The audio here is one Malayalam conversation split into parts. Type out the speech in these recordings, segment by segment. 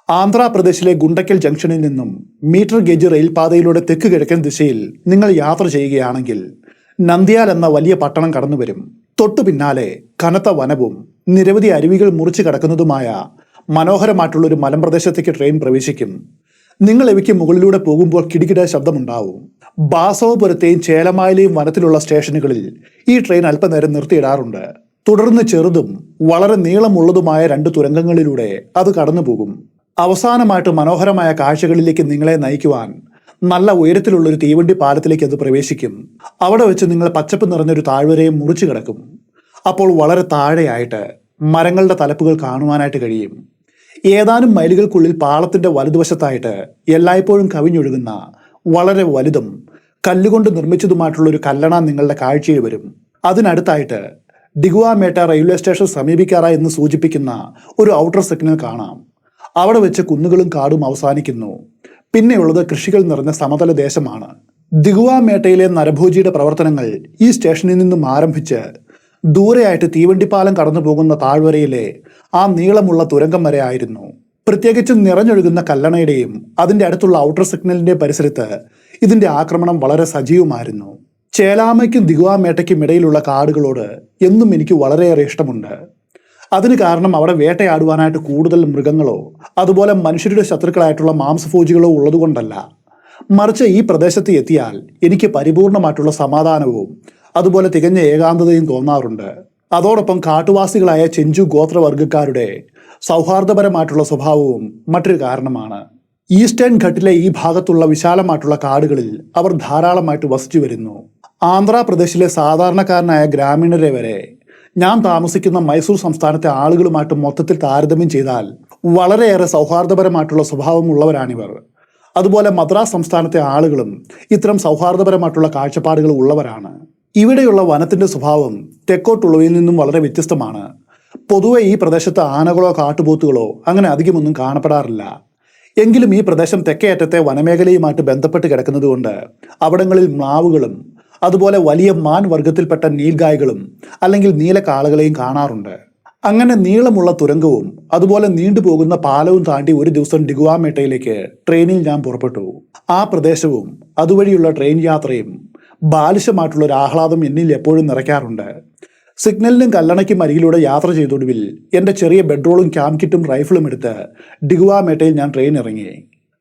ആന്ധ്രാപ്രദേശിലെ ഗുണ്ടക്കൽ ജംഗ്ഷനിൽ നിന്നും മീറ്റർ ഗേജ് റെയിൽപാതയിലൂടെ തെക്ക് കിഴക്കൻ ദിശയിൽ നിങ്ങൾ യാത്ര ചെയ്യുകയാണെങ്കിൽ നന്ദ്യാൽ എന്ന വലിയ പട്ടണം കടന്നുവരും. തൊട്ടു പിന്നാലെ കനത്ത വനവും നിരവധി അരുവികൾ മുറിച്ചു കടക്കുന്നതുമായ മനോഹരമായിട്ടുള്ള ഒരു മലമ്പ്രദേശത്തേക്ക് ട്രെയിൻ പ്രവേശിക്കും. നിങ്ങൾ ഇവയ്ക്ക് മുകളിലൂടെ പോകുമ്പോൾ കിടികിട ശബ്ദമുണ്ടാവും. ബാസവപുരത്തെയും ചേലമായിലെയും വനത്തിലുള്ള സ്റ്റേഷനുകളിൽ ഈ ട്രെയിൻ അല്പനേരം നിർത്തിയിടാറുണ്ട്. തുടർന്ന് ചെറുതും വളരെ നീളമുള്ളതുമായ രണ്ട് തുരങ്കങ്ങളിലൂടെ അത് കടന്നുപോകും. അവസാനമായിട്ട് മനോഹരമായ കാഴ്ചകളിലേക്ക് നിങ്ങളെ നയിക്കുവാൻ നല്ല ഉയരത്തിലുള്ളൊരു തീവണ്ടി പാലത്തിലേക്ക് അത് പ്രവേശിക്കും. അവിടെ വെച്ച് നിങ്ങൾ പച്ചപ്പ് നിറഞ്ഞൊരു താഴ്വരയും മുറിച്ചു കിടക്കും. അപ്പോൾ വളരെ താഴെയായിട്ട് മരങ്ങളുടെ തലപ്പുകൾ കാണുവാനായിട്ട് കഴിയും. ഏതാനും മൈലുകൾക്കുള്ളിൽ പാളത്തിന്റെ വലതുവശത്തായിട്ട് എല്ലായ്പ്പോഴും കവിഞ്ഞൊഴുകുന്ന വളരെ വലുതും കല്ലുകൊണ്ട് നിർമ്മിച്ചതുമായിട്ടുള്ള ഒരു കല്ലണ നിങ്ങളുടെ കാഴ്ചയിൽ വരും. അതിനടുത്തായിട്ട് ഡിഗുവാമേട്ട റെയിൽവേ സ്റ്റേഷൻ സമീപിക്കാറായി എന്ന് സൂചിപ്പിക്കുന്ന ഒരു ഔട്ടർ സിഗ്നൽ കാണാം. അവിടെ വെച്ച് കുന്നുകളും കാടും അവസാനിക്കുന്നു. പിന്നെയുള്ളത് കൃഷികൾ നിറഞ്ഞ സമതല ദേശമാണ്. ദിഗുവാമേട്ടയിലെ നരഭോജിയുടെ പ്രവർത്തനങ്ങൾ ഈ സ്റ്റേഷനിൽ നിന്നും ആരംഭിച്ച് ദൂരെയായിട്ട് തീവണ്ടിപ്പാലം കടന്നു പോകുന്ന താഴ്വരയിലെ ആ നീളമുള്ള തുരങ്കം വരെ ആയിരുന്നു. പ്രത്യേകിച്ചും നിറഞ്ഞൊഴുകുന്ന കല്ലണയുടെയും അതിന്റെ അടുത്തുള്ള ഔട്ടർ സിഗ്നലിന്റെ പരിസരത്ത് ഇതിന്റെ ആക്രമണം വളരെ സജീവമായിരുന്നു. ചേലാമയ്ക്കും ദിഗുവാമേട്ടയ്ക്കും ഇടയിലുള്ള കാടുകളോട് എന്നും എനിക്ക് വളരെയേറെ ഇഷ്ടമുണ്ട്. അതിന് കാരണം അവിടെ വേട്ടയാടുവാനായിട്ട് കൂടുതൽ മൃഗങ്ങളോ അതുപോലെ മനുഷ്യരുടെ ശത്രുക്കളായിട്ടുള്ള മാംസഭോജികളോ ഉള്ളതുകൊണ്ടല്ല. മറിച്ച് ഈ പ്രദേശത്ത് എത്തിയാൽ എനിക്ക് പരിപൂർണമായിട്ടുള്ള സമാധാനവും അതുപോലെ തികഞ്ഞ ഏകാന്തതയും തോന്നാറുണ്ട്. അതോടൊപ്പം കാട്ടുവാസികളായ ചെഞ്ചു ഗോത്രവർഗക്കാരുടെ സൗഹാർദ്ദപരമായിട്ടുള്ള സ്വഭാവവും മറ്റൊരു കാരണമാണ്. ഈസ്റ്റേൺ ഘട്ടിലെ ഈ ഭാഗത്തുള്ള വിശാലമായിട്ടുള്ള കാടുകളിൽ അവർ ധാരാളമായിട്ട് വസിച്ചു വരുന്നു. ആന്ധ്രാപ്രദേശിലെ സാധാരണക്കാരനായ ഗ്രാമീണരെ വരെ ഞാൻ താമസിക്കുന്ന മൈസൂർ സംസ്ഥാനത്തെ ആളുകളുമായിട്ട് മൊത്തത്തിൽ താരതമ്യം ചെയ്താൽ വളരെയേറെ സൗഹാർദ്ദപരമായിട്ടുള്ള സ്വഭാവമുള്ളവരാണിവർ. അതുപോലെ മദ്രാസ് സംസ്ഥാനത്തെ ആളുകളും ഇത്തരം സൗഹാർദ്ദപരമായിട്ടുള്ള കാഴ്ചപ്പാടുകൾ ഉള്ളവരാണ്. ഇവിടെയുള്ള വനത്തിന്റെ സ്വഭാവം തെക്കോട്ടുള്ളവയിൽ നിന്നും വളരെ വ്യത്യസ്തമാണ്. പൊതുവെ ഈ പ്രദേശത്ത് ആനകളോ കാട്ടുപോത്തുകളോ അങ്ങനെ അധികമൊന്നും കാണപ്പെടാറില്ല. എങ്കിലും ഈ പ്രദേശം തെക്കേ അറ്റത്തെ വനമേഖലയുമായിട്ട് ബന്ധപ്പെട്ട് കിടക്കുന്നതുകൊണ്ട് അവിടങ്ങളിൽ മ്ലാവുകളും അതുപോലെ വലിയ മാൻ വർഗത്തിൽപ്പെട്ട നീൽഗായ്കളും അല്ലെങ്കിൽ നീലക്കാളകളെയും കാണാറുണ്ട്. അങ്ങനെ നീളമുള്ള തുരങ്കവും അതുപോലെ നീണ്ടുപോകുന്ന പാലവും താണ്ടി ഒരു ദിവസം ഡിഗുവാമേട്ടയിലേക്ക് ട്രെയിനിൽ ഞാൻ പുറപ്പെട്ടു. ആ പ്രദേശവും അതുവഴിയുള്ള ട്രെയിൻ യാത്രയും ബാലിശമായിട്ടുള്ള ഒരു ആഹ്ലാദം എന്നിൽ എപ്പോഴും നിറയ്ക്കാറുണ്ട്. സിഗ്നലിനും കല്ലണയ്ക്കും അരികിലൂടെ യാത്ര ചെയ്തൊടുവിൽ എൻ്റെ ചെറിയ ബെഡ്റോളും ക്യാമ്പ് കിറ്റും റൈഫിളും എടുത്ത് ഡിഗുവാമേട്ടയിൽ ഞാൻ ട്രെയിൻ ഇറങ്ങി.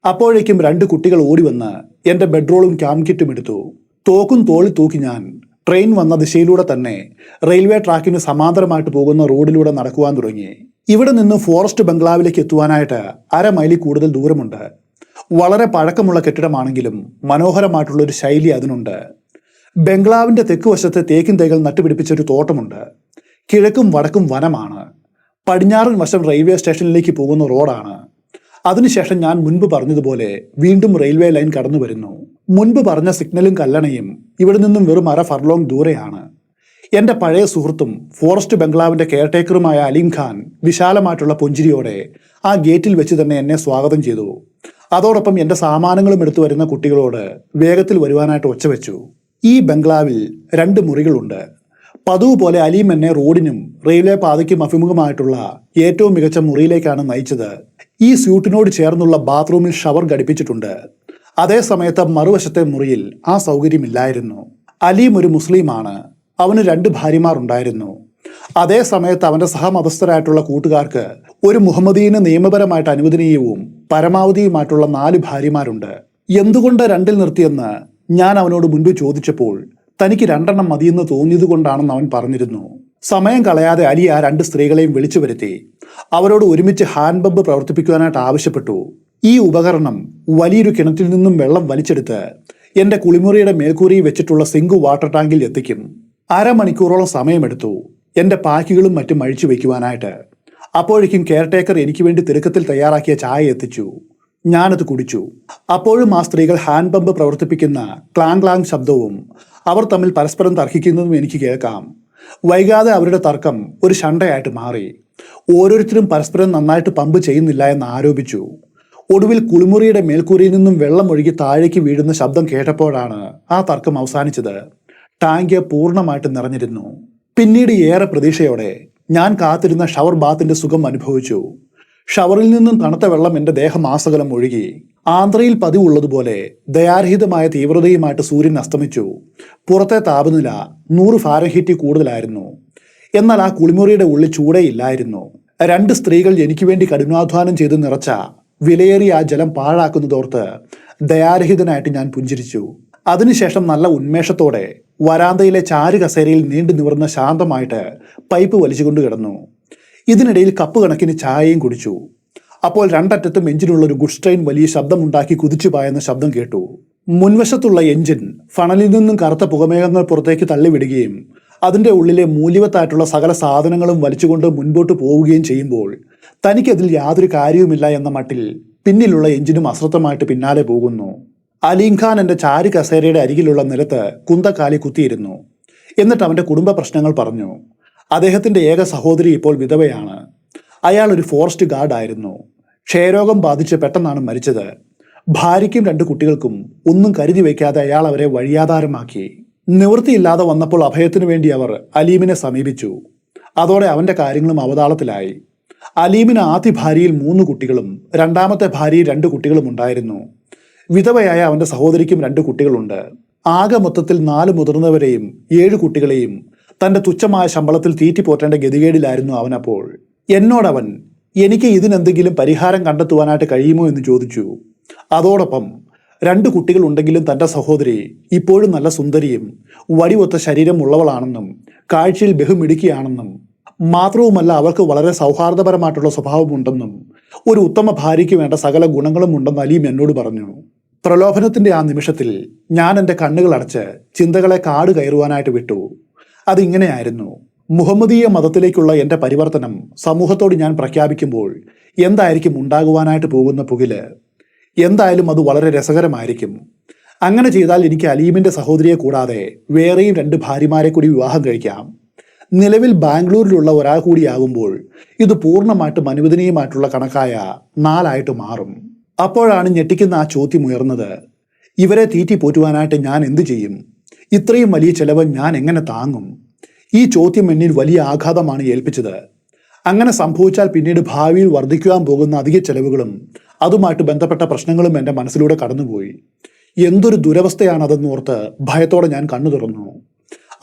അപ്പോഴേക്കും രണ്ട് കുട്ടികൾ ഓടി വന്ന് എൻ്റെ ബെഡ്റോളും ക്യാമ്പ് കിറ്റും എടുത്തു. തോക്കും തോളിൽ തൂക്കി ഞാൻ ട്രെയിൻ വന്ന ദിശയിലൂടെ തന്നെ റെയിൽവേ ട്രാക്കിന് സമാന്തരമായിട്ട് പോകുന്ന റോഡിലൂടെ നടക്കുവാൻ തുടങ്ങി. ഇവിടെ നിന്ന് ഫോറസ്റ്റ് ബംഗ്ലാവിലേക്ക് എത്തുവാനായിട്ട് 1/2 മൈലിൽ കൂടുതൽ ദൂരമുണ്ട്. വളരെ പഴക്കമുള്ള കെട്ടിടമാണെങ്കിലും മനോഹരമായിട്ടുള്ള ഒരു ശൈലി അതിനുണ്ട്. ബംഗ്ലാവിന്റെ തെക്കുവശത്ത് തേക്കിൻ തൈകൾ നട്ടുപിടിപ്പിച്ച ഒരു തോട്ടമുണ്ട്. കിഴക്കും വടക്കും വനമാണ്. പടിഞ്ഞാറൻ വശം റെയിൽവേ സ്റ്റേഷനിലേക്ക് പോകുന്ന റോഡാണ്. അതിനുശേഷം ഞാൻ മുൻപ് പറഞ്ഞതുപോലെ വീണ്ടും റെയിൽവേ ലൈൻ കടന്നു വരുന്നു. മുൻപ് പറഞ്ഞ സിഗ്നലും കല്ലണയും ഇവിടെ നിന്നും വെറും 1/2 ഫർലോങ് ദൂരെയാണ്. എൻ്റെ പഴയ സുഹൃത്തും ഫോറസ്റ്റ് ബംഗ്ലാവിന്റെ കെയർടേക്കറുമായ അലീം ഖാൻ വിശാലമായിട്ടുള്ള പുഞ്ചിരിയോടെ ആ ഗേറ്റിൽ വെച്ച് തന്നെ എന്നെ സ്വാഗതം ചെയ്തു. അതോടൊപ്പം എൻ്റെ സാമാനങ്ങളും എടുത്തു വരുന്ന കുട്ടികളോട് വേഗത്തിൽ വരുവാനായിട്ട് ഒച്ച വെച്ചു. ഈ ബംഗ്ലാവിൽ 2 മുറികളുണ്ട്. പതിവ് പോലെ അലീം എന്നെ റോഡിനും റെയിൽവേ പാതയ്ക്കും അഭിമുഖമായിട്ടുള്ള ഏറ്റവും മികച്ച മുറിയിലേക്കാണ് നയിച്ചത്. ഈ സ്യൂട്ടിനോട് ചേർന്നുള്ള ബാത്റൂമിൽ ഷവർ ഘടിപ്പിച്ചിട്ടുണ്ട്. അതേ സമയത്ത് മറുവശത്തെ മുറിയിൽ ആ സൗകര്യമില്ലായിരുന്നു. അലീം ഒരു മുസ്ലിമാണ്. അവന് 2 ഭാര്യമാർ ഉണ്ടായിരുന്നു. അതേ സമയത്ത് അവന്റെ സഹമതസ്ഥരായിട്ടുള്ള കൂട്ടുകാർക്ക് ഒരു മുഹമ്മദീന് നിയമപരമായിട്ട് അനുവദനീയവും പരമാവധിയുമായിട്ടുള്ള 4 ഭാര്യമാരുണ്ട്. എന്തുകൊണ്ട് 2-ൽ നിർത്തിയെന്ന് ഞാൻ അവനോട് മുൻപ് ചോദിച്ചപ്പോൾ തനിക്ക് 2 മതിയെന്ന് തോന്നിയത് കൊണ്ടാണെന്ന് അവൻ പറഞ്ഞിരുന്നു. സമയം കളയാതെ അലി ആ 2 സ്ത്രീകളെയും വിളിച്ചു വരുത്തി അവരോട് ഒരുമിച്ച് ഹാൻഡ് പമ്പ് പ്രവർത്തിപ്പിക്കുവാനായിട്ട് ആവശ്യപ്പെട്ടു. ഈ ഉപകരണം വലിയൊരു കിണറ്റിൽ നിന്നും വെള്ളം വലിച്ചെടുത്ത് എൻ്റെ കുളിമുറിയുടെ മേൽക്കൂരയിൽ വെച്ചിട്ടുള്ള സിങ്ക് വാട്ടർ ടാങ്കിൽ എത്തിക്കും. 1/2 മണിക്കൂറോളം സമയമെടുത്തു എൻ്റെ പാക്കുകളും മറ്റും അഴിച്ചു വയ്ക്കുവാനായിട്ട്. അപ്പോഴേക്കും കെയർടേക്കർ എനിക്ക് വേണ്ടി തിടുക്കത്തിൽ തയ്യാറാക്കിയ ചായ എത്തിച്ചു. ഞാനത് കുടിച്ചു. അപ്പോഴും ആ സ്ത്രീകൾ ഹാൻഡ് പമ്പ് പ്രവർത്തിപ്പിക്കുന്ന ക്ലാങ് ക്ലാങ് ശബ്ദവും അവർ തമ്മിൽ പരസ്പരം തർക്കിക്കുന്നതും എനിക്ക് കേൾക്കാം. വൈകാതെ അവരുടെ തർക്കം ഒരു ശണ്ടയായിട്ട് മാറി. ഓരോരുത്തരും പരസ്പരം നന്നായിട്ട് പമ്പ് ചെയ്യുന്നില്ല എന്ന് ആരോപിച്ചു. ഒടുവിൽ കുളിമുറിയുടെ മേൽക്കൂരയിൽ നിന്നും വെള്ളം ഒഴുകി താഴേക്ക് വീഴുന്ന ശബ്ദം കേട്ടപ്പോഴാണ് ആ തർക്കം അവസാനിച്ചത്. ടാങ്ക് പൂർണ്ണമായിട്ട് നിറഞ്ഞിരുന്നു. പിന്നീട് ഏറെ പ്രതീക്ഷയോടെ ഞാൻ കാത്തിരുന്ന ഷവർ ബാത്തിന്റെ സുഖം അനുഭവിച്ചു. ഷവറിൽ നിന്നും തണുത്ത വെള്ളം എൻ്റെ ദേഹമാസകലം ഒഴുകി. ആന്ധ്രയിൽ പതിവുള്ളതുപോലെ ദയാരഹിതമായ തീവ്രതയുമായിട്ട് സൂര്യൻ അസ്തമിച്ചു. പുറത്തെ താപനില 100 ഫാരൻഹീറ്റ് കൂടുതലായിരുന്നു. എന്നാൽ ആ കുളിമുറിയുടെ ഉള്ളിൽ ചൂടേ ഇല്ലായിരുന്നു. 2 സ്ത്രീകൾ എനിക്ക് വേണ്ടി കഠിനാധ്വാനം ചെയ്ത് നിറച്ച വിലയേറിയ ആ ജലം പാഴാക്കുന്നതോർത്ത് ദയാരഹിതനായിട്ട് ഞാൻ പുഞ്ചിരിച്ചു. അതിനുശേഷം നല്ല ഉന്മേഷത്തോടെ വരാന്തയിലെ ചാരു കസേരയിൽ നീണ്ടു നിവർന്ന് ശാന്തമായിട്ട് പൈപ്പ് വലിച്ചുകൊണ്ട് കിടന്നു. ഇതിനിടയിൽ കപ്പ് കണക്കിന് ചായയും കുടിച്ചു. അപ്പോൾ രണ്ടറ്റത്തും എഞ്ചിനുള്ള ഒരു ഗുഡ്സ് ട്രെയിൻ വലിയ ശബ്ദമുണ്ടാക്കി കുതിച്ചു പായുന്ന ശബ്ദം കേട്ടു. മുൻവശത്തുള്ള എഞ്ചിൻ ഫണലിൽ നിന്നും കറുത്ത പുകമേഘങ്ങൾ പുറത്തേക്ക് തള്ളിവിടുകയും അതിൻ്റെ ഉള്ളിലെ മൂല്യവത്തായിട്ടുള്ള സകല സാധനങ്ങളും വലിച്ചുകൊണ്ട് മുൻപോട്ട് പോവുകയും ചെയ്യുമ്പോൾ തനിക്കതിൽ യാതൊരു കാര്യവുമില്ല എന്ന മട്ടിൽ പിന്നിലുള്ള എഞ്ചിനും അശ്രദ്ധമായിട്ട് പിന്നാലെ പോകുന്നു. അലീം ഖാൻ എൻ്റെ ചാരു കസേരയുടെ അരികിലുള്ള നിലത്ത് കുന്തക്കാലി കുത്തിയിരുന്നു. എന്നിട്ട് അവൻ്റെ കുടുംബ പ്രശ്നങ്ങൾ പറഞ്ഞു. അദ്ദേഹത്തിൻ്റെ ഏക സഹോദരി ഇപ്പോൾ വിധവയാണ്. അയാൾ ഒരു ഫോറസ്റ്റ് ഗാർഡായിരുന്നു. ക്ഷയരോഗം ബാധിച്ച് പെട്ടെന്നാണ് മരിച്ചത്. ഭാര്യയ്ക്കും 2 കുട്ടികൾക്കും ഒന്നും കരുതി വയ്ക്കാതെ അയാൾ അവരെ വഴിയാധാരമാക്കി. നിവൃത്തിയില്ലാതെ വന്നപ്പോൾ അഭയത്തിനു വേണ്ടി അവർ അലീമിനെ സമീപിച്ചു. അതോടെ അവൻ്റെ കാര്യങ്ങളും അവതാളത്തിലായി. അലീമിന് ആദ്യ ഭാര്യയിൽ 3 കുട്ടികളും രണ്ടാമത്തെ ഭാര്യയിൽ 2 കുട്ടികളും ഉണ്ടായിരുന്നു. വിധവയായ അവൻ്റെ സഹോദരിക്കും 2 കുട്ടികളുണ്ട്. ആകെ മൊത്തത്തിൽ 4 മുതിർന്നവരെയും 7 കുട്ടികളെയും തൻ്റെ തുച്ഛമായ ശമ്പളത്തിൽ തീറ്റിപ്പോറ്റേണ്ട ഗതികേടിലായിരുന്നു അവനപ്പോൾ. എന്നോടവൻ എനിക്ക് ഇതിനെന്തെങ്കിലും പരിഹാരം കണ്ടെത്തുവാനായിട്ട് കഴിയുമോ എന്ന് ചോദിച്ചു. അതോടൊപ്പം 2 കുട്ടികൾ ഉണ്ടെങ്കിലും തൻ്റെ സഹോദരി ഇപ്പോഴും നല്ല സുന്ദരിയും വടിവൊത്ത ശരീരം ഉള്ളവളാണെന്നും കാഴ്ചയിൽ ബഹുമിടുക്കിയാണെന്നും മാത്രവുമല്ല അവൾക്ക് വളരെ സൗഹാർദ്ദപരമായിട്ടുള്ള സ്വഭാവമുണ്ടെന്നും ഒരു ഉത്തമ ഭാര്യയ്ക്ക് വേണ്ട സകല ഗുണങ്ങളും ഉണ്ടെന്ന് അലീം എന്നോട് പറഞ്ഞു. പ്രലോഭനത്തിൻ്റെ ആ നിമിഷത്തിൽ ഞാൻ എൻ്റെ കണ്ണുകൾ അടച്ച് ചിന്തകളെ കാട് കയറുവാനായിട്ട് വിട്ടു. അതിങ്ങനെയായിരുന്നു. മുഹമ്മദീയ മതത്തിലേക്കുള്ള എൻ്റെ പരിവർത്തനം സമൂഹത്തോട് ഞാൻ പ്രഖ്യാപിക്കുമ്പോൾ എന്തായിരിക്കും ഉണ്ടാകുവാനായിട്ട് പോകുന്ന പുകില്? എന്തായാലും അത് വളരെ രസകരമായിരിക്കും. അങ്ങനെ ചെയ്താൽ എനിക്ക് അലീമിൻ്റെ സഹോദരിയെ കൂടാതെ വേറെയും 2 ഭാര്യമാരെ കൂടി വിവാഹം കഴിക്കാം. നിലവിൽ ബാംഗ്ലൂരിലുള്ള ഒരാൾ കൂടിയാകുമ്പോൾ ഇത് പൂർണ്ണമായിട്ടും അനുവദനീയമായിട്ടുള്ള കണക്കായ 4 ആയിട്ട് മാറും. അപ്പോഴാണ് ഞെട്ടിക്കുന്ന ആ ചോദ്യം ഉയർന്നത്. ഇവരെ തീറ്റി പോറ്റുവാനായിട്ട് ഞാൻ എന്തു ചെയ്യും? ഇത്രയും വലിയ ചെലവ് ഞാൻ എങ്ങനെ താങ്ങും? ഈ ചോദ്യം എന്നിൽ വലിയ ആഘാതമാണ് ഏൽപ്പിച്ചത്. അങ്ങനെ സംഭവിച്ചാൽ പിന്നീട് ഭാവിയിൽ വർദ്ധിക്കുവാൻ പോകുന്ന അധിക ചെലവുകളും അതുമായിട്ട് ബന്ധപ്പെട്ട പ്രശ്നങ്ങളും എൻ്റെ മനസ്സിലൂടെ കടന്നുപോയി. എന്തൊരു ദുരവസ്ഥയാണതെന്നോർത്ത് ഭയത്തോടെ ഞാൻ കണ്ണു തുറന്നു.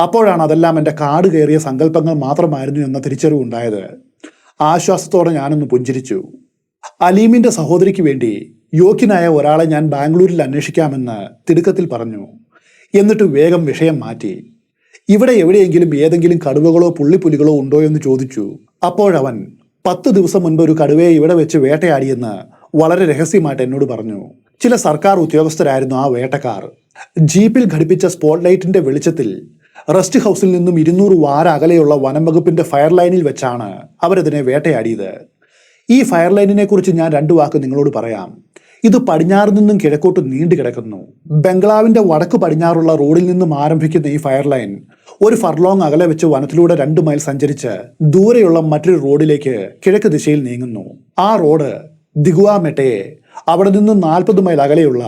അപ്പോഴാണ് അതെല്ലാം എൻ്റെ കാട് കയറിയ സങ്കല്പങ്ങൾ മാത്രമായിരുന്നു എന്ന തിരിച്ചറിവുണ്ടായത്. ആശ്വാസത്തോടെ ഞാനൊന്ന് പുഞ്ചിരിച്ചു. അലീമിൻ്റെ സഹോദരിക്ക് വേണ്ടി യോഗ്യനായ ഒരാളെ ഞാൻ ബാംഗ്ലൂരിൽ അന്വേഷിക്കാമെന്ന് തിടുക്കത്തിൽ പറഞ്ഞു. എന്നിട്ട് വേഗം വിഷയം മാറ്റി. ഇവിടെ എവിടെയെങ്കിലും ഏതെങ്കിലും കടുവകളോ പുള്ളിപ്പുലികളോ ഉണ്ടോ എന്ന് ചോദിച്ചു. അപ്പോഴവൻ 10 ദിവസം മുൻപ് ഒരു കടുവയെ ഇവിടെ വെച്ച് വേട്ടയാടിയെന്ന് വളരെ രഹസ്യമായിട്ട് എന്നോട് പറഞ്ഞു. ചില സർക്കാർ ഉദ്യോഗസ്ഥരായിരുന്നു ആ വേട്ടക്കാർ. ജീപ്പിൽ ഘടിപ്പിച്ച സ്പോട്ട് ലൈറ്റിന്റെ വെളിച്ചത്തിൽ റെസ്റ്റ് ഹൗസിൽ നിന്നും 200 വാര അകലെയുള്ള വനം വകുപ്പിന്റെ ഫയർ ലൈനിൽ വെച്ചാണ് അവരതിനെ വേട്ടയാടിയത്. ഈ ഫയർ ലൈനിനെ കുറിച്ച് ഞാൻ 2 വാക്ക് നിങ്ങളോട് പറയാം. ഇത് പടിഞ്ഞാറ് നിന്നും കിഴക്കോട്ട് നീണ്ടു കിടക്കുന്നു. ബംഗ്ലാവിന്റെ വടക്ക് പടിഞ്ഞാറുള്ള റോഡിൽ നിന്നും ആരംഭിക്കുന്ന ഈ ഫയർ ലൈൻ ഒരു ഫർലോങ് അകലെ വെച്ച് വനത്തിലൂടെ 2 മൈൽ സഞ്ചരിച്ച് ദൂരെയുള്ള മറ്റൊരു റോഡിലേക്ക് കിഴക്ക് ദിശയിൽ നീങ്ങുന്നു. ആ റോഡ് ദിഗുവാമെട്ടയെ അവിടെ നിന്നും 40 മൈൽ അകലെയുള്ള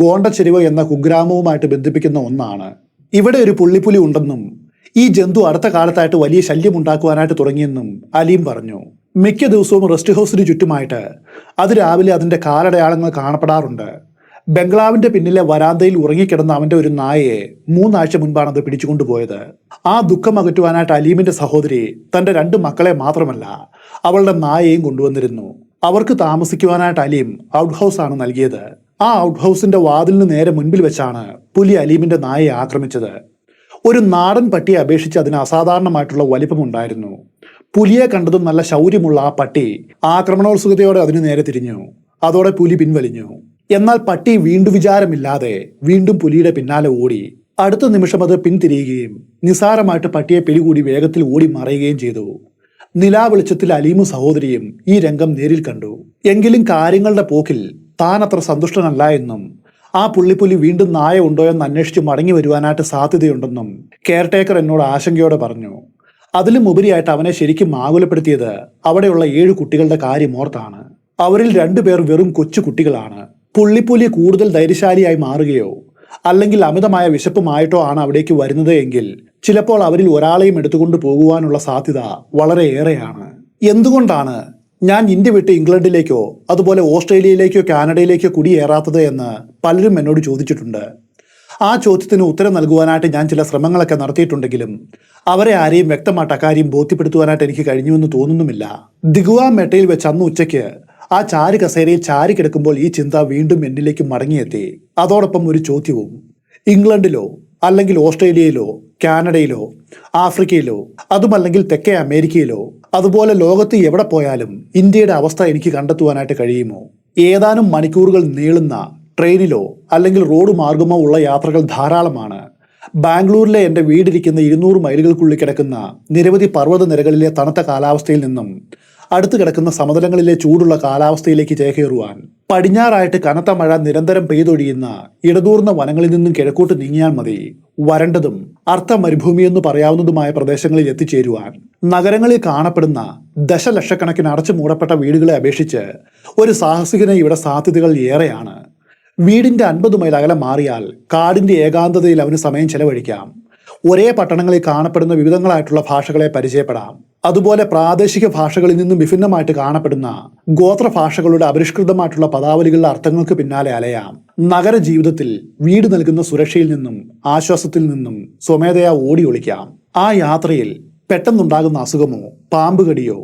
ഗോണ്ടച്ചെരിവ് എന്ന കുഗ്രാമവുമായിട്ട് ബന്ധിപ്പിക്കുന്ന ഒന്നാണ്. ഇവിടെ ഒരു പുള്ളിപ്പുലി ഉണ്ടെന്നും ഈ ജന്തു അടുത്ത കാലത്തായിട്ട് വലിയ ശല്യമുണ്ടാക്കുവാനായിട്ട് തുടങ്ങിയെന്നും അലീം പറഞ്ഞു. മിക്ക ദിവസവും റെസ്റ്റ് ഹൗസിന് ചുറ്റുമായിട്ട് അത് രാവിലെ അതിൻ്റെ കാലടയാളങ്ങൾ കാണപ്പെടാറുണ്ട്. ബംഗ്ലാവിന്റെ പിന്നിലെ വരാന്തയിൽ ഉറങ്ങിക്കിടന്ന അവന്റെ ഒരു നായയെ 3 ആഴ്ച മുൻപാണ് അത് പിടിച്ചുകൊണ്ടുപോയത്. ആ ദുഃഖം അകറ്റുവാനായിട്ട് അലീമിന്റെ സഹോദരി തന്റെ 2 മക്കളെ മാത്രമല്ല അവളുടെ നായയെയും കൊണ്ടുവന്നിരുന്നു. അവർക്ക് താമസിക്കുവാനായിട്ട് അലീം ഔട്ട് ഹൗസ് ആണ് നൽകിയത്. ആ ഔട്ട് ഹൗസിന്റെ വാതിലിന് നേരെ മുൻപിൽ വെച്ചാണ് പുലി അലീമിന്റെ നായയെ ആക്രമിച്ചത്. ഒരു നാടൻ പട്ടിയെ അപേക്ഷിച്ച് അതിന് അസാധാരണമായിട്ടുള്ള വലിപ്പമുണ്ടായിരുന്നു. പുലിയെ കണ്ടതും നല്ല ശൗര്യമുള്ള ആ പട്ടി ആക്രമണോത്സുകതയോടെ അതിനു നേരെ തിരിഞ്ഞു. അതോടെ പുലി പിൻവലിഞ്ഞു. എന്നാൽ പട്ടി വീണ്ടും വിചാരമില്ലാതെ വീണ്ടും പുലിയുടെ പിന്നാലെ ഓടി. അടുത്ത നിമിഷം അത് പിന്തിരിയുകയും നിസാരമായിട്ട് പട്ടിയെ പിടികൂടി വേഗത്തിൽ ഓടി മറയുകയും ചെയ്തു. നിലാവെളിച്ചത്തിൽ അലീമും സഹോദരിയും ഈ രംഗം നേരിൽ കണ്ടു. എങ്കിലും കാര്യങ്ങളുടെ പോക്കിൽ താൻ അത്ര സന്തുഷ്ടനല്ല എന്നും ആ പുള്ളിപ്പുലി വീണ്ടും നായ ഉണ്ടോ എന്ന് അന്വേഷിച്ച് മടങ്ങി വരുവാനായിട്ട് സാധ്യതയുണ്ടെന്നും കെയർടേക്കർ എന്നോട് ആശങ്കയോടെ പറഞ്ഞു. അതിലും ഉപരിയായിട്ട് അവനെ ശരിക്കും ആകുലപ്പെടുത്തിയത് അവിടെയുള്ള 7 കുട്ടികളുടെ കാര്യം ഓർത്താണ്. അവരിൽ 2 പേർ വെറും കൊച്ചു കുട്ടികളാണ്. പുള്ളിപ്പുലി കൂടുതൽ ധൈര്യശാലിയായി മാറുകയോ അല്ലെങ്കിൽ അമിതമായ വിശപ്പുമായിട്ടോ ആണ് അവിടേക്ക് വരുന്നത് എങ്കിൽ ചിലപ്പോൾ അവരിൽ ഒരാളെയും എടുത്തുകൊണ്ട് പോകുവാനുള്ള സാധ്യത വളരെ ഏറെയാണ്. എന്തുകൊണ്ടാണ് ഞാൻ ഇന്ത്യ വിട്ട് ഇംഗ്ലണ്ടിലേക്കോ അതുപോലെ ഓസ്ട്രേലിയയിലേക്കോ കാനഡയിലേക്കോ കുടിയേറാത്തത് എന്ന് പലരും എന്നോട് ചോദിച്ചിട്ടുണ്ട്. ആ ചോദ്യത്തിന് ഉത്തരം നൽകുവാനായിട്ട് ഞാൻ ചില ശ്രമങ്ങളൊക്കെ നടത്തിയിട്ടുണ്ടെങ്കിലും അവരെ ആരെയും വ്യക്തമായിട്ട് അക്കാര്യം ബോധ്യപ്പെടുത്തുവാനായിട്ട് എനിക്ക് കഴിഞ്ഞുവെന്ന് തോന്നുന്നുമില്ല. ദിഗുവ മെട്ടയിൽ വെച്ച് അന്ന് ഉച്ചയ്ക്ക് ആ ചാരി കസേരയിൽ ചാരി കിടക്കുമ്പോൾ ഈ ചിന്ത വീണ്ടും എന്നിലേക്ക് മടങ്ങിയെത്തി. അതോടൊപ്പം ഒരു ചോദ്യവും. ഇംഗ്ലണ്ടിലോ അല്ലെങ്കിൽ ഓസ്ട്രേലിയയിലോ കാനഡയിലോ ആഫ്രിക്കയിലോ അതുമല്ലെങ്കിൽ തെക്കേ അമേരിക്കയിലോ അതുപോലെ ലോകത്ത് എവിടെ പോയാലും ഇന്ത്യയുടെ അവസ്ഥ എനിക്ക് കണ്ടെത്തുവാനായിട്ട് കഴിയുമോ? ഏതാനും മണിക്കൂറുകൾ നീളുന്ന ട്രെയിനിലോ അല്ലെങ്കിൽ റോഡ് മാർഗമോ ഉള്ള യാത്രകൾ ധാരാളമാണ്. ബാംഗ്ലൂരിലെ എൻ്റെ വീടിരിക്കുന്ന 200 മൈലുകൾക്കുള്ളിൽ കിടക്കുന്ന നിരവധി പർവ്വത നിരകളിലെ തണുത്ത കാലാവസ്ഥയിൽ നിന്നും അടുത്ത് കിടക്കുന്ന സമതലങ്ങളിലെ ചൂടുള്ള കാലാവസ്ഥയിലേക്ക് ചേക്കേറുവാൻ പടിഞ്ഞാറായിട്ട് കനത്ത മഴ നിരന്തരം പെയ്തൊഴിയുന്ന ഇടതൂർന്ന വനങ്ങളിൽ നിന്നും കിഴക്കോട്ട് നീങ്ങിയാൽ മതി. വരണ്ടതും അർത്ഥ മരുഭൂമിയെന്ന് പറയാവുന്നതുമായ പ്രദേശങ്ങളിൽ എത്തിച്ചേരുവാൻ നഗരങ്ങളിൽ കാണപ്പെടുന്ന ദശലക്ഷക്കണക്കിന് അടച്ചു മൂടപ്പെട്ട വീടുകളെ അപേക്ഷിച്ച് ഒരു സാഹസികന് ഇവിടെ സാധ്യതകൾ ഏറെയാണ്. വീടിന്റെ 50 മൈൽ അകലം മാറിയാൽ കാടിന്റെ ഏകാന്തതയിൽ അവന് സമയം ചെലവഴിക്കാം. ഒരേ പട്ടണങ്ങളിൽ കാണപ്പെടുന്ന വിവിധങ്ങളായിട്ടുള്ള ഭാഷകളെ പരിചയപ്പെടാം. അതുപോലെ പ്രാദേശിക ഭാഷകളിൽ നിന്നും വിഭിന്നമായിട്ട് കാണപ്പെടുന്ന ഗോത്ര ഭാഷകളുടെ അപരിഷ്കൃതമായിട്ടുള്ള പദാവലികളുടെ അർത്ഥങ്ങൾക്ക് പിന്നാലെ അലയാം. നഗര ജീവിതത്തിൽ വീട് നൽകുന്ന സുരക്ഷയിൽ നിന്നും ആശ്വാസത്തിൽ നിന്നും സ്വമേധയാ ഓടി ഒളിക്കാം. ആ യാത്രയിൽ പെട്ടെന്നുണ്ടാകുന്ന അസുഖമോ പാമ്പ് കടിയോ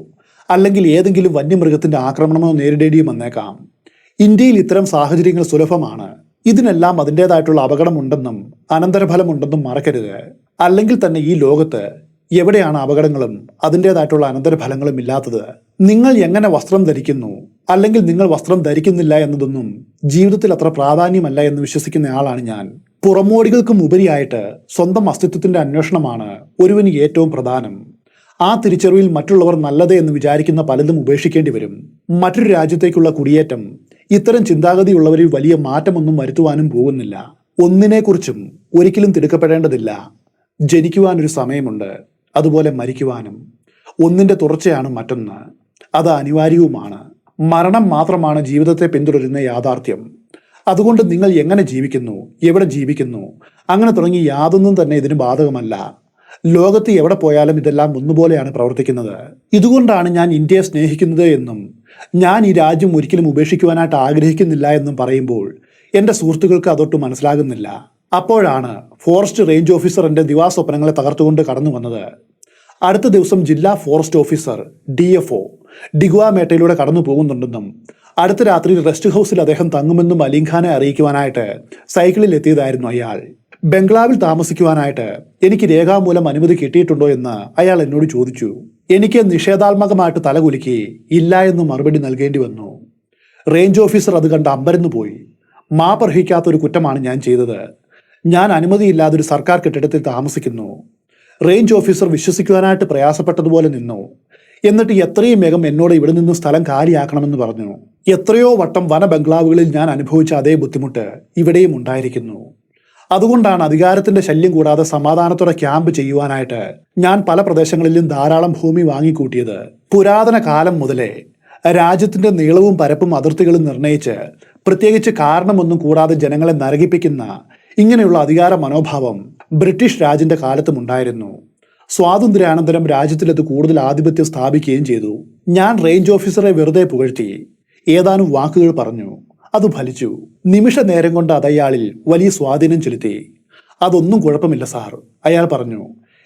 അല്ലെങ്കിൽ ഏതെങ്കിലും വന്യമൃഗത്തിന്റെ ആക്രമണമോ നേരിടേണ്ടിയും വന്നേക്കാം. ഇന്ത്യയിൽ ഇത്തരം സാഹചര്യങ്ങൾ സുലഭമാണ്. ഇതിനെല്ലാം അതിൻ്റെതായിട്ടുള്ള അപകടമുണ്ടെന്നും അനന്തരഫലമുണ്ടെന്നും മറക്കരുത്. അല്ലെങ്കിൽ തന്നെ ഈ ലോകത്ത് എവിടെയാണ് അപകടങ്ങളും അതിൻ്റെതായിട്ടുള്ള അനന്തരഫലങ്ങളും ഇല്ലാത്തത്? നിങ്ങൾ എങ്ങനെ വസ്ത്രം ധരിക്കുന്നു അല്ലെങ്കിൽ നിങ്ങൾ വസ്ത്രം ധരിക്കുന്നില്ല എന്നതൊന്നും ജീവിതത്തിൽ അത്ര പ്രാധാന്യമല്ല എന്ന് വിശ്വസിക്കുന്ന ആളാണ് ഞാൻ. പുറമോടികൾക്കും ഉപരിയായിട്ട് സ്വന്തം അസ്തിത്വത്തിന്റെ അന്വേഷണമാണ് ഒരുവന് ഏറ്റവും പ്രധാനം. ആ തിരിച്ചറിവിൽ മറ്റുള്ളവർ നല്ലത് എന്ന് വിചാരിക്കുന്ന പലതും ഉപേക്ഷിക്കേണ്ടി വരും. മറ്റൊരു രാജ്യത്തേക്കുള്ള കുടിയേറ്റം ഇത്തരം ചിന്താഗതിയുള്ളവരിൽ വലിയ മാറ്റമൊന്നും വരുത്തുവാനും പോകുന്നില്ല. ഒന്നിനെക്കുറിച്ചും ഒരിക്കലും തിടുക്കപ്പെടേണ്ടതില്ല. ജനിക്കുവാനൊരു സമയമുണ്ട്, അതുപോലെ മരിക്കുവാനും. ഒന്നിന്റെ തുടർച്ചയാണ് മറ്റൊന്ന്. അത് അനിവാര്യവുമാണ്. മരണം മാത്രമാണ് ജീവിതത്തെ പിന്തുടരുന്ന യാഥാർത്ഥ്യം. അതുകൊണ്ട് നിങ്ങൾ എങ്ങനെ ജീവിക്കുന്നു, എവിടെ ജീവിക്കുന്നു, അങ്ങനെ തുടങ്ങി യാതൊന്നും തന്നെ ഇതിന് ബാധകമല്ല. ലോകത്ത് എവിടെ പോയാലും ഇതെല്ലാം ഒന്നുപോലെയാണ് പ്രവർത്തിക്കുന്നത്. ഇതുകൊണ്ടാണ് ഞാൻ ഇന്ത്യയെ സ്നേഹിക്കുന്നത് എന്നും ഞാൻ ഈ രാജ്യം ഒരിക്കലും ഉപേക്ഷിക്കുവാനായിട്ട് ആഗ്രഹിക്കുന്നില്ല എന്നും പറയുമ്പോൾ എൻ്റെ സുഹൃത്തുക്കൾക്ക് അതൊട്ടും മനസ്സിലാകുന്നില്ല. അപ്പോഴാണ് ഫോറസ്റ്റ് റേഞ്ച് ഓഫീസർ എൻ്റെ ദിവാസ്വപ്നങ്ങളെ തകർത്തുകൊണ്ട് കടന്നു വന്നത്. അടുത്ത ദിവസം ജില്ലാ ഫോറസ്റ്റ് ഓഫീസർ DFO ഡിഗുവ മേട്ടയിലൂടെ കടന്നു പോകുന്നുണ്ടെന്നും അടുത്ത രാത്രി റെസ്റ്റ് ഹൗസിൽ അദ്ദേഹം തങ്ങുമെന്നും അലിഖാനെ അറിയിക്കുവാനായിട്ട് സൈക്കിളിൽ എത്തിയതായിരുന്നു അയാൾ. ബംഗ്ലാവിൽ താമസിക്കുവാനായിട്ട് എനിക്ക് രേഖാമൂലം അനുമതി കിട്ടിയിട്ടുണ്ടോ എന്ന് അയാൾ എന്നോട് ചോദിച്ചു. എനിക്ക് നിഷേധാത്മകമായിട്ട് തലകുലുക്കി ഇല്ല എന്ന് മറുപടി നൽകേണ്ടി വന്നു. റേഞ്ച് ഓഫീസർ അത് കണ്ട് അമ്പരന്നു പോയി. മാപ്പർഹിക്കാത്തൊരു കുറ്റമാണ് ഞാൻ ചെയ്തത്. ഞാൻ അനുമതിയില്ലാതെ ഒരു സർക്കാർ കെട്ടിടത്തിൽ താമസിക്കുന്നു. റേഞ്ച് ഓഫീസർ വിശ്വസിക്കുവാനായിട്ട് പ്രയാസപ്പെട്ടതുപോലെ നിന്നു. എന്നിട്ട് എത്രയും വേഗം എന്നോട് ഇവിടെ നിന്ന് സ്ഥലം കാലിയാക്കണമെന്ന് പറഞ്ഞു. എത്രയോ വട്ടം വന ബംഗ്ലാവുകളിൽ ഞാൻ അനുഭവിച്ച അതേ ബുദ്ധിമുട്ട് ഇവിടെയും ഉണ്ടായിരിക്കുന്നു. അതുകൊണ്ടാണ് അധികാരത്തിന്റെ ശല്യം കൂടാതെ സമാധാനത്തോടെ ക്യാമ്പ് ചെയ്യുവാനായിട്ട് ഞാൻ പല പ്രദേശങ്ങളിലും ധാരാളം ഭൂമി വാങ്ങിക്കൂട്ടിയത്. പുരാതന കാലം മുതലേ രാജ്യത്തിന്റെ നീളവും പരപ്പും അതിർത്തികളും നിർണയിച്ച് പ്രത്യേകിച്ച് കാരണമൊന്നും കൂടാതെ ജനങ്ങളെ നരകിപ്പിക്കുന്ന ഇങ്ങനെയുള്ള അധികാര മനോഭാവം ബ്രിട്ടീഷ് രാജിന്റെ കാലത്തും ഉണ്ടായിരുന്നു. സ്വാതന്ത്ര്യാനന്തരം രാജ്യത്തിലത് കൂടുതൽ ആധിപത്യം സ്ഥാപിക്കുകയും ചെയ്തു. ഞാൻ റേഞ്ച് ഓഫീസറെ വെറുതെ പുകഴ്ത്തി ഏതാനും വാക്കുകൾ പറഞ്ഞു. അത് ഫലിച്ചു. നിമിഷ നേരം കൊണ്ട് അത് അയാളിൽ വലിയ സ്വാധീനം ചെലുത്തി. അതൊന്നും കുഴപ്പമില്ല സാർ, അയാൾ പറഞ്ഞു.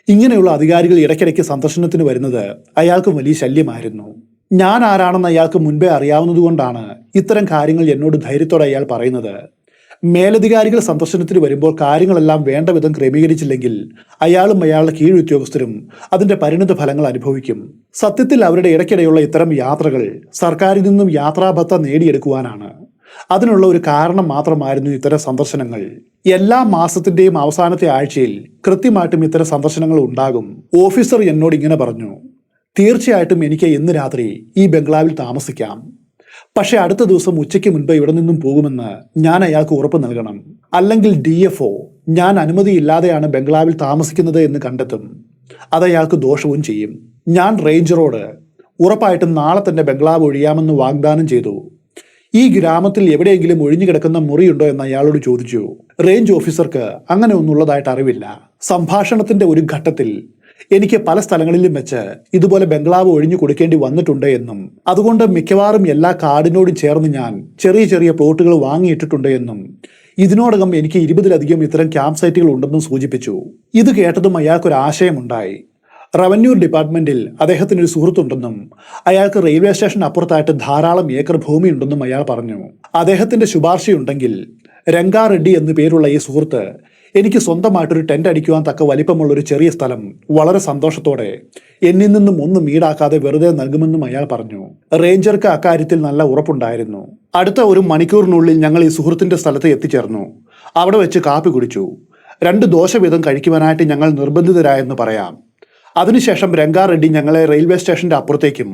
ഇങ്ങനെയുള്ള അധികാരികൾ ഇടയ്ക്കിടയ്ക്ക് സന്ദർശനത്തിന് വരുന്നത് അയാൾക്ക് വലിയ ശല്യമായിരുന്നു. ഞാൻ ആരാണെന്ന് അയാൾക്ക് മുൻപേ അറിയാവുന്നതുകൊണ്ടാണ് ഇത്തരം കാര്യങ്ങൾ എന്നോട് ധൈര്യത്തോടെ അയാൾ പറയുന്നത്. മേലധികാരികൾ സന്ദർശനത്തിന് വരുമ്പോൾ കാര്യങ്ങളെല്ലാം വേണ്ട വിധം ക്രമീകരിച്ചില്ലെങ്കിൽ അയാളും അയാളുടെ കീഴുദ്യോഗസ്ഥരും അതിന്റെ പരിണിത ഫലങ്ങൾ അനുഭവിക്കും. സത്യത്തിൽ അവരുടെ ഇടയ്ക്കിടെയുള്ള ഇത്തരം യാത്രകൾ സർക്കാരിൽ നിന്നും യാത്രാഭത്ത നേടിയെടുക്കുവാനാണ്. അതിനുള്ള ഒരു കാരണം മാത്രമായിരുന്നു ഇത്തരം സന്ദർശനങ്ങൾ. എല്ലാ മാസത്തിന്റെയും അവസാനത്തെ ആഴ്ചയിൽ കൃത്യമായിട്ടും ഇത്തരം സന്ദർശനങ്ങൾ ഉണ്ടാകും. ഓഫീസർ എന്നോട് ഇങ്ങനെ പറഞ്ഞു, തീർച്ചയായിട്ടും എനിക്ക് ഇന്ന് രാത്രി ഈ ബംഗ്ലാവിൽ താമസിക്കാം. പക്ഷെ അടുത്ത ദിവസം ഉച്ചയ്ക്ക് മുൻപ് ഇവിടെ നിന്നും പോകുമെന്ന് ഞാൻ അയാൾക്ക് ഉറപ്പ് നൽകണം. അല്ലെങ്കിൽ DFO ഞാൻ അനുമതിയില്ലാതെയാണ് ബംഗ്ലാവിൽ താമസിക്കുന്നത് എന്ന് കണ്ടെത്തും. അത് അയാൾക്ക് ദോഷവും ചെയ്യും. ഞാൻ റേഞ്ചറോട് ഉറപ്പായിട്ടും നാളെ തന്നെ ബംഗ്ലാവ് ഒഴിയാമെന്ന് വാഗ്ദാനം ചെയ്തു. ഈ ഗ്രാമത്തിൽ എവിടെയെങ്കിലും ഒഴിഞ്ഞു കിടക്കുന്ന മുറിയുണ്ടോ എന്ന് അയാളോട് ചോദിച്ചു. റേഞ്ച് ഓഫീസർക്ക് അങ്ങനെ ഒന്നുള്ളതായിട്ട് അറിവില്ല. സംഭാഷണത്തിന്റെ ഒരു ഘട്ടത്തിൽ എനിക്ക് പല സ്ഥലങ്ങളിലും വെച്ച് ഇതുപോലെ ബംഗ്ലാവ് ഒഴിഞ്ഞു കൊടുക്കേണ്ടി വന്നിട്ടുണ്ട് എന്നും അതുകൊണ്ട് മിക്കവാറും എല്ലാ കാടിനോടും ചേർന്ന് ഞാൻ ചെറിയ ചെറിയ പ്ലോട്ടുകൾ വാങ്ങിയിട്ടിട്ടുണ്ട് എന്നും ഇതിനോടകം എനിക്ക് 20-ലധികം ഇത്തരം ക്യാമ്പ് സൈറ്റുകൾ ഉണ്ടെന്നും സൂചിപ്പിച്ചു. ഇത് കേട്ടതും അയാൾക്കൊരു ആശയമുണ്ടായി. റവന്യൂ ഡിപ്പാർട്ട്മെന്റിൽ അദ്ദേഹത്തിനൊരു സുഹൃത്തുണ്ടെന്നും അയാൾക്ക് റെയിൽവേ സ്റ്റേഷൻ അപ്പുറത്തായിട്ട് ധാരാളം ഏക്കർ ഭൂമിയുണ്ടെന്നും അയാൾ പറഞ്ഞു. അദ്ദേഹത്തിന്റെ ശുപാർശയുണ്ടെങ്കിൽ രംഗാറെഡ്ഡി എന്നു പേരുള്ള ഈ സുഹൃത്ത് എനിക്ക് സ്വന്തമായിട്ടൊരു ടെന്റ് അടിക്കുവാൻ തക്ക വലിപ്പമുള്ള ഒരു ചെറിയ സ്ഥലം വളരെ സന്തോഷത്തോടെ എന്നിൽ നിന്നും ഒന്നും ഈടാക്കാതെ വെറുതെ നൽകുമെന്നും അയാൾ പറഞ്ഞു. റേഞ്ചർക്ക് അക്കാര്യത്തിൽ നല്ല ഉറപ്പുണ്ടായിരുന്നു. അടുത്ത ഒരു മണിക്കൂറിനുള്ളിൽ ഞങ്ങൾ ഈ സുഹൃത്തിന്റെ സ്ഥലത്ത് എത്തിച്ചേർന്നു. അവിടെ വെച്ച് കാപ്പി കുടിച്ചു. 2 ദോശ വീതം കഴിക്കുവാനായിട്ട് ഞങ്ങൾ നിർബന്ധിതരായെന്ന് പറയാം. അതിനുശേഷം രംഗാറെഡ്ഡി ഞങ്ങളെ റെയിൽവേ സ്റ്റേഷന്റെ അപ്പുറത്തേക്കും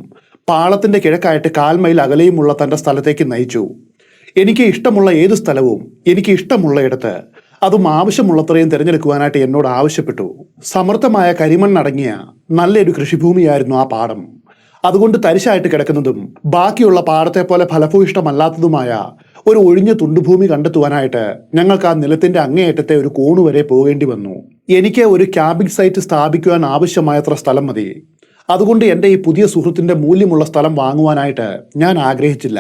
പാളത്തിന്റെ കിഴക്കായിട്ട് 1/4 മൈൽ അകലെയുമുള്ള തന്റെ സ്ഥലത്തേക്ക് നയിച്ചു. എനിക്ക് ഇഷ്ടമുള്ള ഏത് സ്ഥലവും എനിക്ക് ഇഷ്ടമുള്ളയിടത്ത് അതും ആവശ്യമുള്ളത്രയും തിരഞ്ഞെടുക്കുവാനായിട്ട് എന്നോട് ആവശ്യപ്പെട്ടു. സമൃദ്ധമായ കരിമണ്ണടങ്ങിയ നല്ലൊരു കൃഷിഭൂമിയായിരുന്നു ആ പാടം. അതുകൊണ്ട് തരിശായിട്ട് കിടക്കുന്നതും ബാക്കിയുള്ള പാടത്തെ പോലെ ഫലഭൂയിഷ്ടമല്ലാത്തതുമായ ഒരു ഒഴിഞ്ഞ തുണ്ടുഭൂമി കണ്ടെത്തുവാനായിട്ട് ഞങ്ങൾക്ക് ആ നിലത്തിന്റെ അങ്ങേയറ്റത്തെ ഒരു കോണുവരെ പോകേണ്ടി വന്നു. എനിക്ക് ഒരു ക്യാമ്പിംഗ് സൈറ്റ് സ്ഥാപിക്കുവാൻ ആവശ്യമായത്ര സ്ഥലം മതി. അതുകൊണ്ട് എൻ്റെ ഈ പുതിയ സുഹൃത്തിന്റെ മൂല്യമുള്ള സ്ഥലം വാങ്ങുവാനായിട്ട് ഞാൻ ആഗ്രഹിച്ചില്ല.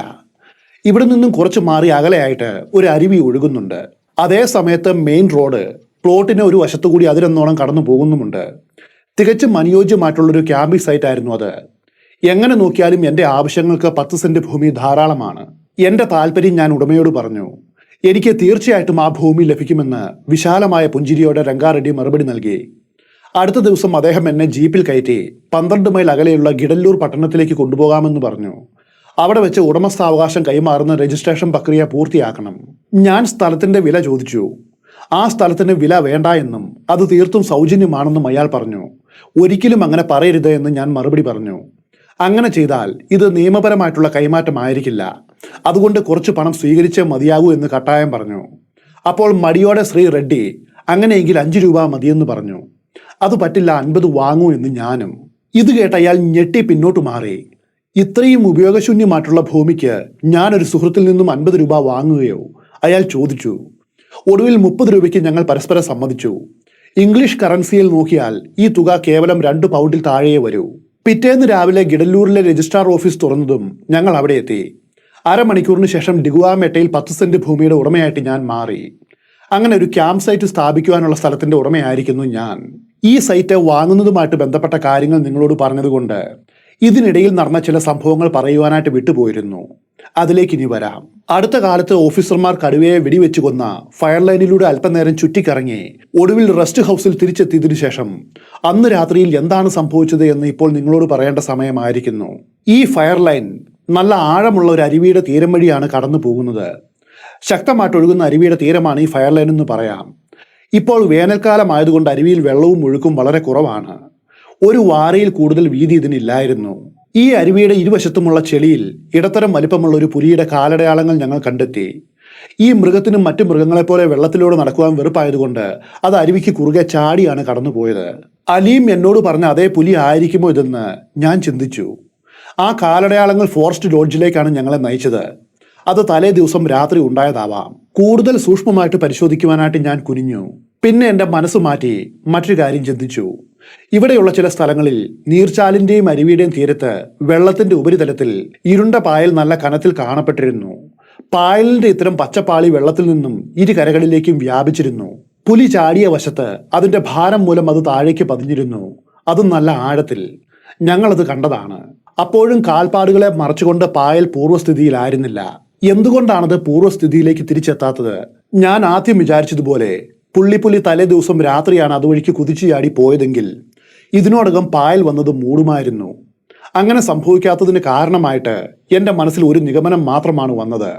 ഇവിടെ നിന്നും കുറച്ച് മാറി അകലെയായിട്ട് ഒരു അരുവി ഒഴുകുന്നുണ്ട്. അതേ സമയത്ത് മെയിൻ റോഡ് പ്ലോട്ടിന് ഒരു വശത്തുകൂടി അതിരെന്നോണം കടന്നു പോകുന്നുമുണ്ട്. തികച്ചും അനുയോജ്യമായിട്ടുള്ളൊരു ക്യാമ്പിംഗ് സൈറ്റ് ആയിരുന്നു അത്. എങ്ങനെ നോക്കിയാലും എൻ്റെ ആവശ്യങ്ങൾക്ക് 10 സെന്റ് ഭൂമി ധാരാളമാണ്. എൻ്റെ താല്പര്യം ഞാൻ ഉടമയോട് പറഞ്ഞു. എനിക്ക് തീർച്ചയായിട്ടും ആ ഭൂമി ലഭിക്കുമെന്ന് വിശാലമായ പുഞ്ചിരിയോടെ രംഗാറെഡ്ഡി മറുപടി നൽകി. അടുത്ത ദിവസം അദ്ദേഹം എന്നെ ജീപ്പിൽ കയറ്റി 12 മൈൽ അകലെയുള്ള ഗിഡല്ലൂർ പട്ടണത്തിലേക്ക് കൊണ്ടുപോകാമെന്ന് പറഞ്ഞു. അവിടെ വെച്ച് ഉടമസ്ഥാവകാശം കൈമാറുന്ന രജിസ്ട്രേഷൻ പ്രക്രിയ പൂർത്തിയാക്കണം. ഞാൻ സ്ഥലത്തിന്റെ വില ചോദിച്ചു. ആ സ്ഥലത്തിന് വില വേണ്ട എന്നും അത് തീർത്തും സൗജന്യമാണെന്നും അയാൾ പറഞ്ഞു. ഒരിക്കലും അങ്ങനെ പറയരുത് എന്ന് ഞാൻ മറുപടി പറഞ്ഞു. അങ്ങനെ ചെയ്താൽ ഇത് നിയമപരമായിട്ടുള്ള കൈമാറ്റമായിരിക്കില്ല. അതുകൊണ്ട് കുറച്ച് പണം സ്വീകരിച്ചേ മതിയാകൂ എന്ന് കട്ടായം പറഞ്ഞു. അപ്പോൾ മടിയോടെ ശ്രീ റെഡ്ഡി അങ്ങനെയെങ്കിൽ 5 രൂപ മതിയെന്ന് പറഞ്ഞു. അത് പറ്റില്ല, 50 വാങ്ങൂ എന്ന് ഞാനും. ഇത് കേട്ട് അയാൾ ഞെട്ടി പിന്നോട്ട് മാറി. ഇത്രയും ഉപയോഗശൂന്യമായിട്ടുള്ള ഭൂമിക്ക് ഞാനൊരു സുഹൃത്തിൽ നിന്നും 50 രൂപ വാങ്ങുകയോ? അയാൾ ചോദിച്ചു. ഒടുവിൽ 30 രൂപയ്ക്ക് ഞങ്ങൾ പരസ്പരം സമ്മതിച്ചു. ഇംഗ്ലീഷ് കറൻസിയിൽ നോക്കിയാൽ ഈ തുക കേവലം 2 പൗണ്ടിൽ താഴെയേ വരൂ. പിറ്റേന്ന് രാവിലെ ഗിഡല്ലൂരിലെ രജിസ്ട്രാർ ഓഫീസ് തുറന്നതും ഞങ്ങൾ അവിടെ എത്തി. അരമണിക്കൂറിന് ശേഷം ഡിഗുവാമേട്ടയിൽ 10 സെന്റ് ഭൂമിയുടെ ഉടമയായിട്ട് ഞാൻ മാറി. അങ്ങനെ ഒരു ക്യാമ്പ് സൈറ്റ് സ്ഥാപിക്കുവാനുള്ള സ്ഥലത്തിന്റെ ഉടമയായിരിക്കുന്നു ഞാൻ. ഈ സൈറ്റ് വാങ്ങുന്നതുമായിട്ട് ബന്ധപ്പെട്ട കാര്യങ്ങൾ നിങ്ങളോട് പറഞ്ഞതുകൊണ്ട് ഇതിനിടയിൽ നടന്ന ചില സംഭവങ്ങൾ പറയുവാനായിട്ട് വിട്ടുപോയിരുന്നു. അതിലേക്ക് ഇനി വരാം. അടുത്ത കാലത്ത് ഓഫീസർമാർ കടുവയെ വെടിവെച്ചു കൊന്ന ഫയർ ലൈനിലൂടെ അല്പനേരം ചുറ്റിക്കറങ്ങി ഒടുവിൽ റെസ്റ്റ് ഹൗസിൽ തിരിച്ചെത്തിയതിനു ശേഷം അന്ന് രാത്രിയിൽ എന്താണ് സംഭവിച്ചത് എന്ന് ഇപ്പോൾ നിങ്ങളോട് പറയേണ്ട സമയമായിരിക്കുന്നു. ഈ ഫയർ ലൈൻ നല്ല ആഴമുള്ള ഒരു അരുവിയുടെ തീരം വഴിയാണ് കടന്നു പോകുന്നത്. ശക്തമായിട്ട് ഒഴുകുന്ന അരുവിയുടെ തീരമാണ് ഈ ഫയർ ലൈൻ എന്ന് പറയാം. ഇപ്പോൾ വേനൽക്കാലമായതുകൊണ്ട് അരുവിയിൽ വെള്ളവും ഒഴുക്കും വളരെ കുറവാണ്. ഒരു വാരയിൽ കൂടുതൽ വീതി ഇതിനില്ലായിരുന്നു. ഈ അരുവിയുടെ ഇരുവശത്തുമുള്ള ചെളിയിൽ ഇടത്തരം വലിപ്പമുള്ള ഒരു പുലിയുടെ കാലടയാളങ്ങൾ ഞങ്ങൾ കണ്ടെത്തി. ഈ മൃഗത്തിനും മറ്റു മൃഗങ്ങളെപ്പോലെ വെള്ളത്തിലൂടെ നടക്കുവാൻ വെറുപ്പായതുകൊണ്ട് അത് അരുവിക്ക് കുറുകെ ചാടിയാണ് കടന്നുപോയത്. അലീം എന്നോട് പറഞ്ഞ അതേ പുലി ആയിരിക്കുമോ ഇതെന്ന് ഞാൻ ചിന്തിച്ചു. ആ കാലടയാളങ്ങൾ ഫോറസ്റ്റ് ലോഡ്ജിലേക്കാണ് ഞങ്ങളെ നയിച്ചത്. അത് തലേ ദിവസം രാത്രി ഉണ്ടായതാവാം. കൂടുതൽ സൂക്ഷ്മമായിട്ട് പരിശോധിക്കുവാനായിട്ട് ഞാൻ കുനിഞ്ഞു. പിന്നെ എൻ്റെ മനസ്സ് മാറ്റി മറ്റൊരു കാര്യം ചിന്തിച്ചു. ഇവിടെയുള്ള ചില സ്ഥലങ്ങളിൽ നീർച്ചാലിന്റെയും അരുവിയുടെയും തീരത്ത് വെള്ളത്തിന്റെ ഉപരിതലത്തിൽ ഇരുണ്ട പായൽ നല്ല കനത്തിൽ കാണപ്പെട്ടിരുന്നു. പായലിന്റെ ഇത്തരം പച്ചപ്പാളി വെള്ളത്തിൽ നിന്നും ഇരു കരകളിലേക്കും വ്യാപിച്ചിരുന്നു. പുലി ചാടിയ വശത്ത് അതിന്റെ ഭാരം മൂലം അത് താഴേക്ക് പതിഞ്ഞിരുന്നു. അതും നല്ല ആഴത്തിൽ. ഞങ്ങളത് കണ്ടതാണ്. അപ്പോഴും കാൽപ്പാടുകളെ മറച്ചുകൊണ്ട് പായൽ പൂർവ്വസ്ഥിതിയിലായിരുന്നില്ല. എന്തുകൊണ്ടാണത് പൂർവ്വസ്ഥിതിയിലേക്ക് തിരിച്ചെത്താത്തത്? ഞാൻ ആദ്യം വിചാരിച്ചതുപോലെ പുള്ളി തലേ ദിവസം രാത്രിയാണ് അതുവഴിക്ക് കുതിച്ചു ചാടി പോയതെങ്കിൽ ഇതിനോടകം പായൽ വന്നത് മൂടുമായിരുന്നു. അങ്ങനെ സംഭവിക്കാത്തതിന് കാരണമായിട്ട് എൻ്റെ മനസ്സിൽ ഒരു നിഗമനം മാത്രമാണ് വന്നത്.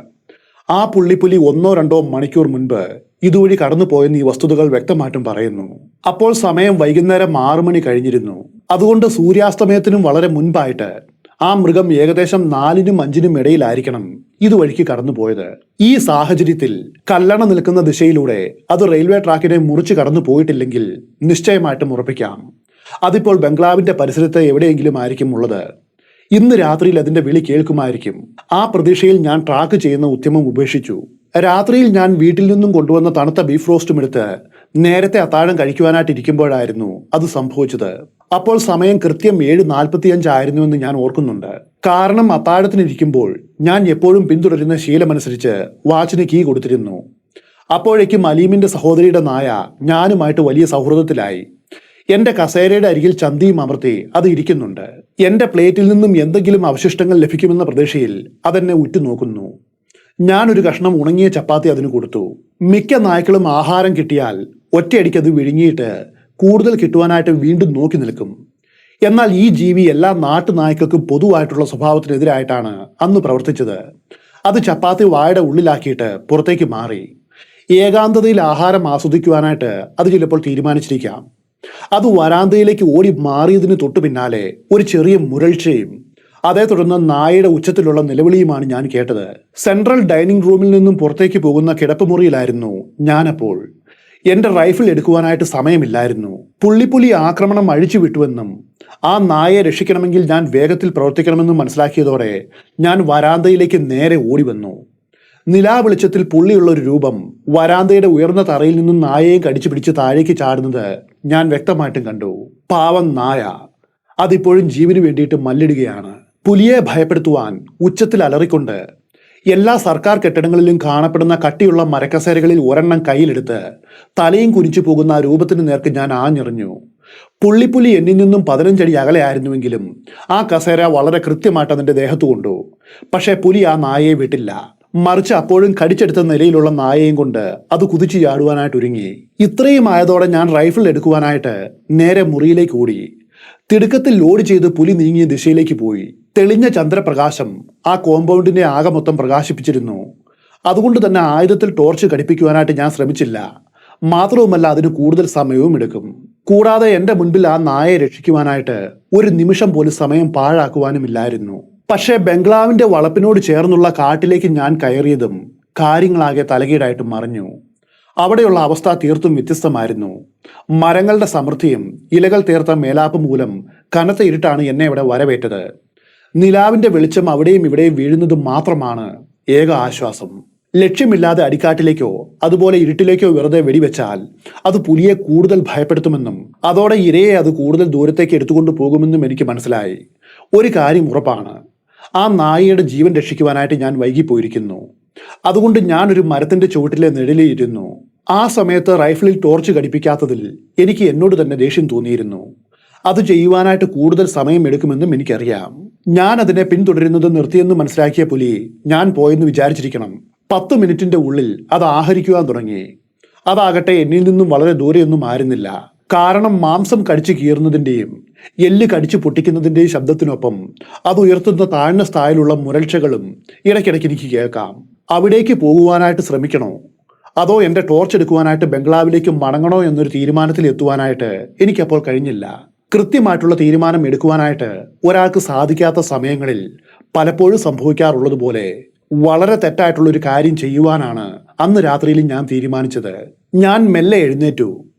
ആ പുള്ളി 1-2 മണിക്കൂർ മുൻപ് ഇതുവഴി കടന്നു പോയെന്ന് ഈ വസ്തുതകൾ വ്യക്തമായിട്ടും പറയുന്നു. അപ്പോൾ സമയം വൈകുന്നേരം 6 മണി കഴിഞ്ഞിരുന്നു. അതുകൊണ്ട് സൂര്യാസ്തമയത്തിനും വളരെ മുൻപായിട്ട് ആ മൃഗം ഏകദേശം 4-നും 5-നും ഇടയിലായിരിക്കണം ഇതുവഴിക്ക് കടന്നുപോയത്. ഈ സാഹചര്യത്തിൽ കല്ലണ നിൽക്കുന്ന ദിശയിലൂടെ അത് റെയിൽവേ ട്രാക്കിനെ മുറിച്ച് കടന്നു പോയിട്ടില്ലെങ്കിൽ നിശ്ചയമായിട്ടും ഉറപ്പിക്കാം അതിപ്പോൾ ബംഗ്ലാവിന്റെ പരിസരത്ത് എവിടെയെങ്കിലും ആയിരിക്കും ഉള്ളത്. ഇന്ന് രാത്രിയിൽ അതിന്റെ വിളി കേൾക്കുമായിരിക്കും. ആ പ്രതീക്ഷയിൽ ഞാൻ ട്രാക്ക് ചെയ്യുന്ന ഉദ്യമം ഉപേക്ഷിച്ചു. രാത്രിയിൽ ഞാൻ വീട്ടിൽ നിന്നും കൊണ്ടുവന്ന തണുത്ത ബീഫ് റോസ്റ്റും എടുത്ത് നേരത്തെ അത്താഴം കഴിക്കുവാനായിട്ടിരിക്കുമ്പോഴായിരുന്നു അത് സംഭവിച്ചത്. അപ്പോൾ സമയം കൃത്യം 7:45 ആയിരുന്നുവെന്ന് ഞാൻ ഓർക്കുന്നുണ്ട്. കാരണം അത്താഴത്തിനിരിക്കുമ്പോൾ ഞാൻ എപ്പോഴും പിന്തുടരുന്ന ശീലമനുസരിച്ച് വാച്ചിന് കീ കൊടുത്തിരുന്നു. അപ്പോഴേക്കും അലീമിന്റെ സഹോദരിയുടെ നായ ഞാനുമായിട്ട് വലിയ സൗഹൃദത്തിലായി. എന്റെ കസേരയുടെ അരികിൽ ചന്തിയും അമർത്തി അത് ഇരിക്കുന്നുണ്ട്. എന്റെ പ്ലേറ്റിൽ നിന്നും എന്തെങ്കിലും അവശിഷ്ടങ്ങൾ ലഭിക്കുമെന്ന പ്രതീക്ഷയിൽ അതെന്നെ ഉറ്റുനോക്കുന്നു. ഞാനൊരു കഷ്ണം ഉണങ്ങിയ ചപ്പാത്തി അതിന് കൊടുത്തു. മിക്ക നായ്ക്കളും ആഹാരം കിട്ടിയാൽ ഒറ്റയടിക്ക് അത് വിഴുങ്ങിയിട്ട് കൂടുതൽ കിട്ടുവാനായിട്ട് വീണ്ടും നോക്കി നിൽക്കും. എന്നാൽ ഈ ജീവി എല്ലാ നാട്ടുനായ്ക്കൾക്കും പൊതുവായിട്ടുള്ള സ്വഭാവത്തിനെതിരായിട്ടാണ് അന്ന് പ്രവർത്തിച്ചത്. അത് ചപ്പാത്തി വായുടെ ഉള്ളിലാക്കിയിട്ട് പുറത്തേക്ക് മാറി. ഏകാന്തതയിൽ ആഹാരം ആസ്വദിക്കുവാനായിട്ട് അത് ചിലപ്പോൾ തീരുമാനിച്ചിരിക്കാം. അത് വരാന്തയിലേക്ക് ഓടി മാറിയതിന് തൊട്ടു പിന്നാലെ ഒരു ചെറിയ മുരൾച്ചയും അതേ തുടർന്ന് നായയുടെ ഉച്ചത്തിലുള്ള നിലവിളിയുമാണ് ഞാൻ കേട്ടത്. സെൻട്രൽ ഡൈനിങ് റൂമിൽ നിന്നും പുറത്തേക്ക് പോകുന്ന കിടപ്പുമുറിയിലായിരുന്നു ഞാനപ്പോൾ. എന്റെ റൈഫിൾ എടുക്കുവാനായിട്ട് സമയമില്ലായിരുന്നു. പുള്ളിപ്പുലി ആക്രമണം അഴിച്ചു വിട്ടുവെന്നും ആ നായയെ രക്ഷിക്കണമെങ്കിൽ ഞാൻ വേഗത്തിൽ പ്രവർത്തിക്കണമെന്നും മനസ്സിലാക്കിയതോടെ ഞാൻ വരാന്തയിലേക്ക് നേരെ ഓടി വന്നു. നിലാവെളിച്ചത്തിൽ പുള്ളിയുള്ള ഒരു രൂപം വരാന്തയുടെ ഉയർന്ന തറയിൽ നിന്നും നായയെ കടിച്ചു പിടിച്ച് താഴേക്ക് ചാടുന്നത് ഞാൻ വ്യക്തമായിട്ടും കണ്ടു. പാവം നായ അതിപ്പോഴും ജീവന് വേണ്ടിയിട്ട് മല്ലിടുകയാണ്. പുലിയെ ഭയപ്പെടുത്തുവാൻ ഉച്ചത്തിൽ അലറിക്കൊണ്ട് എല്ലാ സർക്കാർ കെട്ടിടങ്ങളിലും കാണപ്പെടുന്ന കട്ടിയുള്ള മരക്കസേരകളിൽ ഒരെണ്ണം കയ്യിലെടുത്ത് തലയും കുനിച്ചു പോകുന്ന ആ രൂപത്തിന് നേർക്ക് ഞാൻ ആഞ്ഞെറിഞ്ഞു. പുള്ളിപ്പുലി എന്നിൽ നിന്നും 15 അടി അകലെ ആയിരുന്നുവെങ്കിലും ആ കസേര വളരെ കൃത്യമായിട്ട് അതിന്റെ ദേഹത്തു കൊണ്ടു. പക്ഷേ പുലി ആ നായയെ വിട്ടില്ല. മറിച്ച് അപ്പോഴും കടിച്ചെടുത്ത നിലയിലുള്ള നായയും കൊണ്ട് അത് കുതിച്ചു ചാടുവാനായിട്ട് ഒരുങ്ങി. ഇത്രയും ആയതോടെ ഞാൻ റൈഫിൾ എടുക്കുവാനായിട്ട് നേരെ മുറിയിലേക്ക് ഓടി. തിടുക്കത്തിൽ ലോഡ് ചെയ്ത് പുലി നീങ്ങിയ ദിശയിലേക്ക് പോയി. തെളിഞ്ഞ ചന്ദ്രപ്രകാശം ആ കോമ്പൗണ്ടിനെ ആകെ മൊത്തം പ്രകാശിപ്പിച്ചിരുന്നു. അതുകൊണ്ട് തന്നെ ആയുധത്തിൽ ടോർച്ച് ഘടിപ്പിക്കുവാനായിട്ട് ഞാൻ ശ്രമിച്ചില്ല. മാത്രവുമല്ല അതിന് കൂടുതൽ സമയവും എടുക്കും. കൂടാതെ എന്റെ മുൻപിൽ ആ നായയെ രക്ഷിക്കുവാനായിട്ട് ഒരു നിമിഷം പോലും സമയം പാഴാക്കുവാനുമില്ലായിരുന്നു. പക്ഷേ ബംഗ്ലാവിന്റെ വളപ്പിനോട് ചേർന്നുള്ള കാട്ടിലേക്ക് ഞാൻ കയറിയതും കാര്യങ്ങളാകെ തലകീടായിട്ട് മറിഞ്ഞു. അവിടെയുള്ള അവസ്ഥ തീർത്തും വ്യത്യസ്തമായിരുന്നു. മരങ്ങളുടെ സമൃദ്ധിയും ഇലകൾ തീർത്ത മേലാപ്പ് മൂലം കനത്ത ഇരുട്ടാണ് എന്നെ ഇവിടെ വരവേറ്റത്. നിലാവിന്റെ വെളിച്ചം അവിടെയും ഇവിടെയും വീഴുന്നതും മാത്രമാണ് ഏക ആശ്വാസം. ലക്ഷ്യമില്ലാതെ അടിക്കാട്ടിലേക്കോ അതുപോലെ ഇരുട്ടിലേക്കോ വെറുതെ വെടിവെച്ചാൽ അത് പുലിയെ കൂടുതൽ ഭയപ്പെടുത്തുമെന്നും അതോടെ ഇരയെ അത് കൂടുതൽ ദൂരത്തേക്ക് എടുത്തുകൊണ്ട് പോകുമെന്നും എനിക്ക് മനസ്സിലായി. ഒരു കാര്യം ഉറപ്പാണ്, ആ നായയുടെ ജീവൻ രക്ഷിക്കുവാനായിട്ട് ഞാൻ വൈകിപ്പോയിരിക്കുന്നു. അതുകൊണ്ട് ഞാൻ ഒരു മരത്തിന്റെ ചുവട്ടിലെ നിഴലിലിരുന്നു. ആ സമയത്ത് റൈഫിളിൽ ടോർച്ച് ഘടിപ്പിക്കാത്തതിൽ എനിക്ക് എന്നോട് തന്നെ ദേഷ്യം തോന്നിയിരുന്നു. അത് ചെയ്യുവാനായിട്ട് കൂടുതൽ സമയം എടുക്കുമെന്നും എനിക്കറിയാം. ഞാൻ അതിനെ പിന്തുടരുന്നത് നിർത്തിയെന്ന് മനസ്സിലാക്കിയ പുലി ഞാൻ പോയെന്ന് വിചാരിച്ചിരിക്കണം. 10 മിനിറ്റിന്റെ ഉള്ളിൽ അത് ആഹരിക്കുവാൻ തുടങ്ങി. അതാകട്ടെ എന്നിൽ നിന്നും വളരെ ദൂരെയൊന്നും ആയിരുന്നില്ല. കാരണം മാംസം കടിച്ചു കീറുന്നതിൻ്റെയും എല്ല് കടിച്ചു പൊട്ടിക്കുന്നതിൻ്റെയും ശബ്ദത്തിനൊപ്പം അത് ഉയർത്തുന്ന താഴ്ന്ന സ്ഥായിലുള്ള മുരൾച്ചകളും ഇടയ്ക്കിടയ്ക്ക് എനിക്ക് കേൾക്കാം. അവിടേക്ക് പോകുവാനായിട്ട് ശ്രമിക്കണോ അതോ എൻ്റെ ടോർച്ച് എടുക്കുവാനായിട്ട് ബംഗ്ലാവിലേക്ക് മടങ്ങണോ എന്നൊരു തീരുമാനത്തിൽ എത്തുവാനായിട്ട് എനിക്കപ്പോൾ കഴിഞ്ഞില്ല. കൃത്യമായിട്ടുള്ള തീരുമാനം എടുക്കുവാനായിട്ട് ഒരാൾക്ക് സാധിക്കാത്ത സമയങ്ങളിൽ പലപ്പോഴും സംഭവിക്കാറുള്ളതുപോലെ വളരെ തെറ്റായിട്ടുള്ളൊരു കാര്യം ചെയ്യുവാനാണ് അന്ന് രാത്രിയിൽ ഞാൻ തീരുമാനിച്ചത്. ഞാൻ മെല്ലെ എഴുന്നേറ്റു.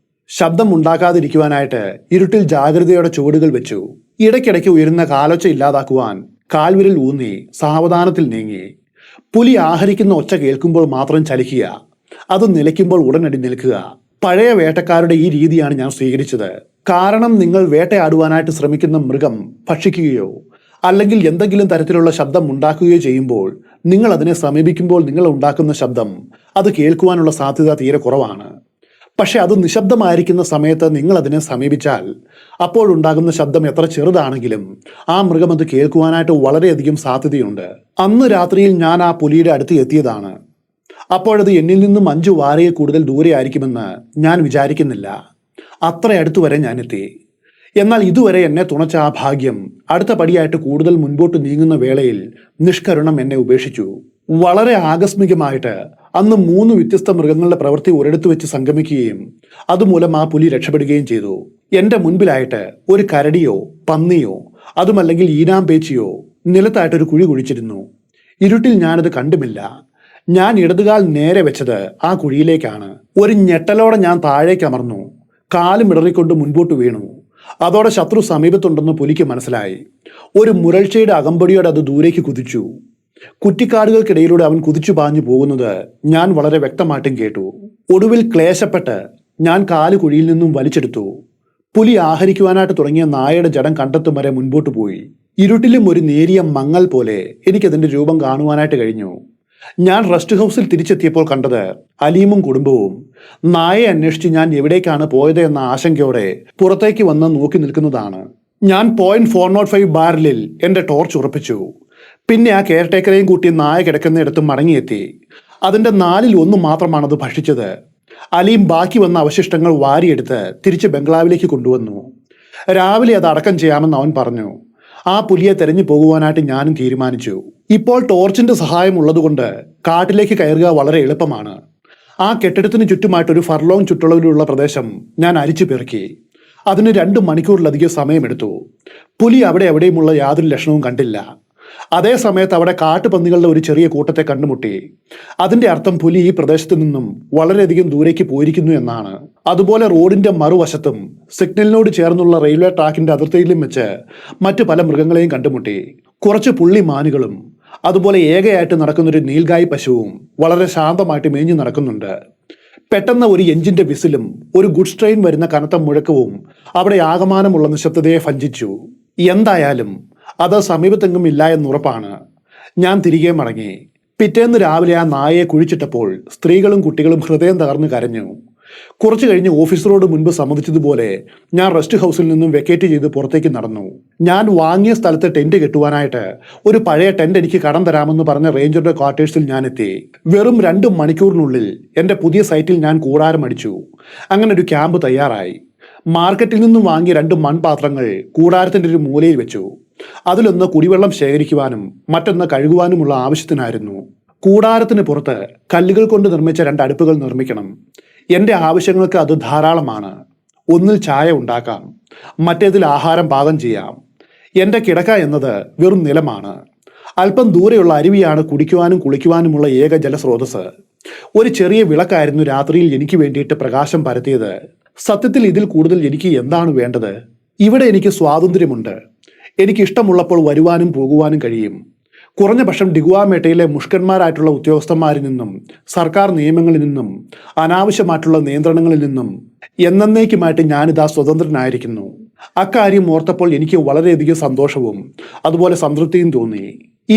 ശബ്ദം ഉണ്ടാക്കാതിരിക്കുവാനായിട്ട് ഇരുട്ടിൽ ജാഗ്രതയോടെ ചുവടുകൾ വെച്ചു. ഇടയ്ക്കിടയ്ക്ക് ഉയരുന്ന കാലൊച്ച ഇല്ലാതാക്കുവാൻ കാൽവിരൽ ഊന്നി സാവധാനത്തിൽ നീങ്ങി. പുലി ആഹരിക്കുന്ന ഒച്ച കേൾക്കുമ്പോൾ മാത്രം ചലിക്കുക, അത് നിലയ്ക്കുമ്പോൾ ഉടനടി നിൽക്കുക. പഴയ വേട്ടക്കാരുടെ ഈ രീതിയാണ് ഞാൻ സ്വീകരിച്ചത്. കാരണം നിങ്ങൾ വേട്ടയാടുവാനായിട്ട് ശ്രമിക്കുന്ന മൃഗം ഭക്ഷിക്കുകയോ അല്ലെങ്കിൽ എന്തെങ്കിലും തരത്തിലുള്ള ശബ്ദം ഉണ്ടാക്കുകയോ ചെയ്യുമ്പോൾ നിങ്ങൾ അതിനെ സമീപിക്കുമ്പോൾ നിങ്ങൾ ഉണ്ടാക്കുന്ന ശബ്ദം അത് കേൾക്കുവാനുള്ള സാധ്യത തീരെ കുറവാണ്. പക്ഷെ അത് നിശബ്ദമായിരിക്കുന്ന സമയത്ത് നിങ്ങൾ അതിനെ സമീപിച്ചാൽ അപ്പോഴുണ്ടാകുന്ന ശബ്ദം എത്ര ചെറുതാണെങ്കിലും ആ മൃഗം അത് കേൾക്കുവാനായിട്ട് വളരെയധികം സാധ്യതയുണ്ട്. അന്ന് രാത്രിയിൽ ഞാൻ ആ പുലിയുടെ അടുത്ത് എത്തിയതാണ്. അപ്പോഴത് എന്നിൽ നിന്നും 5 വാരയെ കൂടുതൽ ദൂരെ ആയിരിക്കുമെന്ന് ഞാൻ വിചാരിക്കുന്നില്ല. അത്ര അടുത്തു വരെ ഞാൻ എത്തി. എന്നാൽ ഇതുവരെ എന്നെ തുണച്ച ആ ഭാഗ്യം അടുത്ത പടിയായിട്ട് കൂടുതൽ മുൻപോട്ട് നീങ്ങുന്ന വേളയിൽ നിഷ്കരുണം എന്നെ ഉപേക്ഷിച്ചു. വളരെ ആകസ്മികമായിട്ട് അന്ന് 3 വ്യത്യസ്ത മൃഗങ്ങളുടെ പ്രവൃത്തി ഒരിടത്ത് വെച്ച് സംഗമിക്കുകയും അതുമൂലം ആ പുലി രക്ഷപ്പെടുകയും ചെയ്തു. എന്റെ മുൻപിലായിട്ട് ഒരു കരടിയോ പന്നിയോ അതുമല്ലെങ്കിൽ ഈനാമ്പേച്ചിയോ നിലത്തായിട്ടൊരു കുഴി കുഴിച്ചിരുന്നു. ഇരുട്ടിൽ ഞാനത് കണ്ടുമില്ല. ഞാൻ ഇടതുകാൽ നേരെ വെച്ചത് ആ കുഴിയിലേക്കാണ്. ഒരു ഞെട്ടലോടെ ഞാൻ താഴേക്ക് അമർന്നു. കാലും ഇടറിക്കൊണ്ട് മുൻപോട്ട് വീണു. അതോടെ ശത്രു സമീപത്തുണ്ടെന്ന് പുലിക്ക് മനസ്സിലായി. ഒരു മുരൾച്ചയുടെ അകമ്പടിയോടെ അത് ദൂരേക്ക് കുതിച്ചു. കുറ്റിക്കാടുകൾക്കിടയിലൂടെ അവൻ കുതിച്ചു പാഞ്ഞു പോകുന്നത് ഞാൻ വളരെ വ്യക്തമായിട്ടും കേട്ടു. ഒടുവിൽ ക്ലേശപ്പെട്ട് ഞാൻ കാല് കുഴിയിൽ നിന്നും വലിച്ചെടുത്തു. പുലി ആഹരിക്കുവാനായിട്ട് തുടങ്ങിയ നായയുടെ ജഡം കണ്ടെത്തും വരെ മുൻപോട്ട് പോയി. ഇരുട്ടിലും ഒരു നേരിയ മങ്ങൽ പോലെ എനിക്കതിന്റെ രൂപം കാണുവാനായിട്ട് കഴിഞ്ഞു. ഞാൻ റെസ്റ്റ് ഹൗസിൽ തിരിച്ചെത്തിയപ്പോൾ കണ്ടത് അലീമും കുടുംബവും നായയെ അന്വേഷിച്ച് ഞാൻ എവിടേക്കാണ് പോയത് എന്ന ആശങ്കയോടെ പുറത്തേക്ക് വന്ന് നോക്കി നിൽക്കുന്നതാണ്. ഞാൻ .405 ബാരലിൽ എന്റെ ടോർച്ച് ഉറപ്പിച്ചു. പിന്നെ ആ കെയർടേക്കറെയും കൂട്ടി നായ കിടക്കുന്നിടത്ത് മടങ്ങിയെത്തി. അതിന്റെ 1/4 മാത്രമാണ് അത് ഭക്ഷിച്ചത്. അലീം ബാക്കി വന്ന അവശിഷ്ടങ്ങൾ വാരിയെടുത്ത് തിരിച്ച് ബംഗ്ലാവിലേക്ക് കൊണ്ടുവന്നു. രാവിലെ അത് അടക്കം ചെയ്യാമെന്ന് അവൻ പറഞ്ഞു. ആ പുലിയെ തെരഞ്ഞു പോകുവാനായിട്ട് ഞാനും തീരുമാനിച്ചു. ഇപ്പോൾ ടോർച്ചിന്റെ സഹായം ഉള്ളതുകൊണ്ട് കാട്ടിലേക്ക് കയറുക വളരെ എളുപ്പമാണ്. ആ കെട്ടിടത്തിന് ചുറ്റുമായിട്ട് ഒരു ഫർലോങ് ചുറ്റളവിലുള്ള പ്രദേശം ഞാൻ അരിച്ചു പെറുക്കി. അതിന് 2 മണിക്കൂറിലധികം സമയമെടുത്തു. പുലി അവിടെ എവിടെയുമുള്ള യാതൊരു ലക്ഷണവും കണ്ടില്ല. അതേ സമയത്ത് അവിടെ കാട്ടുപന്നികളുടെ ഒരു ചെറിയ കൂട്ടത്തെ കണ്ടുമുട്ടി. അതിന്റെ അർത്ഥം പുലി ഈ പ്രദേശത്ത് നിന്നും വളരെയധികം ദൂരേക്ക് പോയിരിക്കുന്നു എന്നാണ്. അതുപോലെ റോഡിന്റെ മറുവശത്തും സിഗ്നലിനോട് ചേർന്നുള്ള റെയിൽവേ ട്രാക്കിന്റെ അതിർത്തിയിലും വെച്ച് മറ്റു പല മൃഗങ്ങളെയും കണ്ടുമുട്ടി. കുറച്ച് പുള്ളിമാനുകളും അതുപോലെ ഏകയായിട്ട് നടക്കുന്നൊരു നീൽഗായ് പശുവും വളരെ ശാന്തമായിട്ട് മേഞ്ഞു നടക്കുന്നുണ്ട്. പെട്ടെന്ന് ഒരു എഞ്ചിന്റെ വിസിലും ഒരു ഗുഡ്സ് ട്രെയിൻ വരുന്ന കനത്ത മുഴക്കവും അവിടെ ആകമാനമുള്ള നിശബ്ദതയെ ഭഞ്ജിച്ചു. എന്തായാലും അത് സമീപത്തെങ്ങും ഇല്ല എന്നുറപ്പാണ്. ഞാൻ തിരികെ മടങ്ങി. പിറ്റേന്ന് രാവിലെ ആ നായയെ കുഴിച്ചിട്ടപ്പോൾ സ്ത്രീകളും കുട്ടികളും ഹൃദയം തകർന്ന് കരഞ്ഞു. കുറച്ചു കഴിഞ്ഞ് ഓഫീസ് റോഡ് മുൻപ് സമ്മതിച്ചതുപോലെ ഞാൻ റെസ്റ്റ് ഹൗസിൽ നിന്നും വെക്കേറ്റ് ചെയ്ത് പുറത്തേക്ക് നടന്നു. ഞാൻ വാങ്ങിയ സ്ഥലത്ത് ടെന്റ് കെട്ടുവാനായിട്ട് ഒരു പഴയ ടെന്റ് എനിക്ക് കടം തരാമെന്ന് പറഞ്ഞ റേഞ്ചറുടെ ക്വാർട്ടേഴ്സിൽ ഞാൻ എത്തി. വെറും 2 മണിക്കൂറിനുള്ളിൽ എൻ്റെ പുതിയ സൈറ്റിൽ ഞാൻ കൂടാരം അടിച്ചു. അങ്ങനെ ഒരു ക്യാമ്പ് തയ്യാറായി. മാർക്കറ്റിൽ നിന്നും വാങ്ങിയ 2 മൺപാത്രങ്ങൾ കൂടാരത്തിന്റെ ഒരു മൂലയിൽ വെച്ചു. അതിലൊന്ന് കുടിവെള്ളം ശേഖരിക്കുവാനും മറ്റൊന്ന് കഴുകുവാനുമുള്ള ആവശ്യത്തിനായിരുന്നു. കൂടാരത്തിന് പുറത്ത് കല്ലുകൾ കൊണ്ട് നിർമ്മിച്ച 2 അടുപ്പുകൾ നിർമ്മിക്കണം. എൻ്റെ ആവശ്യങ്ങൾക്ക് അത് ധാരാളമാണ്. ഒന്നിൽ ചായ ഉണ്ടാക്കാം, മറ്റേതിൽ ആഹാരം പാകം ചെയ്യാം. എൻ്റെ കിടക്ക എന്നത് വെറും നിലമാണ്. അല്പം ദൂരെയുള്ള അരുവിയാണ് കുടിക്കുവാനും കുളിക്കുവാനുമുള്ള ഏക ജലസ്രോതസ്. ഒരു ചെറിയ വിളക്കായിരുന്നു രാത്രിയിൽ എനിക്ക് വേണ്ടിയിട്ട് പ്രകാശം പരത്തിയത്. സത്യത്തിൽ ഇതിൽ കൂടുതൽ എനിക്ക് എന്താണ് വേണ്ടത്? ഇവിടെ എനിക്ക് സ്വാതന്ത്ര്യമുണ്ട്. എനിക്ക് ഇഷ്ടമുള്ളപ്പോൾ വരുവാനും പോകുവാനും കഴിയും. കുറഞ്ഞ പക്ഷം ഡിഗുവാമേട്ടയിലെ മുഷ്കന്മാരായിട്ടുള്ള ഉദ്യോഗസ്ഥന്മാരിൽ നിന്നും സർക്കാർ നിയമങ്ങളിൽ നിന്നും അനാവശ്യമായിട്ടുള്ള നിയന്ത്രണങ്ങളിൽ നിന്നും എന്നേക്കുമായിട്ട് ഞാനിതാ സ്വതന്ത്രനായിരിക്കുന്നു. അക്കാര്യം ഓർത്തപ്പോൾ എനിക്ക് വളരെയധികം സന്തോഷവും അതുപോലെ സംതൃപ്തിയും തോന്നി.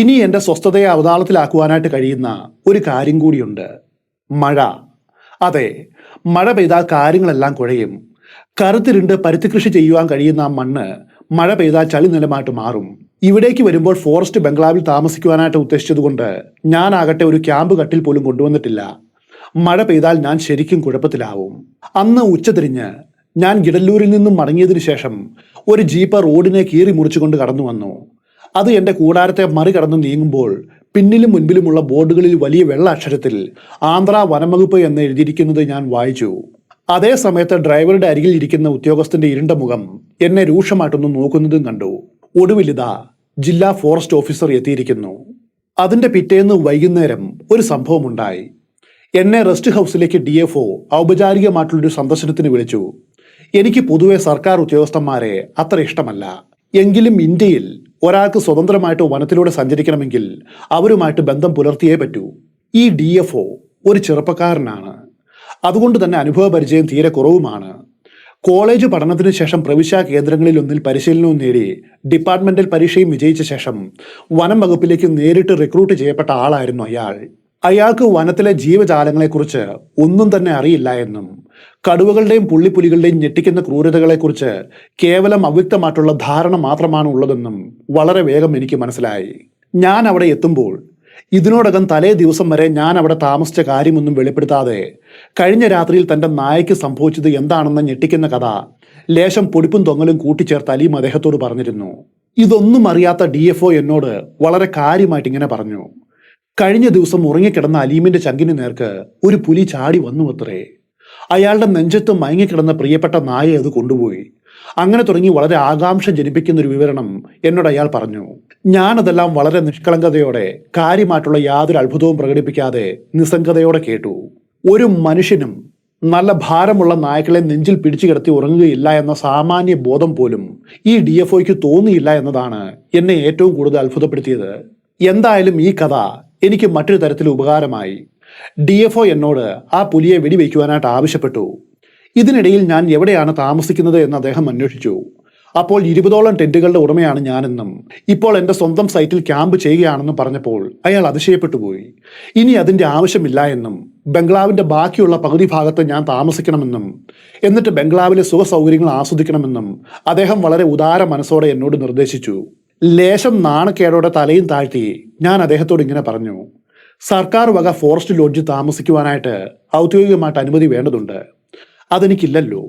ഇനി എൻ്റെ സ്വസ്ഥതയെ അവതാളത്തിലാക്കുവാനായിട്ട് കഴിയുന്ന ഒരു കാര്യം കൂടിയുണ്ട്: മഴ. അതെ, മഴ പെയ്താൽ കാര്യങ്ങളെല്ലാം കുഴയും. കറുത്തിരുണ്ട് പരുത്തി കൃഷി ചെയ്യുവാൻ കഴിയുന്ന ആ മണ്ണ് മഴ പെയ്താൽ ചളി നിലമായിട്ട് മാറും. ഇവിടേക്ക് വരുമ്പോൾ ഫോറസ്റ്റ് ബംഗ്ലാവിൽ താമസിക്കുവാനായിട്ട് ഉദ്ദേശിച്ചതുകൊണ്ട് ഞാനാകട്ടെ ഒരു ക്യാമ്പ് കട്ടിൽ പോലും കൊണ്ടുവന്നിട്ടില്ല. മഴ പെയ്താൽ ഞാൻ ശരിക്കും കുഴപ്പത്തിലാവും. അന്ന് ഉച്ചതിരിഞ്ഞ് ഞാൻ ഗിഡല്ലൂരിൽ നിന്നും മടങ്ങിയതിനു ശേഷം ഒരു ജീപ്പ് റോഡിനെ കീറി മുറിച്ചുകൊണ്ട് കടന്നു വന്നു. അത് എൻ്റെ കൂടാരത്തെ മറികടന്ന് നീങ്ങുമ്പോൾ പിന്നിലും മുൻപിലുമുള്ള ബോർഡുകളിൽ വലിയ വെള്ള അക്ഷരത്തിൽ ആന്ധ്ര വനംവകുപ്പ് എന്ന് എഴുതിയിരിക്കുന്നത് ഞാൻ വായിച്ചു. അതേ സമയത്ത് ഡ്രൈവറുടെ അരികിൽ ഇരിക്കുന്ന ഉദ്യോഗസ്ഥന്റെ ഇരുണ്ട മുഖം എന്നെ രൂക്ഷമായിട്ടൊന്ന് നോക്കുന്നതും കണ്ടു. ഒടുവിലിതാ ജില്ലാ ഫോറസ്റ്റ് ഓഫീസർ എത്തിയിരിക്കുന്നു. അതിന്റെ പിറ്റേന്ന് വൈകുന്നേരം ഒരു സംഭവമുണ്ടായി. എന്നെ റെസ്റ്റ് ഹൗസിലേക്ക് DFO ഔപചാരികമായിട്ടുള്ളൊരു സന്ദർശനത്തിന് വിളിച്ചു. എനിക്ക് പൊതുവെ സർക്കാർ ഉദ്യോഗസ്ഥന്മാരെ അത്ര ഇഷ്ടമല്ല. എങ്കിലും ഇന്ത്യയിൽ ഒരാൾക്ക് സ്വതന്ത്രമായിട്ട് വനത്തിലൂടെ സഞ്ചരിക്കണമെങ്കിൽ അവരുമായിട്ട് ബന്ധം പുലർത്തിയേ പറ്റൂ. ഈ DFO ഒരു ചെറുപ്പക്കാരനാണ്. അതുകൊണ്ട് തന്നെ അനുഭവ പരിചയം തീരെ കുറവുമാണ്. കോളേജ് പഠനത്തിന് ശേഷം പ്രവിശ്യാ കേന്ദ്രങ്ങളിൽ ഒന്നിൽ പരിശീലനവും നേടി ഡിപ്പാർട്ട്മെന്റൽ പരീക്ഷയും വിജയിച്ച ശേഷം വനം വകുപ്പിലേക്ക് നേരിട്ട് റിക്രൂട്ട് ചെയ്യപ്പെട്ട ആളായിരുന്നു അയാൾ. അയാൾക്ക് വനത്തിലെ ജീവജാലങ്ങളെക്കുറിച്ച് ഒന്നും തന്നെ അറിയില്ല എന്നും കടുവകളുടെയും പുള്ളിപ്പുലികളുടെയും ഞെട്ടിക്കുന്ന ക്രൂരതകളെക്കുറിച്ച് കേവലം അവ്യക്തമായിട്ടുള്ള ധാരണ മാത്രമാണ് ഉള്ളതെന്നും വളരെ വേഗം എനിക്ക് മനസ്സിലായി. ഞാൻ അവിടെ എത്തുമ്പോൾ ഇതിനോടകം തലേ ദിവസം വരെ ഞാൻ അവിടെ താമസിച്ച കാര്യമൊന്നും വെളിപ്പെടുത്താതെ കഴിഞ്ഞ രാത്രിയിൽ തൻ്റെ നായയ്ക്ക് സംഭവിച്ചത് എന്താണെന്ന ഞെട്ടിക്കുന്ന കഥ ലേശം പൊടിപ്പും തൊങ്ങലും കൂട്ടിച്ചേർത്ത് അലീം അദ്ദേഹത്തോട് പറഞ്ഞിരുന്നു. ഇതൊന്നും അറിയാത്ത DFO എന്നോട് വളരെ കാര്യമായിട്ട് ഇങ്ങനെ പറഞ്ഞു: കഴിഞ്ഞ ദിവസം ഉറങ്ങിക്കിടന്ന അലീമിന്റെ ചങ്കിന് നേർക്ക് ഒരു പുലി ചാടി വന്നു അത്രേ. അയാളുടെ നെഞ്ചത്ത് മയങ്ങിക്കിടന്ന പ്രിയപ്പെട്ട നായയെ അത് കൊണ്ടുപോയി. അങ്ങനെ തുടങ്ങി വളരെ ആകാംക്ഷ ജനിപ്പിക്കുന്ന ഒരു വിവരണം എന്നോട് അയാൾ പറഞ്ഞു. ഞാനതെല്ലാം വളരെ നിഷ്കളങ്കതയോടെ, കാര്യമായിട്ടുള്ള യാതൊരു അത്ഭുതവും പ്രകടിപ്പിക്കാതെ നിസ്സംഗതയോടെ കേട്ടു. ഒരു മനുഷ്യനും നല്ല ഭാരമുള്ള നായ്ക്കളെ നെഞ്ചിൽ പിടിച്ചു കിടത്തി ഉറങ്ങുകയില്ല എന്ന സാമാന്യ ബോധം പോലും ഈ DFOയ്ക്ക് തോന്നിയില്ല എന്നതാണ് എന്നെ ഏറ്റവും കൂടുതൽ അത്ഭുതപ്പെടുത്തിയത്. എന്തായാലും ഈ കഥ എനിക്ക് മറ്റൊരു തരത്തിൽ ഉപകാരമായി. DFO എന്നോട് ആ പുലിയെ വെടിവെക്കുവാനായിട്ട് ആവശ്യപ്പെട്ടു. ഇതിനിടയിൽ ഞാൻ എവിടെയാണ് താമസിക്കുന്നത് എന്ന് അദ്ദേഹം അന്വേഷിച്ചു. അപ്പോൾ 20ഓളം ടെന്റുകളുടെ ഉടമയാണ് ഞാനെന്നും ഇപ്പോൾ എൻ്റെ സ്വന്തം സൈറ്റിൽ ക്യാമ്പ് ചെയ്യുകയാണെന്നും പറഞ്ഞപ്പോൾ അയാൾ അതിശയപ്പെട്ടു പോയി. ഇനി അതിൻ്റെ ആവശ്യമില്ല എന്നും ബംഗ്ലാവിൻ്റെ ബാക്കിയുള്ള പകുതി ഭാഗത്ത് ഞാൻ താമസിക്കണമെന്നും എന്നിട്ട് ബംഗ്ലാവിലെ സുഖ സൗകര്യങ്ങൾ ആസ്വദിക്കണമെന്നും അദ്ദേഹം വളരെ ഉദാര മനസ്സോടെ എന്നോട് നിർദ്ദേശിച്ചു. ലേശം നാണക്കേടോടെ തലയും താഴ്ത്തി ഞാൻ അദ്ദേഹത്തോട് ഇങ്ങനെ പറഞ്ഞു, സർക്കാർ വക ഫോറസ്റ്റ് ലോഡ്ജിൽ താമസിക്കുവാനായിട്ട് ഔദ്യോഗികമായിട്ട് അനുമതി വേണ്ടതുണ്ട്. അതെനിക്കില്ലല്ലോ.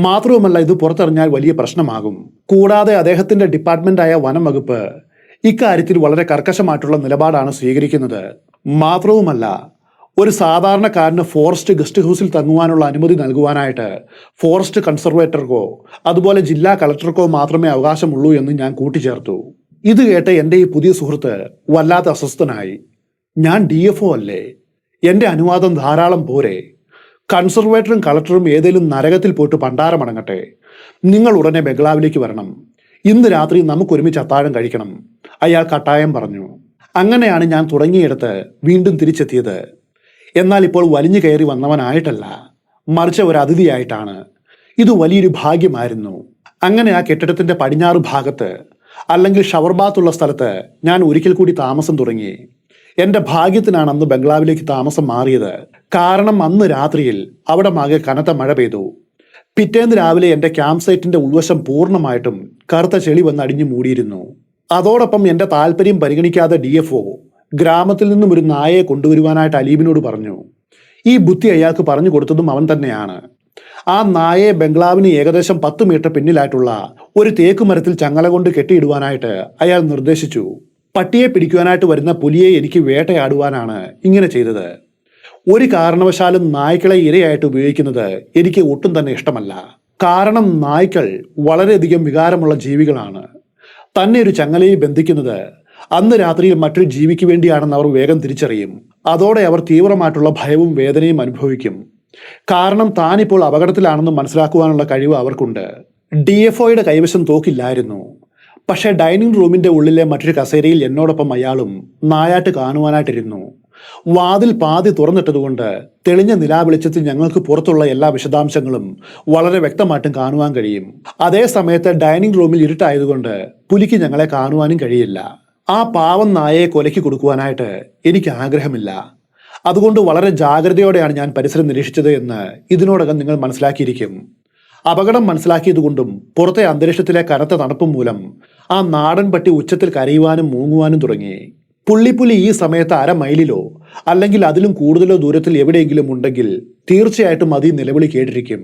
മാത്രവുമല്ല, ഇത് പുറത്തറിഞ്ഞാൽ വലിയ പ്രശ്നമാകും. കൂടാതെ അദ്ദേഹത്തിന്റെ ഡിപ്പാർട്ട്മെന്റായ വനം വകുപ്പ് ഇക്കാര്യത്തിൽ വളരെ കർക്കശമായിട്ടുള്ള നിലപാടാണ് സ്വീകരിക്കുന്നത്. മാത്രവുമല്ല, ഒരു സാധാരണക്കാരന് ഫോറസ്റ്റ് ഗസ്റ്റ് ഹൗസിൽ തങ്ങുവാനുള്ള അനുമതി നൽകുവാനായിട്ട് ഫോറസ്റ്റ് കൺസർവേറ്റർക്കോ അതുപോലെ ജില്ലാ കളക്ടർക്കോ മാത്രമേ അവകാശമുള്ളൂ എന്ന് ഞാൻ കൂട്ടിച്ചേർത്തു. ഇത് കേട്ട് എൻ്റെ ഈ പുതിയ സുഹൃത്ത് വല്ലാത്ത അസ്വസ്ഥനായി. ഞാൻ DFO അല്ലേ? എൻ്റെ അനുവാദം ധാരാളം പോരെ? കൺസർവേറ്ററും കളക്ടറും ഏതെങ്കിലും നരകത്തിൽ പോയിട്ട് പണ്ടാരമടങ്ങട്ടെ. നിങ്ങൾ ഉടനെ ബംഗ്ലാവിലേക്ക് വരണം. ഇന്ന് രാത്രി നമുക്കൊരുമിച്ച് അത്താഴം കഴിക്കണം, അയാൾ കട്ടായം പറഞ്ഞു. അങ്ങനെയാണ് ഞാൻ തുടങ്ങിയെടുത്ത് വീണ്ടും തിരിച്ചെത്തിയത്. എന്നാൽ ഇപ്പോൾ വലിഞ്ഞു കയറി വന്നവനായിട്ടല്ല, മറിച്ച് ഒരു അതിഥിയായിട്ടാണ്. ഇത് വലിയൊരു ഭാഗ്യമായിരുന്നു. അങ്ങനെ ആ കെട്ടിടത്തിന്റെ പടിഞ്ഞാറ് ഭാഗത്ത്, അല്ലെങ്കിൽ ഷവർ ബാത്തുള്ള സ്ഥലത്ത് ഞാൻ ഒരിക്കൽ കൂടി താമസം തുടങ്ങി. എൻ്റെ ഭാഗ്യത്തിനാണ് അന്ന് ബംഗ്ലാവിലേക്ക് താമസം മാറിയത്. കാരണം അന്ന് രാത്രിയിൽ അവിടെ ആകെ കനത്ത മഴ പെയ്തു. പിറ്റേന്ന് രാവിലെ എൻ്റെ ക്യാമ്പ് സൈറ്റിന്റെ ഉൾവശം പൂർണ്ണമായിട്ടും കറുത്ത ചെളി വന്ന് അടിഞ്ഞു മൂടിയിരുന്നു. അതോടൊപ്പം എൻ്റെ താല്പര്യം പരിഗണിക്കാതെ DFO ഗ്രാമത്തിൽ നിന്നും ഒരു നായയെ കൊണ്ടുവരുവാനായിട്ട് അലീബിനോട് പറഞ്ഞു. ഈ ബുദ്ധി അയാൾക്ക് പറഞ്ഞു കൊടുത്തതും അവൻ തന്നെയാണ്. ആ നായയെ ബംഗ്ലാവിന് ഏകദേശം 10 മീറ്റർ പിന്നിലായിട്ടുള്ള ഒരു തേക്കുമരത്തിൽ ചങ്ങല കൊണ്ട് കെട്ടിയിടുവാനായിട്ട് അയാൾ നിർദ്ദേശിച്ചു. പട്ടിയെ പിടിക്കുവാനായിട്ട് വരുന്ന പുലിയെ എനിക്ക് വേട്ടയാടുവാനാണ് ഇങ്ങനെ ചെയ്തത്. ഒരു കാരണവശാലും നായ്ക്കളെ ഇരയായിട്ട് ഉപയോഗിക്കുന്നത് എനിക്ക് ഒട്ടും തന്നെ ഇഷ്ടമല്ല. കാരണം നായ്ക്കൾ വളരെയധികം വികാരമുള്ള ജീവികളാണ്. തന്നെ ഒരു ചങ്ങലയിൽ ബന്ധിക്കുന്നത് അന്ന് രാത്രിയിൽ മറ്റൊരു ജീവിക്ക് വേണ്ടിയാണെന്ന് അവർ വേഗം തിരിച്ചറിയും. അതോടെ അവർ തീവ്രമായിട്ടുള്ള ഭയവും വേദനയും അനുഭവിക്കും. കാരണം താനിപ്പോൾ അപകടത്തിലാണെന്ന് മനസ്സിലാക്കുവാനുള്ള കഴിവ് അവർക്കുണ്ട്. DFOയുടെ കൈവശം തോക്കില്ലായിരുന്നു. പക്ഷേ ഡൈനിങ് റൂമിന്റെ ഉള്ളിലെ മറ്റൊരു കസേരയിൽ എന്നോടൊപ്പം അയാളും നായാട്ട് കാണുവാനായിട്ടിരുന്നു. വാതിൽ പാതി തുറന്നിട്ടതുകൊണ്ട് തെളിഞ്ഞ നിലാവെളിച്ചത്തിൽ ഞങ്ങൾക്ക് പുറത്തുള്ള എല്ലാ വിശദാംശങ്ങളും വളരെ വ്യക്തമായിട്ടും കാണുവാൻ കഴിയും. അതേ സമയത്ത് ഡൈനിങ് റൂമിൽ ഇരുട്ടായതുകൊണ്ട് പുലിക്ക് ഞങ്ങളെ കാണുവാനും കഴിയില്ല. ആ പാവം നായയെ കൊലയ്ക്ക് കൊടുക്കുവാനായിട്ട് എനിക്ക് ആഗ്രഹമില്ല. അതുകൊണ്ട് വളരെ ജാഗ്രതയോടെയാണ് ഞാൻ പരിസരം നിരീക്ഷിച്ചത് എന്ന് ഇതിനോടകം നിങ്ങൾ മനസ്സിലാക്കിയിരിക്കും. അപകടം മനസ്സിലാക്കിയതുകൊണ്ടും പുറത്തെ അന്തരീക്ഷത്തിലെ കനത്ത തണുപ്പും മൂലം ആ നാടൻ പട്ടി ഉച്ചത്തിൽ കരയുവാനും മൂങ്ങുവാനും തുടങ്ങി. പുള്ളിപ്പുലി ഈ സമയത്ത് 1/2 മൈലിലോ അല്ലെങ്കിൽ അതിലും കൂടുതലോ ദൂരത്തിൽ എവിടെയെങ്കിലും ഉണ്ടെങ്കിൽ തീർച്ചയായിട്ടും അത് ഈ നിലവിളി കേട്ടിരിക്കും.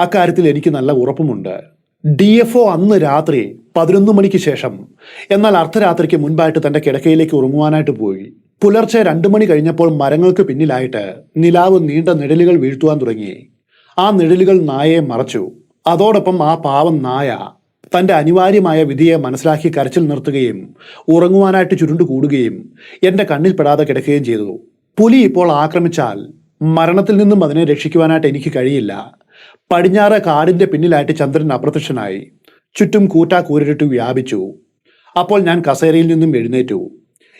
അക്കാര്യത്തിൽ എനിക്ക് നല്ല ഉറപ്പുമുണ്ട്. DFO അന്ന് രാത്രി 11 മണിക്ക് ശേഷം, എന്നാൽ അർദ്ധരാത്രിക്ക് മുൻപായിട്ട് തന്റെ കിടക്കയിലേക്ക് ഉറങ്ങുവാനായിട്ട് പോയി. പുലർച്ചെ 2 മണി കഴിഞ്ഞപ്പോൾ മരങ്ങൾക്ക് പിന്നിലായിട്ട് നിലാവ് നീണ്ട നിഴലുകൾ വീഴ്ത്തുവാൻ തുടങ്ങി. ആ നിഴലുകൾ നായയെ മറച്ചു. അതോടൊപ്പം ആ പാവം നായ തന്റെ അനിവാര്യമായ വിധിയെ മനസ്സിലാക്കി കരച്ചിൽ നിർത്തുകയും ഉറങ്ങുവാനായിട്ട് ചുരുണ്ടുകൂടുകയും എൻ്റെ കണ്ണിൽപ്പെടാതെ കിടക്കുകയും ചെയ്തു. പുലി ഇപ്പോൾ ആക്രമിച്ചാൽ മരണത്തിൽ നിന്നും അതിനെ രക്ഷിക്കുവാനായിട്ട് എനിക്ക് കഴിയില്ല. പടിഞ്ഞാറ് കാടിന്റെ പിന്നിലായിട്ട് ചന്ദ്രൻ അപ്രത്യക്ഷനായി. ചുറ്റും കൂരിരുട്ട് വ്യാപിച്ചു. അപ്പോൾ ഞാൻ കസേരയിൽ നിന്നും എഴുന്നേറ്റു.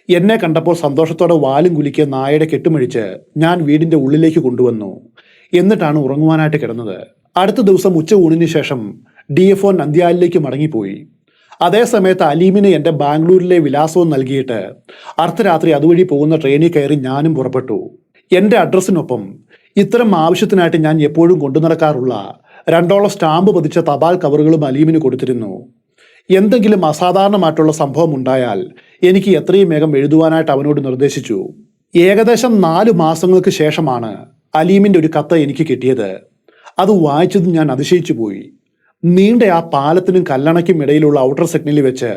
എന്നെ കണ്ടപ്പോൾ സന്തോഷത്തോടെ വാലും കുലിക്കിയ നായയുടെ കെട്ടുമഴിച്ച് ഞാൻ വീടിന്റെ ഉള്ളിലേക്ക് കൊണ്ടുവന്നു. എന്നിട്ടാണ് ഉറങ്ങുവാനായിട്ട് കിടന്നത്. അടുത്ത ദിവസം ഉച്ചയൂണിന് ശേഷം DFO നന്ദ്യാലിലേക്ക് മടങ്ങിപ്പോയി. അതേസമയത്ത് അലീമിന് എൻ്റെ ബാംഗ്ലൂരിലെ വിലാസവും നൽകിയിട്ട് അർദ്ധരാത്രി അതുവഴി പോകുന്ന ട്രെയിനിൽ കയറി ഞാനും പുറപ്പെട്ടു. എൻ്റെ അഡ്രസ്സിനൊപ്പം ഇത്തരം ആവശ്യത്തിനായിട്ട് ഞാൻ എപ്പോഴും കൊണ്ടു നടക്കാറുള്ള 2 സ്റ്റാമ്പ് പതിച്ച തപാൽ കവറുകളും അലീമിന് കൊടുത്തിരുന്നു. എന്തെങ്കിലും അസാധാരണമായിട്ടുള്ള സംഭവം ഉണ്ടായാൽ എനിക്ക് എത്രയും വേഗം എഴുതുവാനായിട്ട് അവനോട് നിർദ്ദേശിച്ചു. ഏകദേശം 4 മാസങ്ങൾക്ക് ശേഷമാണ് അലീമിൻ്റെ ഒരു കത്ത് എനിക്ക് കിട്ടിയത്. അത് വായിച്ചത് ഞാൻ അതിശയിച്ചു പോയി. നീണ്ട ആ പാലത്തിനും കല്ലണയ്ക്കും ഇടയിലുള്ള ഔട്ടർ സെഗ്നലിൽ വെച്ച്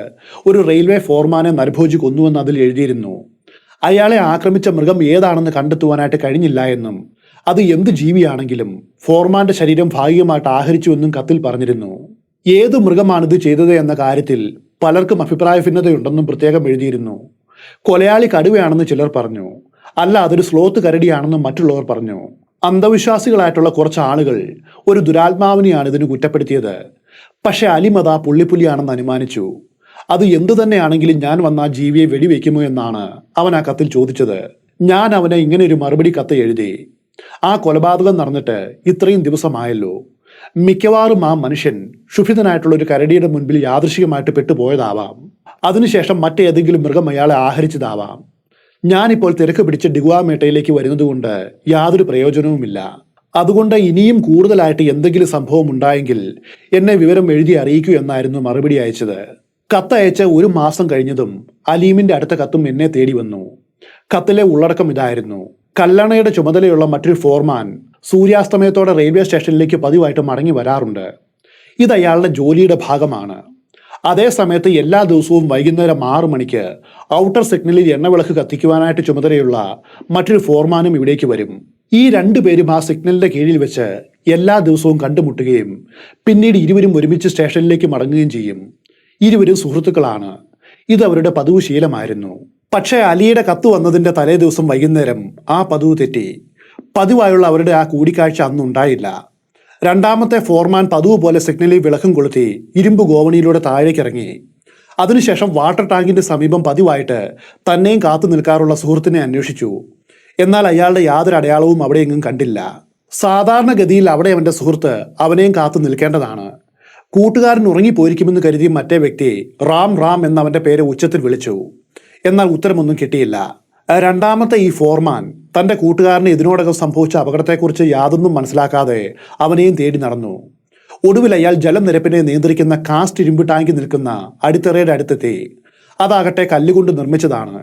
ഒരു റെയിൽവേ ഫോർമാനെ നരഭോജി കൊന്നുവെന്ന് അതിൽ എഴുതിയിരുന്നു. അയാളെ ആക്രമിച്ച മൃഗം ഏതാണെന്ന് കണ്ടെത്തുവാനായിട്ട് കഴിഞ്ഞില്ല എന്നും അത് എന്ത് ജീവിയാണെങ്കിലും ഫോർമാന്റെ ശരീരം ഭാഗികമായിട്ട് ആഹരിച്ചുവെന്നും കത്തിൽ പറഞ്ഞിരുന്നു. ഏത് മൃഗമാണിത് ചെയ്തത് എന്ന കാര്യത്തിൽ പലർക്കും അഭിപ്രായ ഭിന്നതയുണ്ടെന്നും പ്രത്യേകം എഴുതിയിരുന്നു. കൊലയാളി കടുവയാണെന്ന് ചിലർ പറഞ്ഞു. അല്ല, അതൊരു സ്ലോത്ത് കരടിയാണെന്നും മറ്റുള്ളവർ പറഞ്ഞു. അന്ധവിശ്വാസികളായിട്ടുള്ള കുറച്ച് ആളുകൾ ഒരു ദുരാത്മാവിനെയാണ് ഇതിന് കുറ്റപ്പെടുത്തിയത്. പക്ഷെ അലിമത പുള്ളിപ്പുലിയാണെന്ന് അനുമാനിച്ചു. അത് എന്തു തന്നെയാണെങ്കിലും ഞാൻ വന്ന ആ ജീവിയെ വെടിവെക്കുമോ എന്നാണ് അവൻ ആ കത്തിൽ ചോദിച്ചത്. ഞാൻ അവനെ ഇങ്ങനെ ഒരു മറുപടി കത്ത് എഴുതി. ആ കൊലപാതകം നടന്നിട്ട് ഇത്രയും ദിവസമായല്ലോ. മിക്കവാറും ആ മനുഷ്യൻ ക്ഷുഭിതനായിട്ടുള്ള ഒരു കരടിയുടെ മുൻപിൽ യാദൃശികമായിട്ട് പെട്ടുപോയതാവാം. അതിനുശേഷം മറ്റേതെങ്കിലും മൃഗം അയാളെ ആഹരിച്ചതാവാം. ഞാനിപ്പോൾ തിരക്ക് പിടിച്ച് ഡിഗ്വാമേട്ടയിലേക്ക് വരുന്നതുകൊണ്ട് യാതൊരു പ്രയോജനവുമില്ല. അതുകൊണ്ട് ഇനിയും കൂടുതലായിട്ട് എന്തെങ്കിലും സംഭവം ഉണ്ടായെങ്കിൽ എന്നെ വിവരം എഴുതി അറിയിക്കൂ എന്നായിരുന്നു മറുപടി അയച്ചത്. കത്തയച്ച് 1 മാസം കഴിഞ്ഞതും അലീമിന്റെ അടുത്ത കത്തും എന്നെ തേടി വന്നു. കത്തിലെ ഉള്ളടക്കം ഇതായിരുന്നു: കല്ലണയുടെ ചുമതലയുള്ള മറ്റൊരു ഫോർമാൻ സൂര്യാസ്തമയത്തോടെ റെയിൽവേ സ്റ്റേഷനിലേക്ക് പതിവായിട്ട് മടങ്ങി വരാറുണ്ട്. ഇത് അയാളുടെ ജോലിയുടെ ഭാഗമാണ്. അതേ സമയത്ത് എല്ലാ ദിവസവും വൈകുന്നേരം 6 മണിക്ക് ഔട്ടർ സിഗ്നലിൽ എണ്ണവിളക്ക് കത്തിക്കുവാനായിട്ട് ചുമതലയുള്ള മറ്റൊരു ഫോർമാനും ഇവിടേക്ക് വരും. ഈ 2 പേരും ആ സിഗ്നലിന്റെ കീഴിൽ വെച്ച് എല്ലാ ദിവസവും കണ്ടുമുട്ടുകയും പിന്നീട് ഇരുവരും ഒരുമിച്ച് സ്റ്റേഷനിലേക്ക് മടങ്ങുകയും ചെയ്യും. ഇരുവരും സുഹൃത്തുക്കളാണ്. ഇത് അവരുടെ പതിവ് ശീലമായിരുന്നു. പക്ഷേ അലിയുടെ കത്ത് വന്നതിന്റെ തലേ ദിവസം വൈകുന്നേരം ആ പതിവ് തെറ്റി. പതിവായുള്ള അവരുടെ ആ കൂടിക്കാഴ്ച അന്നുണ്ടായില്ല. രണ്ടാമത്തെ ഫോർമാൻ പതിവ് പോലെ സിഗ്നലിൽ വിളക്കും കൊളുത്തി ഇരുമ്പ് ഗോവണിയിലൂടെ താഴേക്കിറങ്ങി. അതിനുശേഷം വാട്ടർ ടാങ്കിന്റെ സമീപം പതിവായിട്ട് തന്നെയും കാത്തു നിൽക്കാറുള്ള സുഹൃത്തിനെ അന്വേഷിച്ചു. എന്നാൽ അയാളുടെ യാതൊരു അടയാളവും അവിടെയെങ്ങും കണ്ടില്ല. സാധാരണഗതിയിൽ അവിടെ അവന്റെ സുഹൃത്ത് അവനെയും കാത്തു നിൽക്കേണ്ടതാണ്. കൂട്ടുകാരൻ ഉറങ്ങിപ്പോയിരിക്കുമെന്ന് കരുതി മറ്റേ വ്യക്തി റാം റാം എന്നവന്റെ പേര് ഉച്ചത്തിൽ വിളിച്ചു. എന്നാൽ ഉത്തരമൊന്നും കിട്ടിയില്ല. രണ്ടാമത്തെ ഈ ഫോർമാൻ തന്റെ കൂട്ടുകാരന് ഇതിനോടകം സംഭവിച്ച അപകടത്തെക്കുറിച്ച് യാതൊന്നും മനസ്സിലാക്കാതെ അവനെയും തേടി നടന്നു. ഒടുവിൽ അയാൾ ജലനിരപ്പിനെ നിയന്ത്രിക്കുന്ന കാസ്റ്റ് ഇരുമ്പ് ടാങ്കി നിൽക്കുന്ന അടിത്തറയുടെ അടുത്തെത്തി. അതാകട്ടെ കല്ലുകൊണ്ട് നിർമ്മിച്ചതാണ്.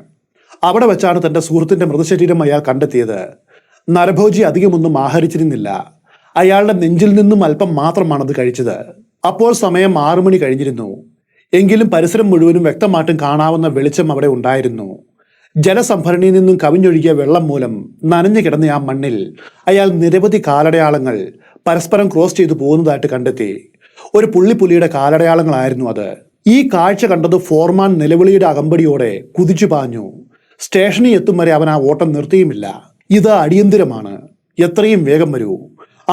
അവിടെ വെച്ചാണ് തന്റെ സുഹൃത്തിന്റെ മൃതശരീരം അയാൾ കണ്ടെത്തിയത്. നരഭോജി അധികമൊന്നും ആഹരിച്ചിരുന്നില്ല. അയാളുടെ നെഞ്ചിൽ നിന്നും അല്പം മാത്രമാണത് കഴിച്ചത്. അപ്പോൾ സമയം 6 മണി കഴിഞ്ഞിരുന്നു. എങ്കിലും പരിസരം മുഴുവനും വ്യക്തമായിട്ടും കാണാവുന്ന വെളിച്ചം അവിടെ ഉണ്ടായിരുന്നു. ജലസംഭരണിയിൽ നിന്നും കവിഞ്ഞൊഴുകിയ വെള്ളം മൂലം നനഞ്ഞു കിടന്ന ആ മണ്ണിൽ അയാൾ നിരവധി കാലടയാളങ്ങൾ പരസ്പരം ക്രോസ് ചെയ്തു പോകുന്നതായിട്ട് കണ്ടെത്തി. ഒരു പുള്ളിപ്പുലിയുടെ കാലടയാളങ്ങളായിരുന്നു അത്. ഈ കാഴ്ച കണ്ടത് ഫോർമാൻ നിലവിളിയുടെ അകമ്പടിയോടെ കുതിച്ചു പാഞ്ഞു. സ്റ്റേഷനിൽ എത്തും വരെ അവൻ ആ ഓട്ടം നിർത്തിയുമില്ല. ഇത് അടിയന്തിരമാണ്, എത്രയും വേഗം വരൂ,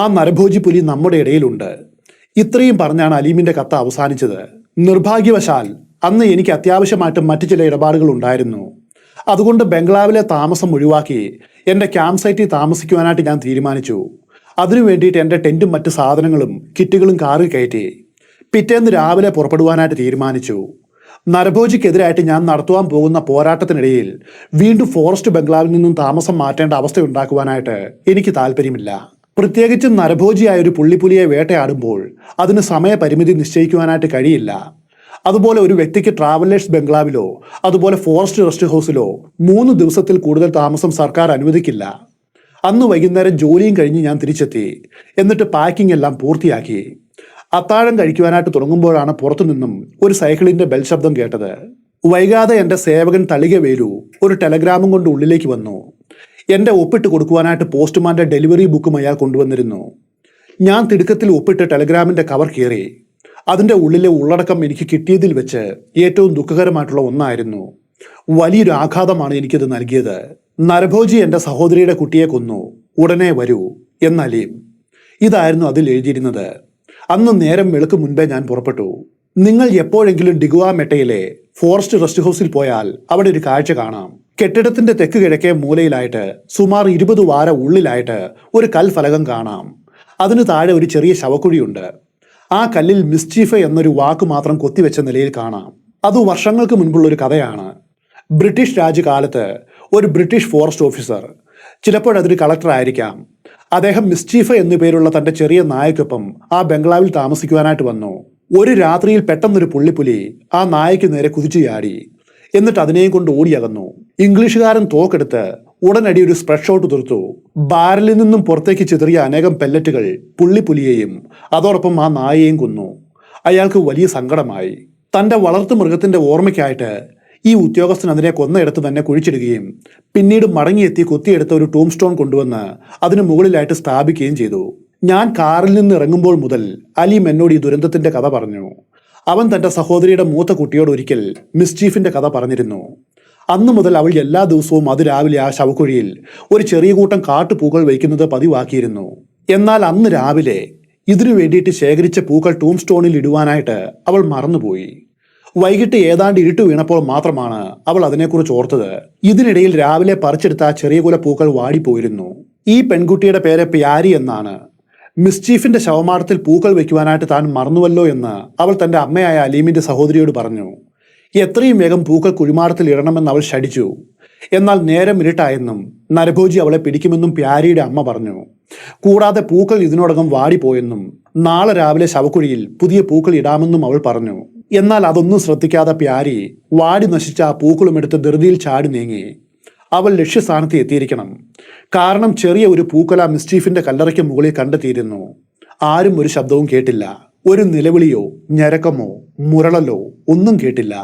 ആ നരഭോജി പുലി നമ്മുടെ ഇടയിലുണ്ട്. ഇത്രയും പറഞ്ഞാണ് അലീമിന്റെ കത്ത് അവസാനിച്ചത്. നിർഭാഗ്യവശാൽ അന്ന് എനിക്ക് അത്യാവശ്യമായിട്ട് മറ്റു ചില ഇടപാടുകൾ ഉണ്ടായിരുന്നു. അതുകൊണ്ട് ബംഗ്ലാവിലെ താമസം ഒഴിവാക്കി എൻ്റെ ക്യാമ്പ് സൈറ്റിൽ താമസിക്കുവാനായിട്ട് ഞാൻ തീരുമാനിച്ചു. അതിനു വേണ്ടിയിട്ട് എൻ്റെ ടെൻറ്റും മറ്റ് സാധനങ്ങളും കിറ്റുകളും കാറിൽ കയറ്റി പിറ്റേന്ന് രാവിലെ പുറപ്പെടുവാനായിട്ട് തീരുമാനിച്ചു. നരഭോജിക്കെതിരായിട്ട് ഞാൻ നടത്തുവാൻ പോകുന്ന പോരാട്ടത്തിനിടയിൽ വീണ്ടും ഫോറസ്റ്റ് ബംഗ്ലാവിൽ നിന്നും താമസം മാറ്റേണ്ട അവസ്ഥ ഉണ്ടാക്കുവാനായിട്ട് എനിക്ക് താല്പര്യമില്ല. പ്രത്യേകിച്ചും നരഭോജിയായ ഒരു പുള്ളിപ്പുലിയെ വേട്ടയാടുമ്പോൾ അതിന് സമയപരിമിതി നിശ്ചയിക്കുവാനായിട്ട് കഴിയില്ല. അതുപോലെ ഒരു വ്യക്തിക്ക് ട്രാവലേഴ്സ് ബംഗ്ലാവിലോ അതുപോലെ ഫോറസ്റ്റ് റെസ്റ്റ് ഹൗസിലോ 3 ദിവസത്തിൽ കൂടുതൽ താമസം സർക്കാർ അനുവദിക്കില്ല. അന്ന് വൈകുന്നേരം ജോലിയും കഴിഞ്ഞ് ഞാൻ തിരിച്ചെത്തി. എന്നിട്ട് പാക്കിംഗ് എല്ലാം പൂർത്തിയാക്കി. അത്താഴം കഴിക്കുവാനായിട്ട് തുടങ്ങുമ്പോഴാണ് പുറത്തുനിന്നും ഒരു സൈക്കിളിന്റെ ബെൽ ശബ്ദം കേട്ടത്. വൈകാതെ എൻ്റെ സേവകൻ തളിക വേലു ഒരു ടെലഗ്രാമും കൊണ്ട് ഉള്ളിലേക്ക് വന്നു. എൻ്റെ ഒപ്പിട്ട് കൊടുക്കുവാനായിട്ട് പോസ്റ്റ്മാന്റെ ഡെലിവറി ബുക്കും അയാൾ കൊണ്ടുവന്നിരുന്നു. ഞാൻ തിടുക്കത്തിൽ ഒപ്പിട്ട് ടെലഗ്രാമിന്റെ കവർ കീറി. അതിൻ്റെ ഉള്ളിലെ ഉള്ളടക്കം എനിക്ക് കിട്ടിയതിൽ വെച്ച് ഏറ്റവും ദുഃഖകരമായിട്ടുള്ള ഒന്നായിരുന്നു. വലിയൊരു ആഘാതമാണ് എനിക്കത് നൽകിയത്. നരഭോജി എൻ്റെ സഹോദരിയുടെ കുട്ടിയെ കൊന്നു, ഉടനെ വരൂ എന്നലീം. ഇതായിരുന്നു അതിൽ എഴുതിയിരുന്നത്. അന്ന് നേരം വെളുക്ക് മുൻപേ ഞാൻ പുറപ്പെട്ടു. നിങ്ങൾ എപ്പോഴെങ്കിലും ഡിഗ്വാമെട്ടയിലെ ഫോറസ്റ്റ് റെസ്റ്റ് ഹൗസിൽ പോയാൽ അവിടെ ഒരു കാഴ്ച കാണാം. കെട്ടിടത്തിന്റെ തെക്ക് കിഴക്കേ മൂലയിലായിട്ട് സുമാർ 20 വാര ഉള്ളിലായിട്ട് ഒരു കൽഫലകം കാണാം. അതിന് താഴെ ഒരു ചെറിയ ശവക്കുഴിയുണ്ട്. ആ കല്ലിൽ മിസ്ചീഫ് എന്നൊരു വാക്ക് മാത്രം കൊത്തിവെച്ച നിലയിൽ കാണാം. അത് വർഷങ്ങൾക്ക് മുൻപുള്ള ഒരു കഥയാണ്. ബ്രിട്ടീഷ് രാജ്യകാലത്ത് ഒരു ബ്രിട്ടീഷ് ഫോറസ്റ്റ് ഓഫീസർ, ചിലപ്പോഴതൊരു കളക്ടർ ആയിരിക്കാം, അദ്ദേഹം മിസ്ചീഫ് എന്നു പേരുള്ള തന്റെ ചെറിയ നായക്കൊപ്പം ആ ബംഗ്ലാവിൽ താമസിക്കുവാനായിട്ട് വന്നു. ഒരു രാത്രിയിൽ പെട്ടെന്നൊരു പുള്ളിപ്പുലി ആ നായയ്ക്ക് നേരെ കുതിച്ചു ചാടി. എന്നിട്ട് അതിനെയും കൊണ്ട് ഓടിയകന്നു. ഇംഗ്ലീഷുകാരൻ തോക്കെടുത്ത് ഉടനടി ഒരു സ്പ്രെഡ് ഷോട്ട് തീർത്തു. ബാരലിൽ നിന്നും പുറത്തേക്ക് ചിതറിയ അനേകം പെല്ലറ്റുകൾ പുള്ളിപ്പുലിയെയും അതോടൊപ്പം ആ നായയെയും കൊന്നു. അയാൾക്ക് വലിയ സങ്കടമായി. തന്റെ വളർത്തു മൃഗത്തിന്റെ ഓർമ്മയ്ക്കായിട്ട് ഈ ഉദ്യോഗസ്ഥൻ അതിനെ കൊന്നയിടത്ത് തന്നെ കുഴിച്ചിടുകയും പിന്നീട് മടങ്ങിയെത്തി കൊത്തിയെടുത്ത ഒരു ടൂം സ്റ്റോൺ കൊണ്ടുവന്ന് അതിന് മുകളിലായിട്ട് സ്ഥാപിക്കുകയും ചെയ്തു. ഞാൻ കാറിൽ നിന്ന് ഇറങ്ങുമ്പോൾ മുതൽ അലീം എന്നോട് ഈ ദുരന്തത്തിന്റെ കഥ പറഞ്ഞു. അവൻ തന്റെ സഹോദരിയുടെ മൂത്ത കുട്ടിയോട് ഒരിക്കൽ മിസ്ചീഫിന്റെ കഥ പറഞ്ഞിരുന്നു. അന്നു മുതൽ അവൾ എല്ലാ ദിവസവും അതിരാവിലെ ആ ശവക്കുഴിയിൽ ഒരു ചെറിയ കൂട്ടം കാട്ടുപൂക്കൾ വയ്ക്കുന്നത് പതിവാക്കിയിരുന്നു. എന്നാൽ അന്ന് രാവിലെ ഇതിനു വേണ്ടിയിട്ട് ശേഖരിച്ച പൂക്കൾ ടൂം സ്റ്റോണിൽ ഇടുവാനായിട്ട് അവൾ മറന്നുപോയി. വൈകിട്ട് ഏതാണ്ട് ഇരുട്ട് വീണപ്പോൾ മാത്രമാണ് അവൾ അതിനെക്കുറിച്ച് ഓർത്തത്. ഇതിനിടയിൽ രാവിലെ പറിച്ചെടുത്ത ആ ചെറിയ കുല പൂക്കൾ വാടിപ്പോയിരുന്നു. ഈ പെൺകുട്ടിയുടെ പേര് പ്യാരി എന്നാണ്. മിസ്ചീഫിന്റെ ശവമാടത്തിൽ പൂക്കൾ വെക്കുവാനായിട്ട് താൻ മറന്നുവല്ലോ എന്ന് അവൾ തന്റെ അമ്മയായ അലീമിന്റെ സഹോദരിയോട് പറഞ്ഞു. എത്രയും വേഗം പൂക്കൾ കുഴിമാടത്തിൽ ഇടണമെന്ന് അവൾ ശഠിച്ചു. എന്നാൽ നേരം ഇരുട്ടായെന്നും നരഭോജി അവളെ പിടിക്കുമെന്നും പ്യാരിയുടെ അമ്മ പറഞ്ഞു. കൂടാതെ പൂക്കൾ ഇതിനോടകം വാടിപ്പോയെന്നും നാളെ രാവിലെ ശവക്കുഴിയിൽ പുതിയ പൂക്കൾ ഇടാമെന്നും അവൾ പറഞ്ഞു. എന്നാൽ അതൊന്നും ശ്രദ്ധിക്കാതെ പ്യാരി വാടി നശിച്ച ആ പൂക്കളും എടുത്ത് ധൃതിയിൽ ചാടി നീങ്ങി. അവൾ ലക്ഷ്യസ്ഥാനത്ത് എത്തിയിരിക്കണം. കാരണം ചെറിയ ഒരു പൂക്കല മിസ്ചീഫിന്റെ കല്ലറയ്ക്ക് മുകളിൽ കണ്ടെത്തിയിരുന്നു. ആരും ഒരു ശബ്ദവും കേട്ടില്ല. ഒരു നിലവിളിയോ ഞരക്കമോ മുരളലോ ഒന്നും കേട്ടില്ല.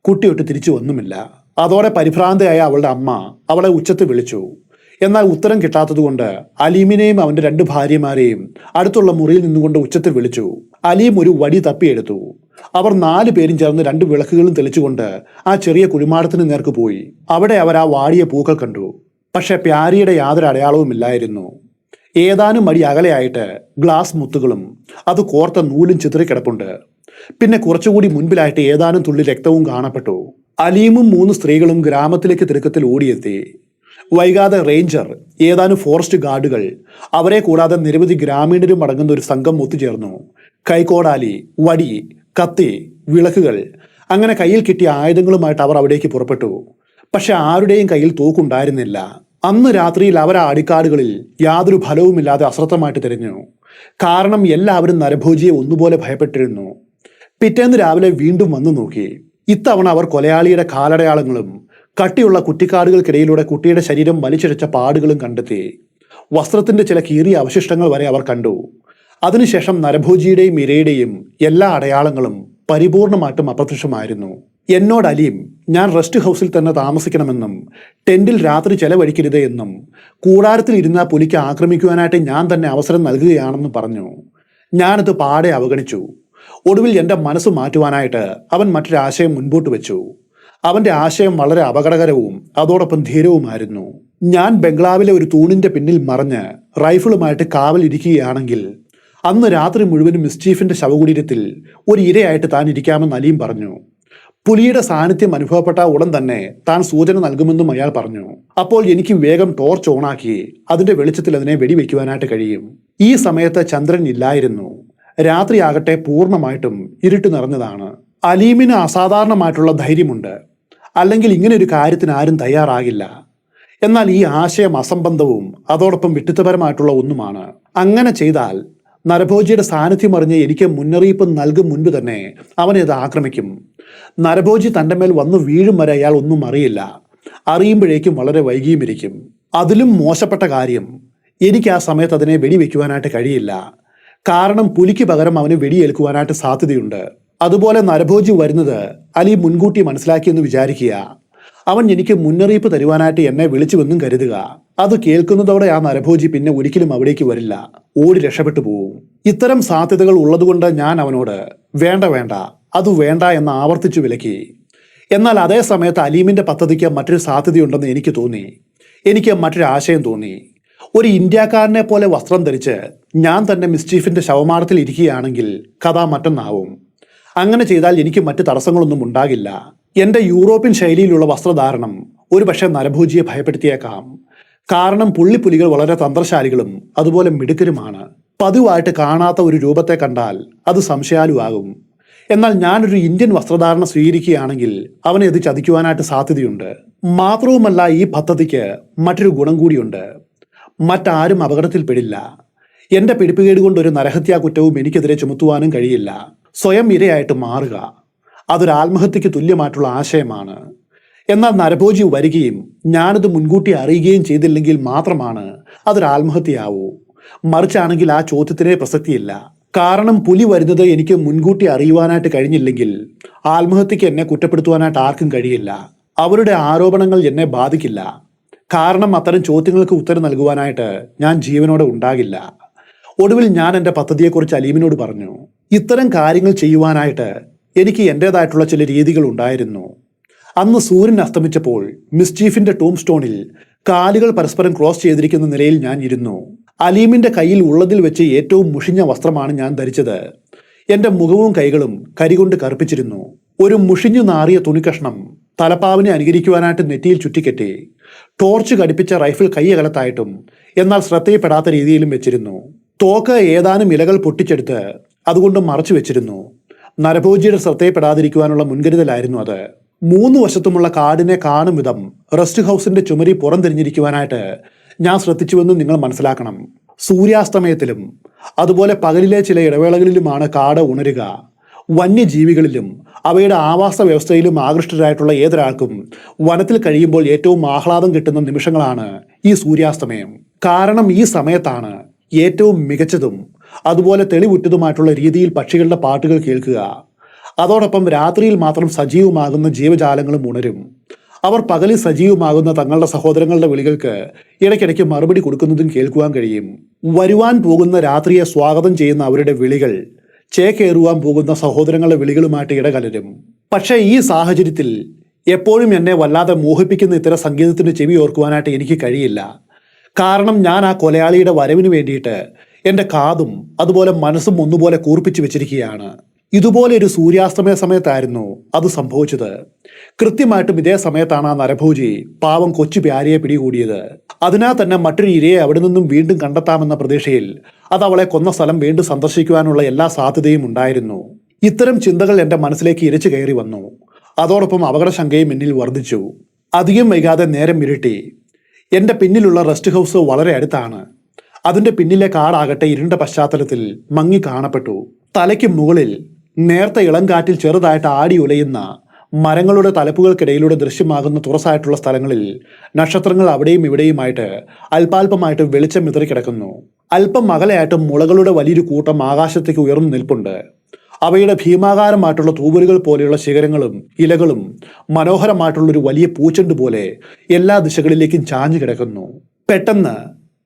കുട്ടിയൊട്ട് തിരിച്ചു വന്നുമില്ല. അതോടെ പരിഭ്രാന്തയായ അവളുടെ അമ്മ അവളെ ഉച്ചത്തിൽ വിളിച്ചു. എന്നാൽ ഉത്തരം കിട്ടാത്തതുകൊണ്ട് അലീമിനെയും അവന്റെ 2 ഭാര്യമാരെയും അടുത്തുള്ള മുറിയിൽ നിന്നുകൊണ്ട് ഉച്ചത്തിൽ വിളിച്ചു. അലീം ഒരു വടി തപ്പിയെടുത്തു. അവർ 4 പേരും ചേർന്ന് 2 വിളക്കുകളും തെളിച്ചുകൊണ്ട് ആ ചെറിയ കുഴിമാടത്തിന് നേർക്ക് പോയി. അവിടെ അവർ ആ വാടിയ പൂക്കൾ കണ്ടു. പക്ഷെ പ്യാരിയുടെ യാതൊരു അടയാളവുമില്ലായിരുന്നു. ഏതാനും അടി അകലെയായിട്ട് ഗ്ലാസ് മുത്തുകളും അത് കോർത്ത നൂലും ചിതറിക്കിടപ്പുണ്ട്. പിന്നെ കുറച്ചുകൂടി മുൻപിലായിട്ട് ഏതാനും തുള്ളി രക്തവും കാണപ്പെട്ടു. അലീമും 3 സ്ത്രീകളും ഗ്രാമത്തിലേക്ക് തിടുക്കത്തിൽ ഓടിയെത്തി. വൈകാതെ റേഞ്ചർ, ഏതാനും ഫോറസ്റ്റ് ഗാർഡുകൾ, അവരെ കൂടാതെ നിരവധി ഗ്രാമീണരും അടങ്ങുന്ന ഒരു സംഘം ഒത്തുചേർന്നു. കൈക്കോടാലി, വടി, കത്തി, വിളക്കുകൾ, അങ്ങനെ കയ്യിൽ കിട്ടിയ ആയുധങ്ങളുമായിട്ട് അവർ അവിടേക്ക് പുറപ്പെട്ടു. പക്ഷെ ആരുടെയും കയ്യിൽ തോക്കുണ്ടായിരുന്നില്ല. അന്ന് രാത്രിയിൽ അവർ ആ അടിക്കാടുകളിൽ യാതൊരു ഫലവുമില്ലാതെ അശ്രദ്ധമായിട്ട് തിരഞ്ഞു. കാരണം എല്ലാവരും നരഭോജിയെ ഒന്നുപോലെ ഭയപ്പെട്ടിരുന്നു. പിറ്റേന്ന് രാവിലെ വീണ്ടും വന്നു നോക്കി. ഇത്തവണ അവർ കൊലയാളിയുടെ കാലടയാളങ്ങളും കട്ടിയുള്ള കുറ്റിക്കാടുകൾക്കിടയിലൂടെ കുട്ടിയുടെ ശരീരം വലിച്ചിഴച്ച പാടുകളും കണ്ടെത്തി. വസ്ത്രത്തിന്റെ ചില കീറിയ അവശിഷ്ടങ്ങൾ വരെ അവർ കണ്ടു. അതിനുശേഷം നരഭോജിയുടെയും ഇരയുടെയും എല്ലാ അടയാളങ്ങളും പരിപൂർണമായിട്ടും അപ്രത്യക്ഷമായിരുന്നു. എന്നോട് അലീം ഞാൻ റെസ്റ്റ് ഹൗസിൽ തന്നെ താമസിക്കണമെന്നും ടെന്റിൽ രാത്രി ചെലവഴിക്കരുത് എന്നും കൂടാരത്തിൽ ഇരുന്ന പുലിക്ക് ആക്രമിക്കുവാനായിട്ട് ഞാൻ തന്നെ അവസരം നൽകുകയാണെന്ന് പറഞ്ഞു. ഞാനത് പാടെ അവഗണിച്ചു. ഒടുവിൽ എൻ്റെ മനസ്സ് മാറ്റുവാനായിട്ട് അവൻ മറ്റൊരാശയം മുൻപോട്ട് വെച്ചു. അവന്റെ ആശയം വളരെ അപകടകരവും അതോടൊപ്പം ധീരവുമായിരുന്നു. ഞാൻ ബംഗ്ലാവിലെ ഒരു തൂണിന്റെ പിന്നിൽ മറഞ്ഞ് റൈഫിളുമായിട്ട് കാവലിരിക്കുകയാണെങ്കിൽ അന്ന് രാത്രി മുഴുവനും മിസ്ചീഫിന്റെ ശവകുടീരത്തിൽ ഒരു ഇരയായിട്ട് താൻ ഇരിക്കാമെന്ന് അലീം പറഞ്ഞു. പുലിയുടെ സാന്നിധ്യം അനുഭവപ്പെട്ട ഉടൻ തന്നെ താൻ സൂചന നൽകുമെന്നും അയാൾ പറഞ്ഞു. അപ്പോൾ എനിക്ക് വേഗം ടോർച്ച് ഓണാക്കി അതിന്റെ വെളിച്ചത്തിൽ അതിനെ വെടിവെക്കുവാനായിട്ട് കഴിയും. ഈ സമയത്ത് ചന്ദ്രൻ ഇല്ലായിരുന്നു. രാത്രിയാകട്ടെ പൂർണ്ണമായിട്ടും ഇരുട്ട് നിറഞ്ഞതാണ്. അലീമിന് അസാധാരണമായിട്ടുള്ള ധൈര്യമുണ്ട്. അല്ലെങ്കിൽ ഇങ്ങനെ ഒരു കാര്യത്തിന് ആരും തയ്യാറാകില്ല. എന്നാൽ ഈ ആശയം അസംബന്ധവും അതോടൊപ്പം വിഡ്ഢിത്തപരമായിട്ടുള്ള ഒന്നുമാണ്. അങ്ങനെ ചെയ്താൽ നരഭോജിയുടെ സാന്നിധ്യം അറിഞ്ഞ് എനിക്ക് മുന്നറിയിപ്പ് നൽകും മുൻപ് തന്നെ അവനെ അത് ആക്രമിക്കും. നരഭോജി തൻ്റെ മേൽ വന്നു വീഴും വരെ അയാൾ ഒന്നും അറിയില്ല. അറിയുമ്പോഴേക്കും വളരെ വൈകിയും ഇരിക്കും. അതിലും മോശപ്പെട്ട കാര്യം, എനിക്ക് ആ സമയത്ത് അതിനെ വെടിവെക്കുവാനായിട്ട് കഴിയില്ല. കാരണം പുലിക്ക് പകരം അവന് വെടിയേൽക്കുവാനായിട്ട് സാധ്യതയുണ്ട്. അതുപോലെ നരഭോജി വരുന്നത് അലി മുൻകൂട്ടി മനസ്സിലാക്കിയെന്ന് വിചാരിക്കുക. അവൻ എനിക്ക് മുന്നറിയിപ്പ് തരുവാനായിട്ട് എന്നെ വിളിച്ചുവെന്നും കരുതുക. അത് കേൾക്കുന്നതോടെ ആ നരഭോജി പിന്നെ ഒരിക്കലും അവിടേക്ക് വരില്ല, ഓടി രക്ഷപ്പെട്ടു പോവും. ഇത്തരം സാധ്യതകൾ ഉള്ളതുകൊണ്ട് ഞാൻ അവനോട് വേണ്ട വേണ്ട അത് വേണ്ട എന്ന് ആവർത്തിച്ചു വിലക്കി. എന്നാൽ അതേ സമയത്ത് അലീമിന്റെ പദ്ധതിക്ക് മറ്റൊരു സാധ്യതയുണ്ടെന്ന് എനിക്ക് തോന്നി. എനിക്ക് മറ്റൊരു ആശയം തോന്നി. ഒരു ഇന്ത്യക്കാരനെ പോലെ വസ്ത്രം ധരിച്ച് ഞാൻ തന്നെ മിസ്ചീഫിന്റെ ശവമാടത്തിൽ ഇരിക്കുകയാണെങ്കിൽ കഥ മറ്റൊന്നാവും. അങ്ങനെ ചെയ്താൽ എനിക്ക് മറ്റ് തടസ്സങ്ങളൊന്നും ഉണ്ടാകില്ല. എൻ്റെ യൂറോപ്യൻ ശൈലിയിലുള്ള വസ്ത്രധാരണം ഒരുപക്ഷെ നരഭോജിയെ ഭയപ്പെടുത്തിയേക്കാം. കാരണം പുള്ളിപ്പുലികൾ വളരെ തന്ത്രശാലികളും അതുപോലെ മിടുക്കരുമാണ്. പതിവായിട്ട് കാണാത്ത ഒരു രൂപത്തെ കണ്ടാൽ അത് സംശയാലുവാകും. എന്നാൽ ഞാനൊരു ഇന്ത്യൻ വസ്ത്രധാരണം സ്വീകരിക്കുകയാണെങ്കിൽ അവനെ ഇത് ചതിക്കുവാനായിട്ട് സാധ്യതയുണ്ട്. മാത്രവുമല്ല, ഈ പദ്ധതിക്ക് മറ്റൊരു ഗുണം കൂടിയുണ്ട്. മറ്റാരും അപകടത്തിൽപ്പെടില്ല. എൻ്റെ പിടിപ്പുകേട് കൊണ്ട് ഒരു നരഹത്യാ കുറ്റവും എനിക്കെതിരെ ചുമത്തുവാനും കഴിയില്ല. സ്വയം ഇരയായിട്ട് മാറുക, അതൊരു ആത്മഹത്യക്ക് തുല്യമായിട്ടുള്ള ആശയമാണ്. എന്നാൽ നരഭോജി വരികയും ഞാനത് മുൻകൂട്ടി അറിയുകയും ചെയ്തില്ലെങ്കിൽ മാത്രമാണ് അതൊരു ആത്മഹത്യയാവൂ. മറിച്ചാണെങ്കിൽ ആ ചോദ്യത്തിനെ പ്രസക്തിയില്ല. കാരണം പുലി വരുന്നത് എനിക്ക് മുൻകൂട്ടി അറിയുവാനായിട്ട് കഴിഞ്ഞില്ലെങ്കിൽ ആത്മഹത്യക്ക് എന്നെ കുറ്റപ്പെടുത്തുവാനായിട്ട് ആർക്കും കഴിയില്ല. അവരുടെ ആരോപണങ്ങൾ എന്നെ ബാധിക്കില്ല. കാരണം അത്തരം ചോദ്യങ്ങൾക്ക് ഉത്തരം നൽകുവാനായിട്ട് ഞാൻ ജീവനോടെ ഉണ്ടാകില്ല. ഒടുവിൽ ഞാൻ എൻ്റെ പദ്ധതിയെക്കുറിച്ച് അലീമിനോട് പറഞ്ഞു. ഇത്തരം കാര്യങ്ങൾ ചെയ്യുവാനായിട്ട് എനിക്ക് എൻ്റേതായിട്ടുള്ള ചില രീതികൾ ഉണ്ടായിരുന്നു. അന്ന് സൂര്യൻ അസ്തമിച്ചപ്പോൾ മിസ്ചീഫിന്റെ ടൂം സ്റ്റോണിൽ കാലുകൾ പരസ്പരം ക്രോസ് ചെയ്തിരിക്കുന്ന നിലയിൽ ഞാൻ ഇരുന്നു. അലീമിന്റെ കയ്യിൽ ഉള്ളതിൽ വെച്ച് ഏറ്റവും മുഷിഞ്ഞ വസ്ത്രമാണ് ഞാൻ ധരിച്ചത്. എൻ്റെ മുഖവും കൈകളും കരികൊണ്ട് കറുപ്പിച്ചിരുന്നു. ഒരു മുഷിഞ്ഞു നാറിയ തുണിക്കഷ്ണം തലപ്പാവിനെ അനുകരിക്കുവാനായിട്ട് നെറ്റിയിൽ ചുറ്റിക്കെട്ടി. ടോർച്ച് ഘടിപ്പിച്ച റൈഫിൾ കൈയകലത്തായിട്ടും എന്നാൽ ശ്രദ്ധയിൽപ്പെടാത്ത രീതിയിലും വെച്ചിരുന്നു. തോക്ക് ഏതാനും ഇലകൾ പൊട്ടിച്ചെടുത്ത് അതുകൊണ്ട് മറച്ചു വെച്ചിരുന്നു. നരഭോജിയുടെ ശ്രദ്ധയിൽപ്പെടാതിരിക്കുവാനുള്ള മുൻകരുതലായിരുന്നു അത്. 3 വശത്തുമുള്ള കാടിനെ കാണും വിധം റെസ്റ്റ് ഹൗസിന്റെ ചുമരി പുറംതിരിഞ്ഞിരിക്കുവാനായിട്ട് ഞാൻ ശ്രദ്ധിച്ചുവെന്ന് നിങ്ങൾ മനസ്സിലാക്കണം. സൂര്യാസ്തമയത്തിലും അതുപോലെ പകലിലെ ചില ഇടവേളകളിലുമാണ് കാട് ഉണരുക. വന്യജീവികളിലും അവയുടെ ആവാസ വ്യവസ്ഥയിലും ആകൃഷ്ടരായിട്ടുള്ള ഏതൊരാൾക്കും വനത്തിൽ കഴിയുമ്പോൾ ഏറ്റവും ആഹ്ലാദം കിട്ടുന്ന നിമിഷങ്ങളാണ് ഈ സൂര്യാസ്തമയം. കാരണം ഈ സമയത്താണ് ഏറ്റവും മികച്ചതും അതുപോലെ തെളിവുറ്റതുമായിട്ടുള്ള രീതിയിൽ പക്ഷികളുടെ പാട്ടുകൾ കേൾക്കുക. അതോടൊപ്പം രാത്രിയിൽ മാത്രം സജീവമാകുന്ന ജീവജാലങ്ങളും ഉണരും. അവർ പകലിൽ സജീവമാകുന്ന തങ്ങളുടെ സഹോദരങ്ങളുടെ വിളികൾക്ക് ഇടയ്ക്കിടയ്ക്ക് മറുപടി കൊടുക്കുന്നതും കേൾക്കുവാൻ കഴിയും. വരുവാൻ പോകുന്ന രാത്രിയെ സ്വാഗതം ചെയ്യുന്ന അവരുടെ വിളികൾ ചേക്കേറുവാൻ പോകുന്ന സഹോദരങ്ങളുടെ വിളികളുമായിട്ട് ഇടകലരും. പക്ഷേ ഈ സാഹചര്യത്തിൽ എപ്പോഴും എന്നെ വല്ലാതെ മോഹിപ്പിക്കുന്ന ഇത്തരം സംഗീതത്തിന് ചെവി ഓർക്കുവാനായിട്ട് എനിക്ക് കഴിയില്ല. കാരണം ഞാൻ ആ കൊലയാളിയുടെ വരവിന് വേണ്ടിയിട്ട് എൻ്റെ കാതും അതുപോലെ മനസ്സും ഒന്നുപോലെ കൂർപ്പിച്ചു വെച്ചിരിക്കുകയാണ്. ഇതുപോലെ ഒരു സൂര്യാസ്തമയ സമയത്തായിരുന്നു അത് സംഭവിച്ചത്. കൃത്യമായിട്ടും ഇതേ സമയത്താണ് ആ നരഭോജി പാവം കൊച്ചു പ്യാരിയെ പിടികൂടിയത്. അതിനാൽ തന്നെ മറ്റൊരു ഇരയെ അവിടെ നിന്നും വീണ്ടും കണ്ടെത്താമെന്ന പ്രതീക്ഷയിൽ അത് അവളെ കൊന്ന സ്ഥലം വീണ്ടും സന്ദർശിക്കുവാനുള്ള എല്ലാ സാധ്യതയും ഉണ്ടായിരുന്നു. ഇത്തരം ചിന്തകൾ എൻ്റെ മനസ്സിലേക്ക് ഇരച്ചു കയറി വന്നു. അതോടൊപ്പം അപകടശങ്കയും എന്നിൽ വർദ്ധിച്ചു. അധികം വൈകാതെ നേരം ഇരുട്ടി. എൻ്റെ പിന്നിലുള്ള റെസ്റ്റ് ഹൗസ് വളരെ അടുത്താണ്. അതിൻ്റെ പിന്നിലെ കാടാകട്ടെ ഇരുണ്ട പശ്ചാത്തലത്തിൽ മങ്ങി കാണപ്പെട്ടു. തലയ്ക്ക് മുകളിൽ നേർത്ത ഇളംകാറ്റിൽ ചെറുതായിട്ട് ആടി ഉലയുന്ന മരങ്ങളുടെ തലപ്പുകൾക്കിടയിലൂടെ ദൃശ്യമാകുന്ന തുറസായിട്ടുള്ള സ്ഥലങ്ങളിൽ നക്ഷത്രങ്ങൾ അവിടെയും ഇവിടെയുമായിട്ട് അല്പാൽപമായിട്ട് വെളിച്ചം മിതറിക്കിടക്കുന്നു. അല്പം അകലെയായിട്ട് മുളകളുടെ വലിയൊരു കൂട്ടം ആകാശത്തേക്ക് ഉയർന്നു നിൽപ്പുണ്ട്. അവയുടെ ഭീമാകാരമായിട്ടുള്ള തൂവലുകൾ പോലെയുള്ള ശിഖരങ്ങളും ഇലകളും മനോഹരമായിട്ടുള്ളൊരു വലിയ പൂച്ചെണ്ട് പോലെ എല്ലാ ദിശകളിലേക്കും ചാഞ്ഞു കിടക്കുന്നു. പെട്ടെന്ന്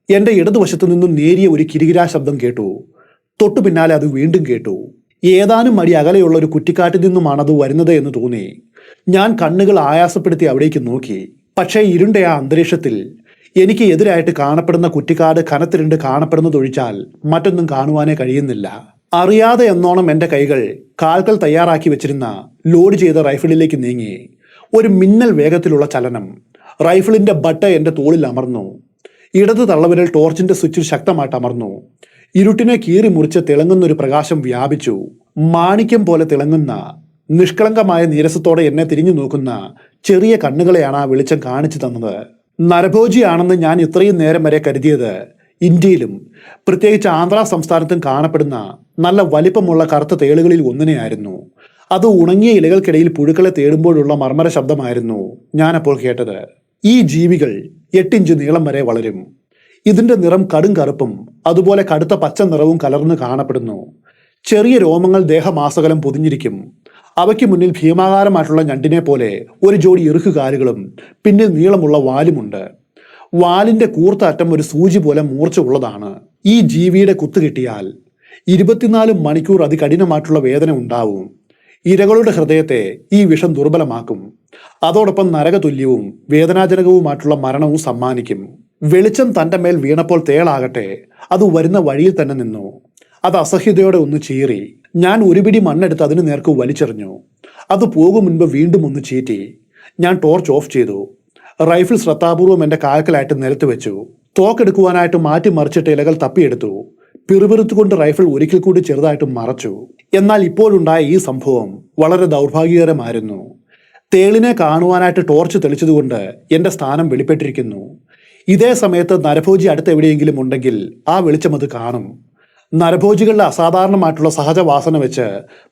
എൻ്റെ ഇടതുവശത്തു നിന്നും നേരിയ ഒരു കിരികിരാ ശബ്ദം കേട്ടു. തൊട്ടു പിന്നാലെ അത് വീണ്ടും കേട്ടു. ഏതാനും അടി അകലെയുള്ള ഒരു കുറ്റിക്കാട്ടിൽ നിന്നുമാണ് അത് വരുന്നത് എന്ന് തോന്നി. ഞാൻ കണ്ണുകൾ ആയാസപ്പെടുത്തി അവിടേക്ക് നോക്കി. പക്ഷേ ഇരുണ്ട ആ അന്തരീക്ഷത്തിൽ എനിക്ക് എതിരായിട്ട് കാണപ്പെടുന്ന കുറ്റിക്കാട് കനത്തിരുണ്ട് കാണപ്പെടുന്നതൊഴിച്ചാൽ മറ്റൊന്നും കാണുവാനേ കഴിയുന്നില്ല. അറിയാതെ എന്നോണം എൻ്റെ കൈകൾ കാൽകൾ തയ്യാറാക്കി വെച്ചിരുന്ന ലോഡ് ചെയ്ത റൈഫിളിലേക്ക് നീങ്ങി. ഒരു മിന്നൽ വേഗത്തിലുള്ള ചലനം. റൈഫിളിന്റെ ബട്ട് എൻ്റെ തോളിൽ അമർന്നു. ഇടത് തള്ളവിരൽ ടോർച്ചിന്റെ സ്വിച്ചിൽ ശക്തമായിട്ട് അമർന്നു. ഇരുട്ടിനെ കീറി മുറിച്ച് തിളങ്ങുന്നൊരു പ്രകാശം വ്യാപിച്ചു. മാണിക്യം പോലെ തിളങ്ങുന്ന നിഷ്കളങ്കമായ നീരസത്തോടെ എന്നെ തിരിഞ്ഞു നോക്കുന്ന ചെറിയ കണ്ണുകളെയാണ് ആ വെളിച്ചം കാണിച്ചു തന്നത്. നരഭോജിയാണെന്ന് ഞാൻ ഇത്രയും നേരം വരെ കരുതിയത് ഇന്ത്യയിലും പ്രത്യേകിച്ച് ആന്ധ്ര സംസ്ഥാനത്തും കാണപ്പെടുന്ന നല്ല വലിപ്പമുള്ള കറുത്ത തേളുകളിൽ ഒന്നിനെയായിരുന്നു. അത് ഉണങ്ങിയ ഇലകൾക്കിടയിൽ പുഴുക്കളെ തേടുമ്പോഴുള്ള മർമ്മര ശബ്ദമായിരുന്നു ഞാനപ്പോൾ കേട്ടത്. ഈ ജീവികൾ 8 ഇഞ്ച് നീളം വരെ വളരും. ഇതിന്റെ നിറം കടും കറുപ്പും അതുപോലെ കടുത്ത പച്ച നിറവും കലർന്ന് കാണപ്പെടുന്നു. ചെറിയ രോമങ്ങൾ ദേഹമാസകലം പൊതിഞ്ഞിരിക്കും. അവയ്ക്ക് മുന്നിൽ ഭീമാകാരമായിട്ടുള്ള ഞണ്ടിനെ പോലെ ഒരു ജോഡി ഇറുക്കുകാലുകളും പിന്നിൽ നീളമുള്ള വാലുമുണ്ട്. വാലിന്റെ കൂർത്ത അറ്റം ഒരു സൂചി പോലെ മൂർച്ച ഉള്ളതാണ്. ഈ ജീവിയുടെ കുത്തു കിട്ടിയാൽ 24 മണിക്കൂർ അതികഠിനമായിട്ടുള്ള വേദന ഉണ്ടാവും. ഇരകളുടെ ഹൃദയത്തെ ഈ വിഷം ദുർബലമാക്കും. അതോടൊപ്പം നരകതുല്യവും വേദനാജനകവുമായിട്ടുള്ള മരണവും സമ്മാനിക്കും. വെളിച്ചം തൻ്റെ മേൽ വീണപ്പോൾ തേളാകട്ടെ അത് വരുന്ന വഴിയിൽ തന്നെ നിന്നു. അത് അസഹ്യതയോടെ ഒന്ന് ചീറി. ഞാൻ ഒരു പിടി മണ്ണെടുത്ത് അതിന് നേർക്ക് വലിച്ചെറിഞ്ഞു. അത് പോകും മുൻപ് വീണ്ടും ഒന്ന് ചീറ്റി. ഞാൻ ടോർച്ച് ഓഫ് ചെയ്തു. റൈഫിൾ ശ്രദ്ധാപൂർവം എൻ്റെ കാൽക്കലായിട്ട് നിലത്ത് വെച്ചു. തോക്കെടുക്കുവാനായിട്ട് മാറ്റി മറിച്ചിട്ട് ഇലകൾ തപ്പിയെടുത്തു. പിറുപിറുത്തുകൊണ്ട് റൈഫിൾ ഒരിക്കൽ കൂടി ചെറുതായിട്ട് മറച്ചു. എന്നാൽ ഇപ്പോഴുണ്ടായ ഈ സംഭവം വളരെ ദൗർഭാഗ്യകരമായിരുന്നു. തേളിനെ കാണുവാനായിട്ട് ടോർച്ച് തെളിച്ചതുകൊണ്ട് എൻ്റെ സ്ഥാനം വെളിപ്പെട്ടിരിക്കുന്നു. ഇതേ സമയത്ത് നരഭോജി അടുത്ത് എവിടെയെങ്കിലും ഉണ്ടെങ്കിൽ ആ വെളിച്ചം അത് കാണും. നരഭോജികളുടെ അസാധാരണമായിട്ടുള്ള സഹജവാസന വെച്ച്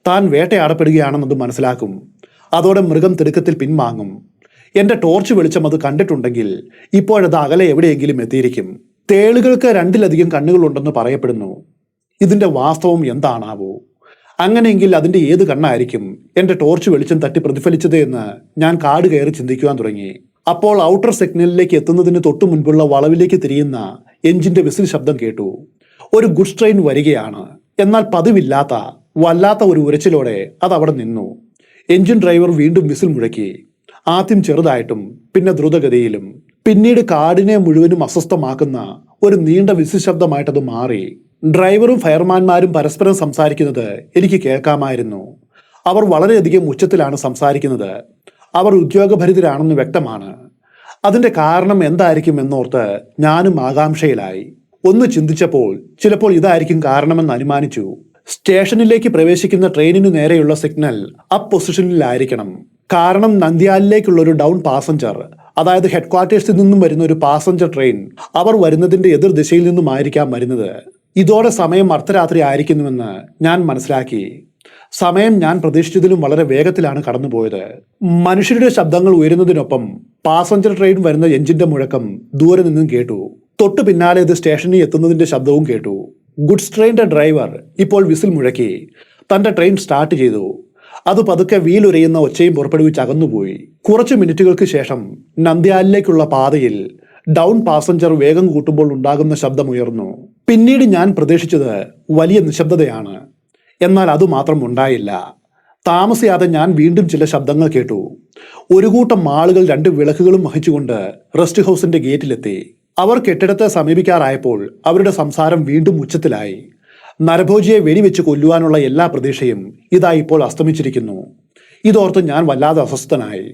താൻ വേട്ടയാടപ്പെടുകയാണെന്നത് മനസ്സിലാക്കും. അതോടെ മൃഗം തിടുക്കത്തിൽ പിൻവാങ്ങും. എൻ്റെ ടോർച്ച് വെളിച്ചം അത് കണ്ടിട്ടുണ്ടെങ്കിൽ ഇപ്പോഴത് അകലെ എവിടെയെങ്കിലും എത്തിയിരിക്കും. തേളുകൾക്ക് 2-ലധികം കണ്ണുകളുണ്ടെന്ന് പറയപ്പെടുന്നു. ഇതിൻ്റെ വാസ്തവം എന്താണാവോ? അങ്ങനെയെങ്കിൽ അതിൻ്റെ ഏത് കണ്ണായിരിക്കും എൻ്റെ ടോർച്ച് വെളിച്ചം തട്ടി പ്രതിഫലിച്ചത് എന്ന് ഞാൻ കാട് കയറി ചിന്തിക്കുവാൻ തുടങ്ങി. അപ്പോൾ ഔട്ടർ സിഗ്നലിലേക്ക് എത്തുന്നതിന് തൊട്ടു മുൻപുള്ള വളവിലേക്ക് തിരിയുന്ന എഞ്ചിന്റെ വിസിൽ ശബ്ദം കേട്ടു. ഒരു ഗുഡ്സ് ട്രെയിൻ വരികയാണ്. എന്നാൽ പതിവില്ലാത്ത വല്ലാത്ത ഒരു ഉരച്ചിലോടെ അത് അവിടെ നിന്നു. എഞ്ചിൻ ഡ്രൈവർ വീണ്ടും വിസിൽ മുഴക്കി. ആദ്യം ചെറുതായിട്ടും പിന്നെ ദ്രുതഗതിയിലും. പിന്നീട് കാടിനെ മുഴുവനും അസ്വസ്ഥമാക്കുന്ന ഒരു നീണ്ട വിസിൽ ശബ്ദമായിട്ടത് മാറി. ഡ്രൈവറും ഫയർമാൻമാരും പരസ്പരം സംസാരിക്കുന്നത് എനിക്ക് കേൾക്കാമായിരുന്നു. അവർ വളരെയധികം ഉച്ചത്തിലാണ് സംസാരിക്കുന്നത്. അവർ ഉദ്യോഗഭരിതരാണെന്ന് വ്യക്തമാണ്. അതിന്റെ കാരണം എന്തായിരിക്കും എന്നോർത്ത് ഞാനും ആകാംക്ഷയിലായി. ഒന്ന് ചിന്തിച്ചപ്പോൾ ചിലപ്പോൾ ഇതായിരിക്കും കാരണമെന്ന് അനുമാനിച്ചു. സ്റ്റേഷനിലേക്ക് പ്രവേശിക്കുന്ന ട്രെയിനിനു നേരെയുള്ള സിഗ്നൽ അപ്പ് പൊസിഷനിലായിരിക്കണം. കാരണം നന്ദ്യാലിലേക്കുള്ള ഒരു ഡൗൺ പാസഞ്ചർ, അതായത് ഹെഡ് ക്വാർട്ടേഴ്സിൽ നിന്നും വരുന്ന ഒരു പാസഞ്ചർ ട്രെയിൻ അവർ വരുന്നതിന്റെ എതിർ ദിശയിൽ നിന്നുമായിരിക്കാം വരുന്നത്. ഇതോടെ സമയം അർദ്ധരാത്രി ആയിരിക്കുന്നുവെന്ന് ഞാൻ മനസ്സിലാക്കി. സമയം ഞാൻ പ്രതീക്ഷിച്ചതിലും വളരെ വേഗത്തിലാണ് കടന്നുപോയത്. മനുഷ്യരുടെ ശബ്ദങ്ങൾ ഉയരുന്നതിനൊപ്പം പാസഞ്ചർ ട്രെയിൻ വരുന്ന എഞ്ചിന്റെ മുഴക്കം ദൂരെ നിന്നും കേട്ടു. തൊട്ടു പിന്നാലെ ഇത് സ്റ്റേഷനിൽ എത്തുന്നതിന്റെ ശബ്ദവും കേട്ടു. ഗുഡ്സ് ട്രെയിനിന്റെ ഡ്രൈവർ ഇപ്പോൾ വിസിൽ മുഴക്കി തന്റെ ട്രെയിൻ സ്റ്റാർട്ട് ചെയ്തു. അത് പതുക്കെ വീലുരയുന്ന ഒച്ചയും പുറപ്പെടുവിച്ച് അകന്നുപോയി. കുറച്ചു മിനിറ്റുകൾക്ക് ശേഷം നന്ദ്യാലിലേക്കുള്ള പാതയിൽ ഡൗൺ പാസഞ്ചർ വേഗം കൂട്ടുമ്പോൾ ഉണ്ടാകുന്ന ശബ്ദമുയർന്നു. പിന്നീട് ഞാൻ പ്രതീക്ഷിച്ചത് വലിയ നിശബ്ദതയാണ്. എന്നാൽ അതുമാത്രം ഉണ്ടായില്ല. താമസിയാതെ ഞാൻ വീണ്ടും ചില ശബ്ദങ്ങൾ കേട്ടു. ഒരു കൂട്ടം ആളുകൾ 2 വിളക്കുകളും വഹിച്ചുകൊണ്ട് റെസ്റ്റ് ഹൗസിന്റെ ഗേറ്റിലെത്തി. അവർ കെട്ടിടത്തെ സമീപിക്കാറായപ്പോൾ അവരുടെ സംസാരം വീണ്ടും ഉച്ചത്തിലായി. നരഭോജിയെ വെടിവെച്ച് കൊല്ലുവാനുള്ള എല്ലാ പ്രതീക്ഷയും ഇതാ ഇപ്പോൾ അസ്തമിച്ചിരിക്കുന്നു. ഇതോർത്ത് ഞാൻ വല്ലാതെ അസ്വസ്ഥനായി.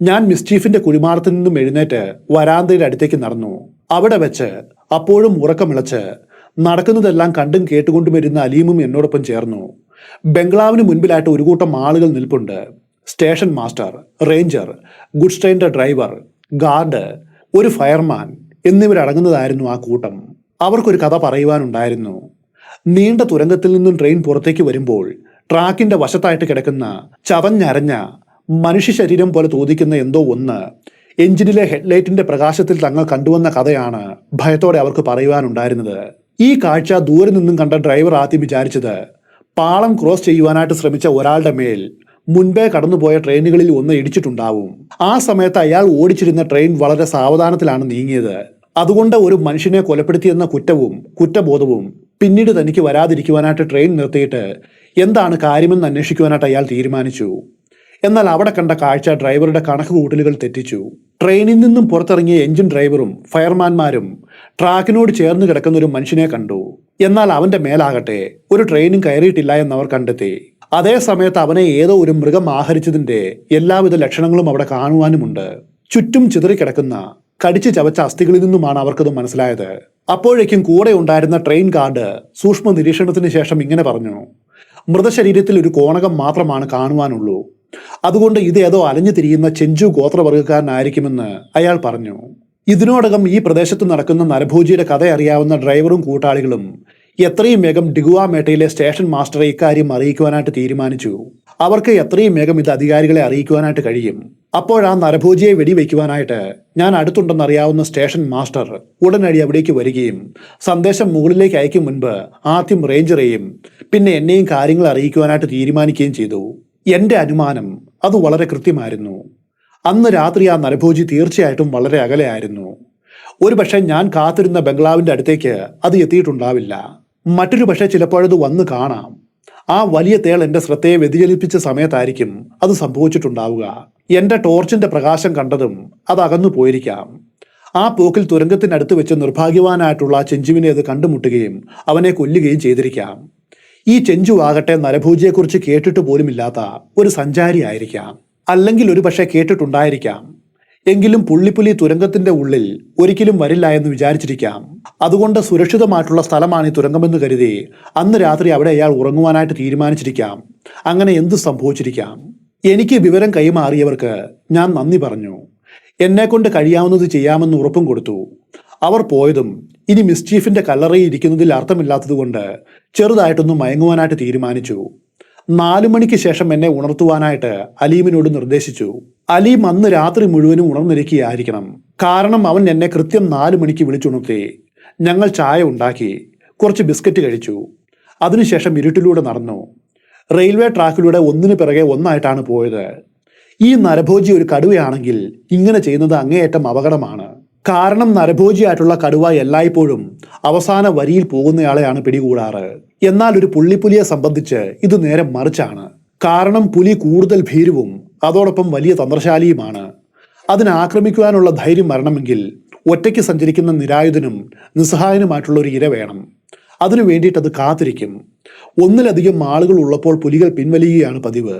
ഞാൻ മിസ്റ്റീഫിന്റെ കുഴിമാടത്തിൽ നിന്നും എഴുന്നേറ്റ് വരാന്തയുടെ അടുത്തേക്ക് നടന്നു. അവിടെ വെച്ച് അപ്പോഴും ഉറക്കമിളച്ച് നടക്കുന്നതെല്ലാം കണ്ടും കേട്ടുകൊണ്ടും വരുന്ന അലീമും എന്നോടൊപ്പം ചേർന്നു. ബംഗ്ലാവിന് മുൻപിലായിട്ട് ഒരു കൂട്ടം ആളുകൾ നിൽപ്പുണ്ട്. സ്റ്റേഷൻ മാസ്റ്റർ, റേഞ്ചർ, ഗുഡ്സ് ട്രെയിനിന്റെ ഡ്രൈവർ, ഗാർഡ്, ഒരു ഫയർമാൻ എന്നിവരടങ്ങുന്നതായിരുന്നു ആ കൂട്ടം. അവർക്കൊരു കഥ പറയുവാനുണ്ടായിരുന്നു. നീണ്ട തുരങ്കത്തിൽ നിന്നും ട്രെയിൻ പുറത്തേക്ക് വരുമ്പോൾ ട്രാക്കിന്റെ വശത്തായിട്ട് കിടക്കുന്ന ചവഞ്ഞരഞ്ഞ മനുഷ്യ ശരീരം പോലെ തോന്നിക്കുന്ന എന്തോ ഒന്ന് എഞ്ചിനിലെ ഹെഡ്ലൈറ്റിന്റെ പ്രകാശത്തിൽ തങ്ങൾ കണ്ടുവന്ന കഥയാണ് ഭയത്തോടെ അവർക്ക് പറയുവാനുണ്ടായിരുന്നത്. ഈ കാഴ്ച ദൂരെ നിന്നും കണ്ട ഡ്രൈവർ ആദ്യം വിചാരിച്ചത് പാളം ക്രോസ് ചെയ്യുവാനായിട്ട് ശ്രമിച്ച ഒരാളുടെ മേൽ മുൻപേ കടന്നുപോയ ട്രെയിനുകളിൽ ഒന്ന് ഇടിച്ചിട്ടുണ്ടാവും. ആ സമയത്ത് അയാൾ ഓടിച്ചിരുന്ന ട്രെയിൻ വളരെ സാവധാനത്തിലാണ് നീങ്ങിയത്. അതുകൊണ്ട് ഒരു മനുഷ്യനെ കൊലപ്പെടുത്തിയെന്ന കുറ്റവും കുറ്റബോധവും പിന്നീട് തനിക്ക് വരാതിരിക്കുവാനായിട്ട് ട്രെയിൻ നിർത്തിയിട്ട് എന്താണ് കാര്യമെന്ന് അന്വേഷിക്കുവാനായിട്ട് അയാൾ തീരുമാനിച്ചു. എന്നാൽ അവിടെ കണ്ട കാഴ്ച ഡ്രൈവറുടെ കണക്ക് കൂട്ടലുകൾ തെറ്റിച്ചു. ട്രെയിനിൽ നിന്നും പുറത്തിറങ്ങിയ എഞ്ചിൻ ഡ്രൈവറും ഫയർമാൻമാരും ട്രാക്കിനോട് ചേർന്ന് കിടക്കുന്ന ഒരു മനുഷ്യനെ കണ്ടു. എന്നാൽ അവന്റെ മേലാകട്ടെ ഒരു ട്രെയിനും കയറിയിട്ടില്ല എന്നവർ കണ്ടെത്തി. അതേ സമയത്ത് അവനെ ഏതോ ഒരു മൃഗം ആഹരിച്ചതിന്റെ എല്ലാവിധ ലക്ഷണങ്ങളും അവിടെ കാണുവാനുമുണ്ട്. ചുറ്റും ചിതറിക്കിടക്കുന്ന കടിച്ചു ചവച്ച അസ്ഥികളിൽ നിന്നുമാണ് അവർക്കത് മനസ്സിലായത്. അപ്പോഴേക്കും കൂടെ ഉണ്ടായിരുന്ന ട്രെയിൻ ഗാർഡ് സൂക്ഷ്മ നിരീക്ഷണത്തിന് ശേഷം ഇങ്ങനെ പറഞ്ഞു: മൃതശരീരത്തിൽ ഒരു കോണകം മാത്രമാണ് കാണുവാനുള്ളൂ. അതുകൊണ്ട് ഇതേതോ അലഞ്ഞു തിരിയുന്ന ചെഞ്ചു ഗോത്രവർഗക്കാരനായിരിക്കുമെന്ന് അയാൾ പറഞ്ഞു. ഇതിനോടകം ഈ പ്രദേശത്ത് നടക്കുന്ന നരഭോജിയുടെ കഥ അറിയാവുന്ന ഡ്രൈവറും കൂട്ടാളികളും എത്രയും വേഗം ഡിഗുവാമേട്ടയിലെ സ്റ്റേഷൻ മാസ്റ്ററെ ഇക്കാര്യം അറിയിക്കുവാനായിട്ട് തീരുമാനിച്ചു. അവർക്ക് എത്രയും വേഗം ഇത് അധികാരികളെ അറിയിക്കുവാനായിട്ട് കഴിയും. അപ്പോഴാ നരഭോജിയെ വെടിവെക്കുവാനായിട്ട് ഞാൻ അടുത്തുണ്ടെന്നറിയാവുന്ന സ്റ്റേഷൻ മാസ്റ്റർ ഉടനടി അവിടേക്ക് വരികയും സന്ദേശം മുകളിലേക്ക് അയക്കും മുൻപ് ആദ്യം റേഞ്ചറെയും പിന്നെ എന്നെയും കാര്യങ്ങൾ അറിയിക്കുവാനായിട്ട് തീരുമാനിക്കുകയും ചെയ്തു. എന്റെ അനുമാനം അത് വളരെ കൃത്യമായിരുന്നു. അന്ന് രാത്രി ആ നരഭോജി തീർച്ചയായിട്ടും വളരെ അകലെയായിരുന്നു. ഒരുപക്ഷെ ഞാൻ കാത്തിരുന്ന ബംഗ്ലാവിന്റെ അടുത്തേക്ക് അത് എത്തിയിട്ടുണ്ടാവില്ല. മറ്റൊരു പക്ഷേ ചിലപ്പോഴത് വന്ന് കാണാം. ആ വലിയ തേൾ എന്റെ ശ്രദ്ധയെ വ്യതിചലിപ്പിച്ച സമയത്തായിരിക്കും അത് സംഭവിച്ചിട്ടുണ്ടാവുക. എന്റെ ടോർച്ചിന്റെ പ്രകാശം കണ്ടതും അത് അകന്നു പോയിരിക്കാം. ആ പോക്കിൽ തുരങ്കത്തിനടുത്ത് വെച്ച് നിർഭാഗ്യവാനായിട്ടുള്ള ആ ചെഞ്ചുവിനെ അത് കണ്ടുമുട്ടുകയും അവനെ കൊല്ലുകയും ചെയ്തിരിക്കാം. ഈ ചെഞ്ചു ആകട്ടെ നരഭോജിയെക്കുറിച്ച് കേട്ടിട്ട് പോലുമില്ലാത്ത ഒരു സഞ്ചാരിയായിരിക്കാം. അല്ലെങ്കിൽ ഒരു പക്ഷേ കേട്ടിട്ടുണ്ടായിരിക്കാം. എങ്കിലും പുള്ളിപ്പുലി തുരങ്കത്തിന്റെ ഉള്ളിൽ ഒരിക്കലും വരില്ല എന്ന് വിചാരിച്ചിരിക്കാം. അതുകൊണ്ട് സുരക്ഷിതമായിട്ടുള്ള സ്ഥലമാണ് ഈ തുരങ്കമെന്ന് കരുതി അന്ന് രാത്രി അവിടെ അയാൾ ഉറങ്ങുവാനായിട്ട് തീരുമാനിച്ചിരിക്കാം. അങ്ങനെ എന്ത് സംഭവിച്ചിരിക്കാം. എനിക്ക് വിവരം കൈമാറിയവർക്ക് ഞാൻ നന്ദി പറഞ്ഞു. എന്നെക്കൊണ്ട് കഴിയാവുന്നത് ചെയ്യാമെന്ന് ഉറപ്പും കൊടുത്തു. അവർ പോയതും ഇനി മിസ്റ്റീഫിന്റെ കല്ലറയിൽ ഇരിക്കുന്നതിൽ അർത്ഥമില്ലാത്തതുകൊണ്ട് ചെറുതായിട്ടൊന്ന് മയങ്ങുവാനായിട്ട് തീരുമാനിച്ചു. 4 മണിക്ക് ശേഷം എന്നെ ഉണർത്തുവാനായിട്ട് അലീമിനോട് നിർദ്ദേശിച്ചു. അലീം അന്ന് രാത്രി മുഴുവനും ഉണർന്നിരിക്കുകയായിരിക്കണം. കാരണം അവൻ എന്നെ കൃത്യം 4 മണിക്ക് വിളിച്ചുണർത്തി. ഞങ്ങൾ ചായ ഉണ്ടാക്കി, കുറച്ച് ബിസ്ക്കറ്റ് കഴിച്ചു. അതിനുശേഷം ഇരുട്ടിലൂടെ നടന്നു. റെയിൽവേ ട്രാക്കിലൂടെ ഒന്നിനു പിറകെ ഒന്നായിട്ടാണ് പോയത്. ഈ നരഭോജി ഒരു കടുവയാണെങ്കിൽ ഇങ്ങനെ ചെയ്യുന്നത് അങ്ങേയറ്റം അപകടമാണ്. കാരണം നരഭോജിയായിട്ടുള്ള കടുവ എല്ലായ്പ്പോഴും അവസാന വരിയിൽ പോകുന്നയാളെയാണ് പിടികൂടാറ്. എന്നാൽ ഒരു പുള്ളിപ്പുലിയെ സംബന്ധിച്ച് ഇത് നേരെ മറിച്ചാണ്. കാരണം പുലി കൂടുതൽ ഭീരുവും അതോടൊപ്പം വലിയ തന്ത്രശാലിയുമാണ്. അതിനെ ആക്രമിക്കുവാനുള്ള ധൈര്യം വരണമെങ്കിൽ ഒറ്റയ്ക്ക് സഞ്ചരിക്കുന്ന നിരായുധനും നിസ്സഹായനുമായിട്ടുള്ള ഒരു ഇര വേണം. അതിനു വേണ്ടിയിട്ട് അത് കാത്തിരിക്കും. ഒന്നിലധികം ആളുകൾ ഉള്ളപ്പോൾ പുലികൾ പിൻവലിയുകയാണ് പതിവ്.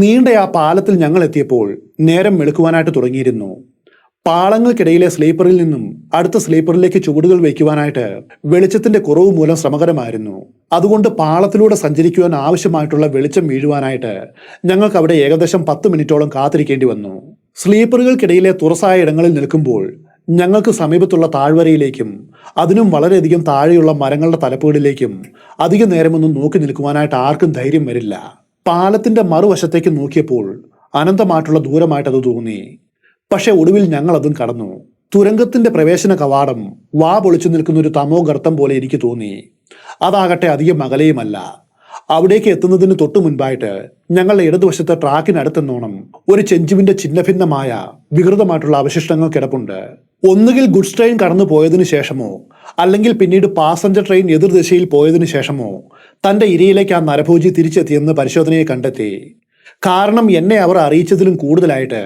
നീണ്ട ആ പാലത്തിൽ ഞങ്ങൾ എത്തിയപ്പോൾ നേരം വെളുക്കുവാനായിട്ട് തുടങ്ങിയിരുന്നു. പാളങ്ങൾക്കിടയിലെ സ്ലീപ്പറിൽ നിന്നും അടുത്ത സ്ലീപ്പറിലേക്ക് ചുവടുകൾ വയ്ക്കുവാനായിട്ട് വെളിച്ചത്തിന്റെ കുറവ് മൂലം ശ്രമകരമായിരുന്നു. അതുകൊണ്ട് പാളത്തിലൂടെ സഞ്ചരിക്കുവാൻ ആവശ്യമായിട്ടുള്ള വെളിച്ചം വീഴുവാനായിട്ട് ഞങ്ങൾക്ക് അവിടെ ഏകദേശം 10 മിനിറ്റോളം കാത്തിരിക്കേണ്ടി വന്നു. സ്ലീപ്പറുകൾക്കിടയിലെ തുറസായ ഇടങ്ങളിൽ നിൽക്കുമ്പോൾ ഞങ്ങൾക്ക് സമീപത്തുള്ള താഴ്വരയിലേക്കും അതിനും വളരെയധികം താഴെയുള്ള മരങ്ങളുടെ തലപ്പുകളിലേക്കും അധിക നേരമൊന്നും നോക്കി നിൽക്കുവാനായിട്ട് ആർക്കും ധൈര്യം വരില്ല. പാലത്തിന്റെ മറുവശത്തേക്ക് നോക്കിയപ്പോൾ അനന്തമായിട്ടുള്ള ദൂരമായിട്ട് അത് തോന്നി. പക്ഷെ ഒടുവിൽ ഞങ്ങൾ അതും കടന്നു. തുരങ്കത്തിന്റെ പ്രവേശന കവാടം വാ പൊളിച്ചു നിൽക്കുന്ന ഒരു തമോ ഗർത്തം പോലെ എനിക്ക് തോന്നി. അതാകട്ടെ അധികം അകലെയുമല്ല. അവിടേക്ക് എത്തുന്നതിന് തൊട്ടു മുൻപായിട്ട് ഞങ്ങളുടെ ഇടതുവശത്തെ ട്രാക്കിനടുത്തെന്നോണം ഒരു ചെഞ്ചുവിന്റെ ഛിന്നഭിന്നമായ വികൃതമായിട്ടുള്ള അവശിഷ്ടങ്ങൾ കിടപ്പുണ്ട്. ഒന്നുകിൽ ഗുഡ്സ് ട്രെയിൻ കടന്നു പോയതിനു ശേഷമോ അല്ലെങ്കിൽ പിന്നീട് പാസഞ്ചർ ട്രെയിൻ എതിർദിശയിൽ പോയതിനു ശേഷമോ തന്റെ ഇരയിലേക്ക് ആ നരഭോജി തിരിച്ചെത്തിയെന്ന് പരിശോധനയെ കണ്ടെത്തി. കാരണം എന്നെ അവർ അറിയിച്ചതിലും കൂടുതലായിട്ട്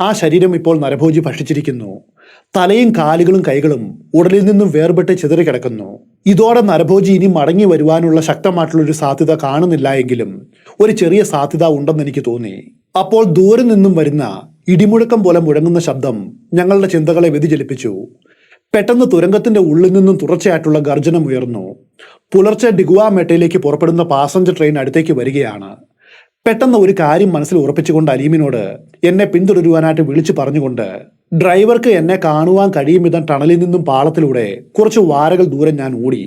ആ ശരീരം ഇപ്പോൾ നരഭോജി ഭക്ഷിച്ചിരിക്കുന്നു. തലയും കാലുകളും കൈകളും ഉടലിൽ നിന്നും വേർപെട്ട് ചിതറിക്കിടക്കുന്നു. ഇതോടെ നരഭോജി ഇനി മടങ്ങി വരുവാനുള്ള ശക്തമായിട്ടുള്ളൊരു സാധ്യത കാണുന്നില്ല എങ്കിലും ഒരു ചെറിയ സാധ്യത ഉണ്ടെന്ന് എനിക്ക് തോന്നി. അപ്പോൾ ദൂരെ നിന്നും വരുന്ന ഇടിമുഴക്കം പോലെ മുഴങ്ങുന്ന ശബ്ദം ഞങ്ങളുടെ ചിന്തകളെ വ്യതിചലിപ്പിച്ചു. പെട്ടെന്ന് തുരങ്കത്തിന്റെ ഉള്ളിൽ നിന്നും തുടർച്ചയായിട്ടുള്ള ഗർജനം ഉയർന്നു. പുലർച്ചെ ഡിഗുവാമേട്ടയിലേക്ക് പുറപ്പെടുന്ന പാസഞ്ചർ ട്രെയിൻ അടുത്തേക്ക് വരികയാണ്. പെട്ടെന്ന് ഒരു കാര്യം മനസ്സിൽ ഉറപ്പിച്ചുകൊണ്ട് അലീമിനോട് എന്നെ പിന്തുടരുവാനായിട്ട് വിളിച്ചു പറഞ്ഞുകൊണ്ട് ഡ്രൈവർക്ക് എന്നെ കാണുവാൻ കഴിയും വിധം ടണലിൽ നിന്നും പാളത്തിലൂടെ കുറച്ച് വാരകൾ ദൂരം ഞാൻ ഓടി.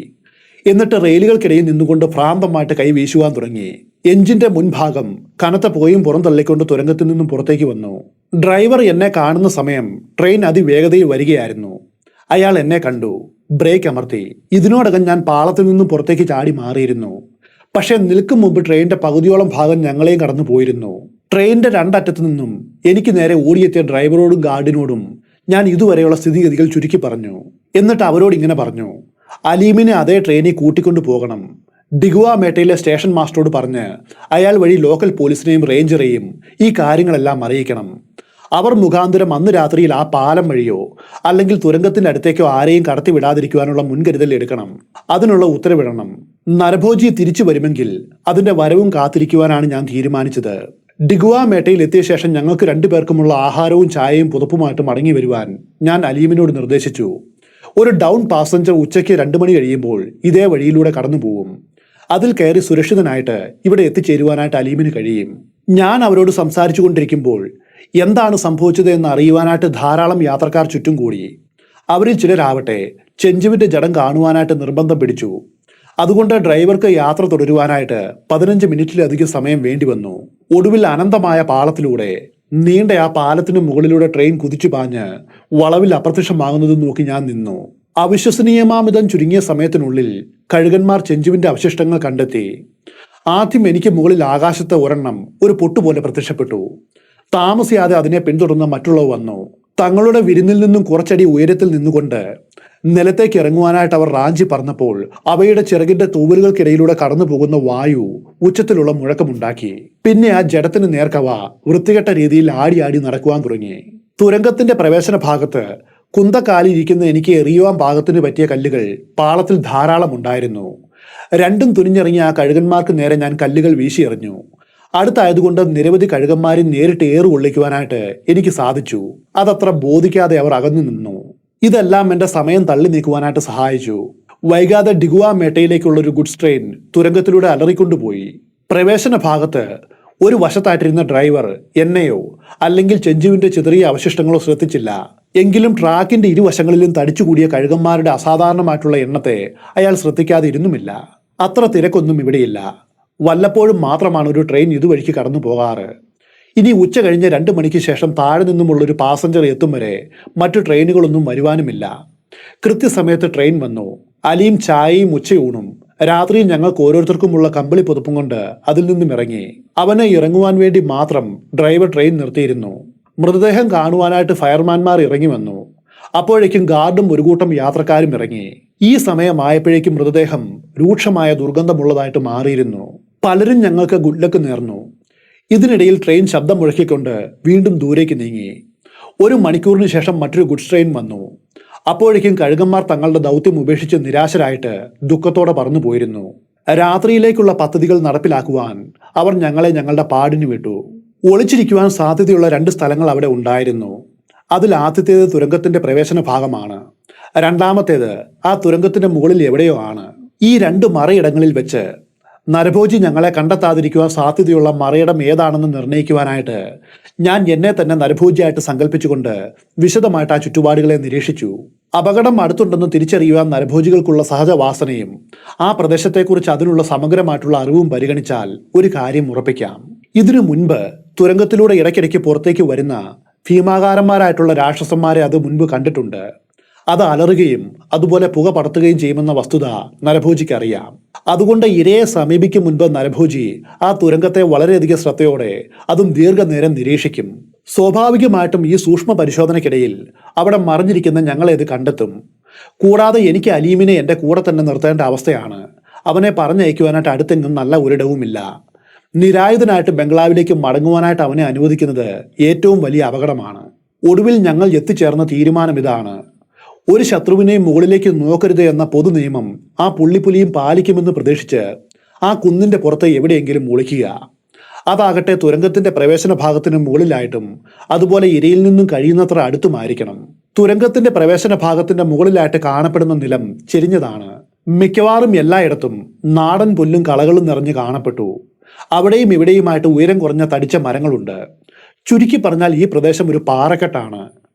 എന്നിട്ട് റെയിലുകൾക്കിടയിൽ നിന്നുകൊണ്ട് ഭ്രാന്തമായിട്ട് കൈ വീശുവാൻ തുടങ്ങി. എഞ്ചിന്റെ മുൻഭാഗം കനത്ത പോയും പുറന്തള്ളിക്കൊണ്ട് തുരങ്കത്തിൽ നിന്നും പുറത്തേക്ക് വന്നു. ഡ്രൈവർ എന്നെ കാണുന്ന സമയം ട്രെയിൻ അതിവേഗതയിൽ വരികയായിരുന്നു. അയാൾ എന്നെ കണ്ടു, ബ്രേക്ക് അമർത്തി. ഇതിനോടകം ഞാൻ പാളത്തിൽ നിന്നും പുറത്തേക്ക് ചാടി മാറിയിരുന്നു. പക്ഷെ നിൽക്കും മുമ്പ് ട്രെയിനിന്റെ പകുതിയോളം ഭാഗം ഞങ്ങളെയും കടന്നു പോയിരുന്നു. ട്രെയിനിന്റെ രണ്ടറ്റത്തു നിന്നും എനിക്ക് നേരെ ഓടിയെത്തിയ ഡ്രൈവറോടും ഗാർഡിനോടും ഞാൻ ഇതുവരെയുള്ള സ്ഥിതിഗതികൾ ചുരുക്കി പറഞ്ഞു. എന്നിട്ട് അവരോട് ഇങ്ങനെ പറഞ്ഞു, അലീമിനെ അതേ ട്രെയിനിൽ കൂട്ടിക്കൊണ്ടു പോകണം. ഡിഗുവാമേട്ടയിലെ സ്റ്റേഷൻ മാസ്റ്ററോട് പറഞ്ഞ് അയാൾ വഴി ലോക്കൽ പോലീസിനെയും റേഞ്ചറെയും ഈ കാര്യങ്ങളെല്ലാം അറിയിക്കണം. അവർ മുഖാന്തരം അന്ന് രാത്രിയിൽ ആ പാലം വഴിയോ അല്ലെങ്കിൽ തുരങ്കത്തിന്റെ അടുത്തേക്കോ ആരെയും കടത്തിവിടാതിരിക്കുവാനുള്ള മുൻകരുതൽ എടുക്കണം. അതിനുള്ള ഉത്തരവിടണം. നരഭോജി തിരിച്ചു വരുമെങ്കിൽ അതിന്റെ വരവും കാത്തിരിക്കുവാനാണ് ഞാൻ തീരുമാനിച്ചത്. ഡിഗുവാമേട്ടയിൽ എത്തിയ ശേഷം ഞങ്ങൾക്ക് 2 പേർക്കുമുള്ള ആഹാരവും ചായയും പുതപ്പുമായിട്ട് മടങ്ങി വരുവാൻ ഞാൻ അലീമിനോട് നിർദ്ദേശിച്ചു. ഒരു ഡൗൺ പാസഞ്ചർ ഉച്ചയ്ക്ക് 2 മണി കഴിയുമ്പോൾ ഇതേ വഴിയിലൂടെ കടന്നു പോകും. അതിൽ കയറി സുരക്ഷിതനായിട്ട് ഇവിടെ എത്തിച്ചേരുവാനായിട്ട് അലീമിന് കഴിയും. ഞാൻ അവരോട് സംസാരിച്ചു കൊണ്ടിരിക്കുമ്പോൾ എന്താണ് സംഭവിച്ചത് എന്ന് അറിയുവാനായിട്ട് ധാരാളം യാത്രക്കാർ ചുറ്റും കൂടി. അവരിൽ ചിലരാവട്ടെ ചെഞ്ചുവിന്റെ ജഡം കാണുവാനായിട്ട് നിർബന്ധം പിടിച്ചു. അതുകൊണ്ട് ഡ്രൈവർക്ക് യാത്ര തുടരുവാനായിട്ട് 15 മിനിറ്റിലധികം സമയം വേണ്ടി വന്നു. ഒടുവിൽ അനന്തമായ പാളത്തിലൂടെ നീണ്ട ആ പാലത്തിന് മുകളിലൂടെ ട്രെയിൻ കുതിച്ചു പാഞ്ഞ് വളവിൽ അപ്രത്യക്ഷമാകുന്നത് നോക്കി ഞാൻ നിന്നു. അവിശ്വസനീയമാമിതം ചുരുങ്ങിയ സമയത്തിനുള്ളിൽ കഴുകന്മാർ ചെഞ്ചുവിന്റെ അവശിഷ്ടങ്ങൾ കണ്ടെത്തി. ആദ്യം എനിക്ക് മുകളിൽ ആകാശത്തെ ഒരെണ്ണം ഒരു പൊട്ടുപോലെ പ്രത്യക്ഷപ്പെട്ടു. താമസിയാതെ അതിനെ പിന്തുടർന്ന് മറ്റുള്ളവ വന്നു. തങ്ങളുടെ വിരുന്നിൽ നിന്നും കുറച്ചടി ഉയരത്തിൽ നിന്നുകൊണ്ട് നിലത്തേക്ക് ഇറങ്ങുവാനായിട്ട് അവർ റാഞ്ചി പറന്നപ്പോൾ അവയുടെ ചിറകിന്റെ തൂവലുകൾക്കിടയിലൂടെ കടന്നു പോകുന്ന വായു ഉച്ചത്തിലുള്ള മുഴക്കമുണ്ടാക്കി. പിന്നെ ആ ജഡത്തിന് നേർക്കവ വൃത്തികെട്ട രീതിയിൽ ആടി ആടി നടക്കുവാൻ തുടങ്ങി. തുരങ്കത്തിന്റെ പ്രവേശന ഭാഗത്ത് കുന്തക്കാലിരിക്കുന്ന എനിക്ക് എറിയുവാൻ പാകത്തിന് പറ്റിയ കല്ലുകൾ പാളത്തിൽ ധാരാളം ഉണ്ടായിരുന്നു. രണ്ടും തുനിഞ്ഞിറങ്ങിയ ആ കഴുകന്മാർക്ക് നേരെ ഞാൻ കല്ലുകൾ വീശിയെറിഞ്ഞു. അടുത്തായതുകൊണ്ട് നിരവധി കഴുകന്മാരെ നേരിട്ട് കൊള്ളിക്കുവാനായിട്ട് എനിക്ക് സാധിച്ചു. അതത്ര ബോധിക്കാതെ അവർ അകന്നു നിന്നു. ഇതെല്ലാം എന്റെ സമയം തള്ളി നീക്കുവാനായിട്ട് സഹായിച്ചു. വൈകാതെ ഡിഗുവാമേട്ടയിലേക്കുള്ള ഒരു ഗുഡ്സ് ട്രെയിൻ തുരങ്കത്തിലൂടെ അലറിക്കൊണ്ടുപോയി. പ്രവേശന ഭാഗത്ത് ഒരു വശത്തായിട്ടിരുന്ന ഡ്രൈവർ എന്നെയോ അല്ലെങ്കിൽ ചെഞ്ചുവിന്റെ ചിതറിയ അവശിഷ്ടങ്ങളോ ശ്രദ്ധിച്ചില്ല. എങ്കിലും ട്രാക്കിന്റെ ഇരുവശങ്ങളിലും തടിച്ചുകൂടിയ കഴുകന്മാരുടെ അസാധാരണമായിട്ടുള്ള എണ്ണത്തെ അയാൾ ശ്രദ്ധിക്കാതെ ഇരുന്നുമില്ല. അത്ര തിരക്കൊന്നും ഇവിടെയില്ല. വല്ലപ്പോഴും മാത്രമാണ് ഒരു ട്രെയിൻ ഇതുവഴിക്ക് കടന്നു പോകാറ്. ഇനി ഉച്ച കഴിഞ്ഞ് 2 മണിക്ക് ശേഷം താഴെ നിന്നുമുള്ളൊരു പാസഞ്ചർ എത്തും വരെ മറ്റു ട്രെയിനുകളൊന്നും വരുവാനുമില്ല. കൃത്യസമയത്ത് ട്രെയിൻ വന്നു. അലിയും ചായയും ഉച്ചയൂണും രാത്രിയിൽ ഞങ്ങൾക്ക് ഓരോരുത്തർക്കുമുള്ള കമ്പിളി പുതപ്പും കൊണ്ട് അതിൽ നിന്നും ഇറങ്ങി. അവനെ ഇറങ്ങുവാൻ വേണ്ടി മാത്രം ഡ്രൈവർ ട്രെയിൻ നിർത്തിയിരുന്നു. മൃതദേഹം കാണുവാനായിട്ട് ഫയർമാൻമാർ ഇറങ്ങി വന്നു. അപ്പോഴേക്കും ഗാർഡും ഒരു കൂട്ടം യാത്രക്കാരും ഇറങ്ങി. ഈ സമയമായപ്പോഴേക്കും മൃതദേഹം രൂക്ഷമായ ദുർഗന്ധമുള്ളതായിട്ട് മാറിയിരുന്നു. പലരും ഞങ്ങൾക്ക് ഗുഡ് ലക്ക് നേർന്നു. ഇതിനിടയിൽ ട്രെയിൻ ശബ്ദം മുഴക്കിക്കൊണ്ട് വീണ്ടും ദൂരേക്ക് നീങ്ങി. 1 മണിക്കൂറിന് ശേഷം മറ്റൊരു ഗുഡ്സ് ട്രെയിൻ വന്നു. അപ്പോഴേക്കും കഴുകന്മാർ തങ്ങളുടെ ദൗത്യം ഉപേക്ഷിച്ച് നിരാശരായിട്ട് ദുഃഖത്തോടെ പറന്നു പോയിരുന്നു. രാത്രിയിലേക്കുള്ള പദ്ധതികൾ നടപ്പിലാക്കുവാൻ അവർ ഞങ്ങളെ ഞങ്ങളുടെ പാടിന് വിട്ടു. ഒളിച്ചിരിക്കുവാൻ സാധ്യതയുള്ള 2 സ്ഥലങ്ങൾ അവിടെ ഉണ്ടായിരുന്നു. അതിൽ ആദ്യത്തേത് തുരങ്കത്തിന്റെ പ്രവേശന ഭാഗമാണ്. രണ്ടാമത്തേത് ആ തുരങ്കത്തിന്റെ മുകളിൽ എവിടെയോ ആണ്. ഈ രണ്ട് മറയിടങ്ങളിൽ വെച്ച് നരഭോജി ഞങ്ങളെ കണ്ടെത്താതിരിക്കുവാൻ സാധ്യതയുള്ള മറയിടം ഏതാണെന്ന് നിർണ്ണയിക്കുവാനായിട്ട് ഞാൻ എന്നെ തന്നെ നരഭോജിയായിട്ട് സങ്കല്പിച്ചുകൊണ്ട് വിശദമായിട്ട് ആ ചുറ്റുപാടുകളെ നിരീക്ഷിച്ചു. അപകടം അടുത്തുണ്ടെന്ന് തിരിച്ചറിയുവാൻ നരഭോജികൾക്കുള്ള സഹജവാസനയും ആ പ്രദേശത്തെക്കുറിച്ച് അതിനുള്ള സമഗ്രമായിട്ടുള്ള അറിവും പരിഗണിച്ചാൽ ഒരു കാര്യം ഉറപ്പിക്കാം. ഇതിനു മുൻപ് തുരങ്കത്തിലൂടെ ഇടയ്ക്കിടയ്ക്ക് പുറത്തേക്ക് വരുന്ന ഭീമാകാരന്മാരായിട്ടുള്ള രാക്ഷസന്മാരെ അത് മുൻപ് കണ്ടിട്ടുണ്ട്. അത് അലറുകയും അതുപോലെ പുക പടർത്തുകയും ചെയ്യുമെന്ന വസ്തുത നരഭോജിക്ക് അറിയാം. അതുകൊണ്ട് ഇരയെ സമീപിക്കും മുൻപ് നരഭോജി ആ തുരങ്കത്തെ വളരെയധികം ശ്രദ്ധയോടെ അതും ദീർഘനേരം നിരീക്ഷിക്കും. സ്വാഭാവികമായിട്ടും ഈ സൂക്ഷ്മ പരിശോധനയ്ക്കിടയിൽ അവിടെ മറിഞ്ഞിരിക്കുന്ന ഞങ്ങളെ ഇത് കണ്ടെത്തും. കൂടാതെ എനിക്ക് അലീമിനെ എൻ്റെ കൂടെ തന്നെ നിർത്തേണ്ട അവസ്ഥയാണ്. അവനെ പറഞ്ഞയക്കുവാനായിട്ട് അടുത്തെങ്ങും നല്ല ഒരിടവുമില്ല. നിരായുധനായിട്ട് ബംഗ്ലാവിലേക്ക് മടങ്ങുവാനായിട്ട് അവനെ അനുവദിക്കുന്നത് ഏറ്റവും വലിയ അപകടമാണ്. ഒടുവിൽ ഞങ്ങൾ എത്തിച്ചേർന്ന തീരുമാനം ഇതാണ്: ഒരു ശത്രുവിനെയും മുകളിലേക്ക് നോക്കരുത് എന്ന പൊതു നിയമം ആ പുള്ളിപ്പുലിയും പാലിക്കുമെന്ന് പ്രതീക്ഷിച്ച് ആ കുന്നിന്റെ പുറത്ത് എവിടെയെങ്കിലും ഒളിക്കുക. അതാകട്ടെ തുരങ്കത്തിന്റെ പ്രവേശന ഭാഗത്തിന് മുകളിലായിട്ടും അതുപോലെ ഇരയിൽ നിന്നും കഴിയുന്നത്ര അടുത്തുമായിരിക്കണം. തുരങ്കത്തിന്റെ പ്രവേശന ഭാഗത്തിന്റെ മുകളിലായിട്ട് കാണപ്പെടുന്ന നിലം ചെരിഞ്ഞതാണ്. മിക്കവാറും എല്ലായിടത്തും നാടൻ പുല്ലും കളകളും നിറഞ്ഞു കാണപ്പെട്ടു. അവിടെയും ഇവിടെയുമായിട്ട് ഉയരം കുറഞ്ഞ തടിച്ച മരങ്ങളുണ്ട്. ചുരുക്കി പറഞ്ഞാൽ ഈ പ്രദേശം ഒരു പാറക്കെട്ടാണ്.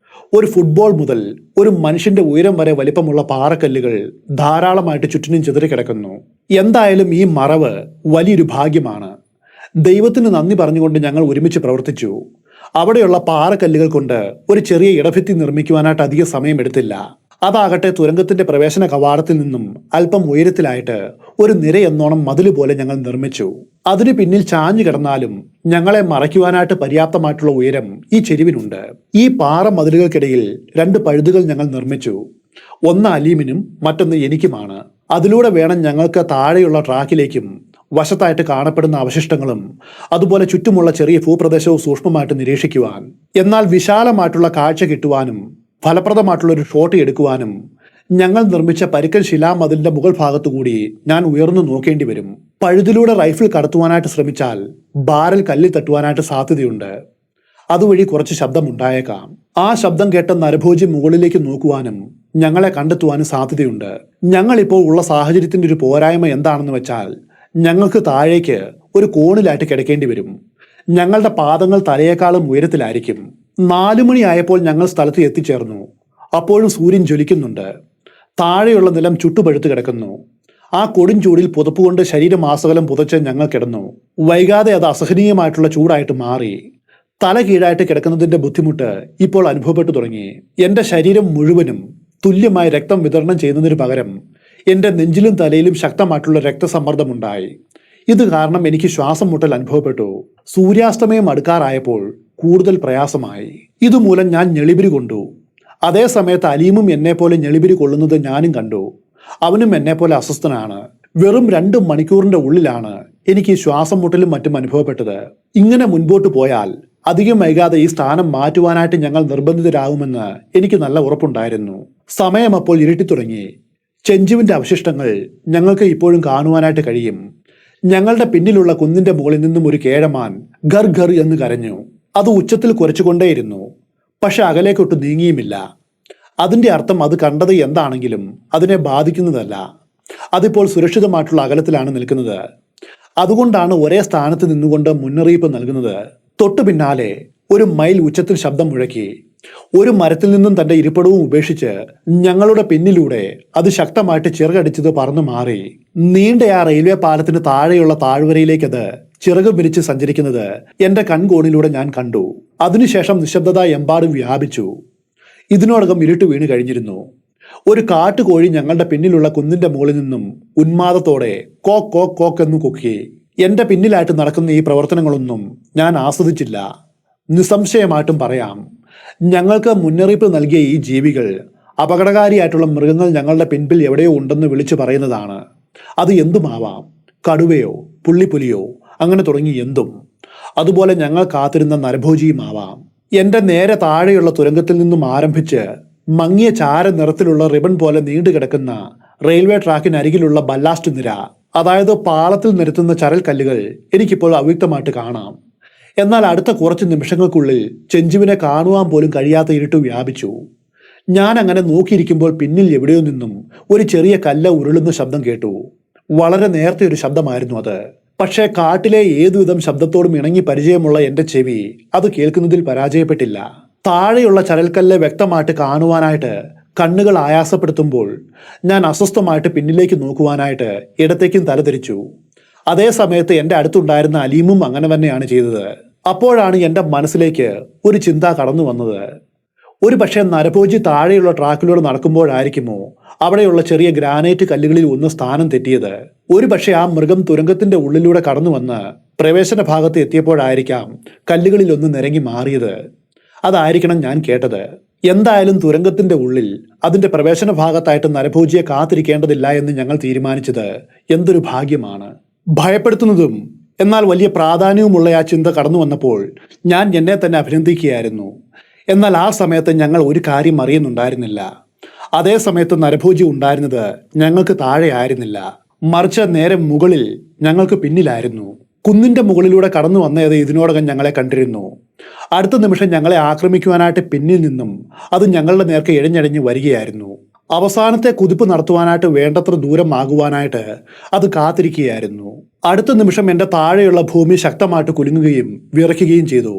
ഒരു ഫുട്ബോൾ മുതൽ ഒരു മനുഷ്യന്റെ ഉയരം വരെ വലിപ്പമുള്ള പാറക്കല്ലുകൾ ധാരാളമായിട്ട് ചുറ്റിനും ചിതറിക്കിടക്കുന്നു. എന്തായാലും ഈ മറവ് വലിയൊരു ഭാഗ്യമാണ്. ദൈവത്തിന് നന്ദി പറഞ്ഞുകൊണ്ട് ഞങ്ങൾ ഒരുമിച്ച് പ്രവർത്തിച്ചു. അവിടെയുള്ള പാറക്കല്ലുകൾ കൊണ്ട് ഒരു ചെറിയ ഇടഭിത്തി നിർമ്മിക്കുവാനായിട്ട് അധിക സമയമെടുത്തില്ല. അതാകട്ടെ തുരങ്കത്തിന്റെ പ്രവേശന കവാടത്തിൽ നിന്നും അല്പം ഉയരത്തിലായിട്ട് ഒരു നിരയെന്നോണം മതില് പോലെ ഞങ്ങൾ നിർമ്മിച്ചു. അതിനു പിന്നിൽ ചാഞ്ഞു കിടന്നാലും ഞങ്ങളെ മറയ്ക്കുവാനായിട്ട് പര്യാപ്തമായിട്ടുള്ള ഉയരം ഈ ചെരുവിനുണ്ട്. ഈ പാറ മതിലുകൾക്കിടയിൽ രണ്ട് പഴുതുകൾ ഞങ്ങൾ നിർമ്മിച്ചു. ഒന്ന് അലീമിനും മറ്റൊന്ന് എനിക്കുമാണ്. അതിലൂടെ വേണം ഞങ്ങൾക്ക് താഴെയുള്ള ട്രാക്കിലേക്കും വശത്തായിട്ട് കാണപ്പെടുന്ന അവശിഷ്ടങ്ങളും അതുപോലെ ചുറ്റുമുള്ള ചെറിയ ഭൂപ്രദേശവും സൂക്ഷ്മമായിട്ട് നിരീക്ഷിക്കുവാൻ. എന്നാൽ വിശാലമായിട്ടുള്ള കാഴ്ച കിട്ടുവാനും ഫലപ്രദമായിട്ടുള്ള ഒരു ഷോട്ട് എടുക്കുവാനും ഞങ്ങൾ നിർമ്മിച്ച പരുക്കൻ ശിലാമതിലിന്റെ മുകൾ ഭാഗത്തുകൂടി ഞാൻ ഉയർന്നു നോക്കേണ്ടി വരും. പഴുതിലൂടെ റൈഫിൾ കടത്തുവാനായിട്ട് ശ്രമിച്ചാൽ ബാരൽ കല്ലിൽ തട്ടുവാനായിട്ട് സാധ്യതയുണ്ട്. അതുവഴി കുറച്ച് ശബ്ദമുണ്ടായേക്കാം. ആ ശബ്ദം കേട്ട നരഭോജി മുകളിലേക്ക് നോക്കുവാനും ഞങ്ങളെ കണ്ടെത്തുവാനും സാധ്യതയുണ്ട്. ഞങ്ങളിപ്പോൾ ഉള്ള സാഹചര്യത്തിന്റെ ഒരു പോരായ്മ എന്താണെന്ന് വെച്ചാൽ ഞങ്ങൾക്ക് താഴേക്ക് ഒരു കോണിലായിട്ട് കിടക്കേണ്ടി വരും. ഞങ്ങളുടെ പാദങ്ങൾ തലയേക്കാളും ഉയരത്തിലായിരിക്കും. 4 മണിയായപ്പോൾ ഞങ്ങൾ സ്ഥലത്ത് എത്തിച്ചേർന്നു. അപ്പോഴും സൂര്യൻ ജ്വലിക്കുന്നുണ്ട്. താഴെയുള്ള നിലം ചുട്ടുപഴുത്ത് കിടക്കുന്നു. ആ കൊടും ചൂടിൽ പുതപ്പുകൊണ്ട് ശരീരമാസകലം പുതച്ച് ഞങ്ങൾ കിടന്നു. വൈകാതെ അത് അസഹനീയമായിട്ടുള്ള ചൂടായിട്ട് മാറി. തല കീഴായിട്ട് കിടക്കുന്നതിന്റെ ബുദ്ധിമുട്ട് ഇപ്പോൾ അനുഭവപ്പെട്ടു തുടങ്ങി. എൻ്റെ ശരീരം മുഴുവനും തുല്യമായി രക്തം വിതരണം ചെയ്യുന്നതിന് പകരം എൻ്റെ നെഞ്ചിലും തലയിലും ശക്തമായിട്ടുള്ള രക്തസമ്മർദ്ദമുണ്ടായി. ഇത് കാരണം എനിക്ക് ശ്വാസം മുട്ടൽ അനുഭവപ്പെട്ടു. സൂര്യാസ്തമയം അടുക്കാറായപ്പോൾ കൂടുതൽ പ്രയാസമായി. ഇതുമൂലം ഞാൻ ഞെളിപിരി കൊണ്ടു. അതേ സമയത്ത് അലീമും എന്നെപ്പോലെ ഞെളിപിരി കൊള്ളുന്നത് ഞാനും കണ്ടു. അവനും എന്നെപ്പോലെ അസ്വസ്ഥനാണ്. വെറും 2 മണിക്കൂറിന്റെ ഉള്ളിലാണ് എനിക്ക് ശ്വാസം മുട്ടലും മറ്റും അനുഭവപ്പെട്ടത്. ഇങ്ങനെ മുൻപോട്ട് പോയാൽ അധികം വൈകാതെ ഈ സ്ഥാനം മാറ്റുവാനായിട്ട് ഞങ്ങൾ നിർബന്ധിതരാകുമെന്ന് എനിക്ക് നല്ല ഉറപ്പുണ്ടായിരുന്നു. സമയം അപ്പോൾ ഇരുട്ടിത്തുടങ്ങി. ചെഞ്ചുവിന്റെ അവശിഷ്ടങ്ങൾ ഞങ്ങൾക്ക് ഇപ്പോഴും കാണുവാനായിട്ട് കഴിയും. ഞങ്ങളുടെ പിന്നിലുള്ള കുന്നിന്റെ മുകളിൽ നിന്നും ഒരു കേഴമാൻ ഘർ ഘർ എന്ന് കരഞ്ഞു. അത് ഉച്ചത്തിൽ കുരച്ചുകൊണ്ടേയിരുന്നു. പക്ഷെ അകലേക്കൊട്ട് നീങ്ങിയുമില്ല. അതിന്റെ അർത്ഥം അത് കണ്ടത് എന്താണെങ്കിലും അതിനെ ബാധിക്കുന്നതല്ല. അതിപ്പോൾ സുരക്ഷിതമായിട്ടുള്ള അകലത്തിലാണ് നിൽക്കുന്നത്. അതുകൊണ്ടാണ് ഒരേ സ്ഥാനത്ത് നിന്നുകൊണ്ട് മുന്നറിയിപ്പ് നൽകുന്നത്. തൊട്ടു പിന്നാലെ ഒരു മൈൽ ഉച്ചത്തിൽ ശബ്ദം മുഴക്കി. ഒരു മരത്തിൽ നിന്നും തന്റെ ഇരിപ്പിടവും ഉപേക്ഷിച്ച് ഞങ്ങളുടെ പിന്നിലൂടെ അത് ശക്തമായിട്ട് ചിറകടിച്ചത് പറന്നു മാറി. നീണ്ട ആ റെയിൽവേ പാലത്തിന് താഴെയുള്ള താഴ്വരയിലേക്ക് അത് ചിറക് വിരിച്ച് സഞ്ചരിക്കുന്നത് എന്റെ കൺകോണിലൂടെ ഞാൻ കണ്ടു. അതിനുശേഷം നിശബ്ദത എമ്പാടും വ്യാപിച്ചു. ഇതിനോടകം ഇരുട്ട് വീണ് കഴിഞ്ഞിരുന്നു. ഒരു കാട്ടുകോഴി ഞങ്ങളുടെ പിന്നിലുള്ള കുന്നിന്റെ മുകളിൽ നിന്നും ഉന്മാദത്തോടെ കോക്ക് കോക്ക് കോക്ക് എന്ന് കൊക്കി. എന്റെ പിന്നിലായിട്ട് നടക്കുന്ന ഈ പ്രവർത്തനങ്ങളൊന്നും ഞാൻ ആസ്വദിച്ചില്ല. നിസ്സംശയമായിട്ടും പറയാം, ഞങ്ങൾക്ക് മുന്നറിയിപ്പ് നൽകിയ ഈ ജീവികൾ അപകടകാരിയായിട്ടുള്ള മൃഗങ്ങൾ ഞങ്ങളുടെ പിൻപിൽ എവിടെയോ ഉണ്ടെന്ന് വിളിച്ചു പറയുന്നതാണ്. അത് എന്തുമാവാം. കടുവയോ പുള്ളിപ്പുലിയോ അങ്ങനെ തുടങ്ങി എന്തും. അതുപോലെ ഞങ്ങൾ കാത്തിരുന്ന നരഭോജിയുമാവാം. എന്റെ നേരെ താഴെയുള്ള തുരങ്കത്തിൽ നിന്നും ആരംഭിച്ച് മങ്ങിയ ചാര നിറത്തിലുള്ള റിബൺ പോലെ നീണ്ടുകിടക്കുന്ന റെയിൽവേ ട്രാക്കിനരികിലുള്ള ബല്ലാസ്റ്റ് നിര, അതായത് പാളത്തിൽ നിരത്തുന്ന ചരൽ കല്ലുകൾ എനിക്കിപ്പോൾ അവ്യക്തമായിട്ട് കാണാം. എന്നാൽ അടുത്ത കുറച്ച് നിമിഷങ്ങൾക്കുള്ളിൽ ചെഞ്ചുവിനെ കാണുവാൻ പോലും കഴിയാത്ത ഇരുട്ട് വ്യാപിച്ചു. ഞാൻ അങ്ങനെ നോക്കിയിരിക്കുമ്പോൾ പിന്നിൽ എവിടെയോ നിന്നും ഒരു ചെറിയ കല്ല് ഉരുളുന്ന ശബ്ദം കേട്ടു. വളരെ നേരത്തെ ഒരു ശബ്ദമായിരുന്നു അത്. പക്ഷേ കാട്ടിലെ ഏതുവിധം ശബ്ദത്തോടും ഇണങ്ങി പരിചയമുള്ള എന്റെ ചെവി അത് കേൾക്കുന്നതിൽ പരാജയപ്പെട്ടില്ല. താഴെയുള്ള ചരൽക്കല്ല് വ്യക്തമായിട്ട് കാണുവാനായിട്ട് കണ്ണുകൾ ആയാസപ്പെടുത്തുമ്പോൾ ഞാൻ അസ്വസ്ഥമായിട്ട് പിന്നിലേക്ക് നോക്കുവാനായിട്ട് ഇടത്തേക്കും തലതിരിച്ചു. അതേ സമയത്ത് എൻ്റെ അടുത്തുണ്ടായിരുന്ന അലീമും അങ്ങനെ തന്നെയാണ് ചെയ്തത്. അപ്പോഴാണ് എൻ്റെ മനസ്സിലേക്ക് ഒരു ചിന്ത കടന്നു വന്നത്. ഒരു പക്ഷേ നരഭോജി താഴെയുള്ള ട്രാക്കിലൂടെ നടക്കുമ്പോഴായിരിക്കുമോ അവിടെയുള്ള ചെറിയ ഗ്രാനൈറ്റ് കല്ലുകളിൽ ഒന്ന് സ്ഥാനം തെറ്റിയത്. ഒരു പക്ഷേ ആ മൃഗം തുരങ്കത്തിന്റെ ഉള്ളിലൂടെ കടന്നു വന്ന് പ്രവേശന ഭാഗത്ത് എത്തിയപ്പോഴായിരിക്കാം കല്ലുകളിൽ ഒന്ന് നിരങ്ങി മാറിയത്. അതായിരിക്കണം ഞാൻ കേട്ടത്. എന്തായാലും തുരങ്കത്തിന്റെ ഉള്ളിൽ അതിന്റെ പ്രവേശന ഭാഗത്തായിട്ട് നരഭോജിയെ കാത്തിരിക്കേണ്ടതില്ല എന്ന് ഞങ്ങൾ തീരുമാനിച്ചത് എന്തൊരു ഭാഗ്യമാണ്. ഭയപ്പെടുത്തുന്നതും എന്നാൽ വലിയ പ്രാധാന്യവുമുള്ള ആ ചിന്ത കടന്നു വന്നപ്പോൾ ഞാൻ എന്നെ തന്നെ അഭിനന്ദിക്കുകയായിരുന്നു. എന്നാൽ ആ സമയത്ത് ഞങ്ങൾ ഒരു കാര്യം അറിയുന്നുണ്ടായിരുന്നില്ല. അതേ സമയത്ത് നരഭോജി ഉണ്ടായിരുന്നത് ഞങ്ങൾക്ക് താഴെ ആയിരുന്നില്ല, മറിച്ച് നേരെ മുകളിൽ ഞങ്ങൾക്ക് പിന്നിലായിരുന്നു. കുന്നിന്റെ മുകളിലൂടെ കടന്നു വന്നത് ഇതിനോടകം ഞങ്ങളെ കണ്ടിരുന്നു. അടുത്ത നിമിഷം ഞങ്ങളെ ആക്രമിക്കുവാനായിട്ട് പിന്നിൽ നിന്നും അത് ഞങ്ങളുടെ നേർക്ക് ഇഴഞ്ഞഴിഞ്ഞ് വരികയായിരുന്നു. അവസാനത്തെ കുതിപ്പ് നടത്തുവാനായിട്ട് വേണ്ടത്ര ദൂരം ആകുവാനായിട്ട് അത് കാത്തിരിക്കുകയായിരുന്നു. അടുത്ത നിമിഷം എൻ്റെ താഴെയുള്ള ഭൂമി ശക്തമായിട്ട് കുലുങ്ങുകയും വിറയ്ക്കുകയും ചെയ്തു.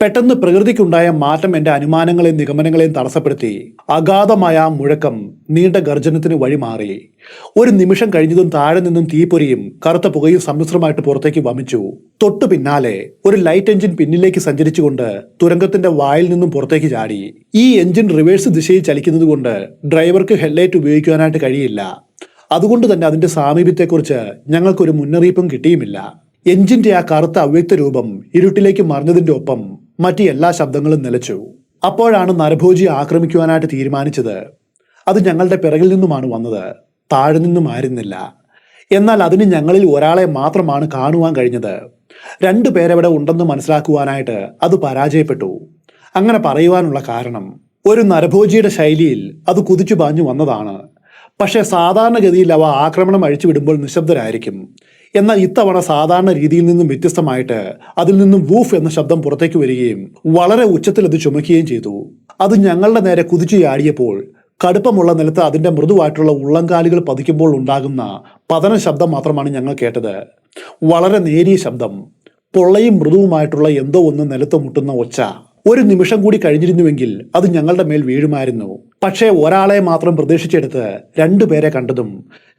പെട്ടെന്ന് പ്രകൃതിക്കുണ്ടായ മാറ്റം എൻ്റെ അനുമാനങ്ങളെയും നിഗമനങ്ങളെയും തടസ്സപ്പെടുത്തി. അഗാധമായ ആ മുഴക്കം നീണ്ട ഗർജനത്തിന് വഴിമാറി. ഒരു നിമിഷം കഴിഞ്ഞതും താഴെ നിന്നും തീപ്പൊരിയും കറുത്ത പുകയും സമ്മിശ്രമായിട്ട് പുറത്തേക്ക് വമിച്ചു. തൊട്ടു പിന്നാലെ ഒരു ലൈറ്റ് എഞ്ചിൻ പിന്നിലേക്ക് സഞ്ചരിച്ചുകൊണ്ട് തുരങ്കത്തിന്റെ വായിൽ നിന്നും പുറത്തേക്ക് ചാടി. ഈ എഞ്ചിൻ റിവേഴ്സ് ദിശയിൽ ചലിക്കുന്നത് കൊണ്ട് ഡ്രൈവർക്ക് ഹെഡ്ലൈറ്റ് ഉപയോഗിക്കുവാനായിട്ട് കഴിയില്ല. അതുകൊണ്ട് തന്നെ അതിന്റെ സാമീപ്യത്തെക്കുറിച്ച് ഞങ്ങൾക്കൊരു മുന്നറിയിപ്പും കിട്ടിയുമില്ല. എഞ്ചിന്റെ ആ കറുത്ത അവ്യക്ത രൂപം ഇരുട്ടിലേക്ക് മറിഞ്ഞതിന്റെ ഒപ്പം മറ്റ് എല്ലാ ശബ്ദങ്ങളും നിലച്ചു. അപ്പോഴാണ് നരഭോജിയെ ആക്രമിക്കുവാനായിട്ട് തീരുമാനിച്ചത്. അത് ഞങ്ങളുടെ പിറകിൽ നിന്നുമാണ് വന്നത്, താഴെ നിന്നും ആയിരുന്നില്ല. എന്നാൽ അതിന് ഞങ്ങളിൽ ഒരാളെ മാത്രമാണ് കാണുവാൻ കഴിഞ്ഞത്. 2 പേരവിടെ ഉണ്ടെന്ന് മനസ്സിലാക്കുവാനായിട്ട് അത് പരാജയപ്പെട്ടു. അങ്ങനെ പറയുവാനുള്ള കാരണം ഒരു നരഭോജിയുടെ ശൈലിയിൽ അത് കുതിച്ചു പാഞ്ഞു വന്നതാണ്. പക്ഷേ സാധാരണഗതിയിൽ അവ ആക്രമണം അഴിച്ചുവിടുമ്പോൾ നിശബ്ദരായിരിക്കും. എന്നാൽ ഇത്തവണ സാധാരണ രീതിയിൽ നിന്നും വ്യത്യസ്തമായിട്ട് അതിൽ നിന്നും വൂഫ് എന്ന ശബ്ദം പുറത്തേക്ക് വരികയും വളരെ ഉച്ചത്തിൽ അത് ചുമക്കുകയും ചെയ്തു. അത് ഞങ്ങളുടെ നേരെ കുതിച്ചു ചാടിയപ്പോൾ കടുപ്പമുള്ള നിലത്ത് അതിന്റെ മൃദുവായിട്ടുള്ള ഉള്ളംകാലുകൾ പതിക്കുമ്പോൾ ഉണ്ടാകുന്ന പതന ശബ്ദം മാത്രമാണ് ഞങ്ങൾ കേട്ടത്. വളരെ നേരിയ ശബ്ദം, പൊള്ളയും മൃദുവുമായിട്ടുള്ള എന്തോ ഒന്ന് നിലത്ത് മുട്ടുന്ന ഒച്ച. ഒരു നിമിഷം കൂടി കഴിഞ്ഞിരുന്നുവെങ്കിൽ അത് ഞങ്ങളുടെ മേൽ വീഴുമായിരുന്നു. പക്ഷേ ഒരാളെ മാത്രം പ്രതീക്ഷിച്ചെടുത്ത് 2 പേരെ കണ്ടതും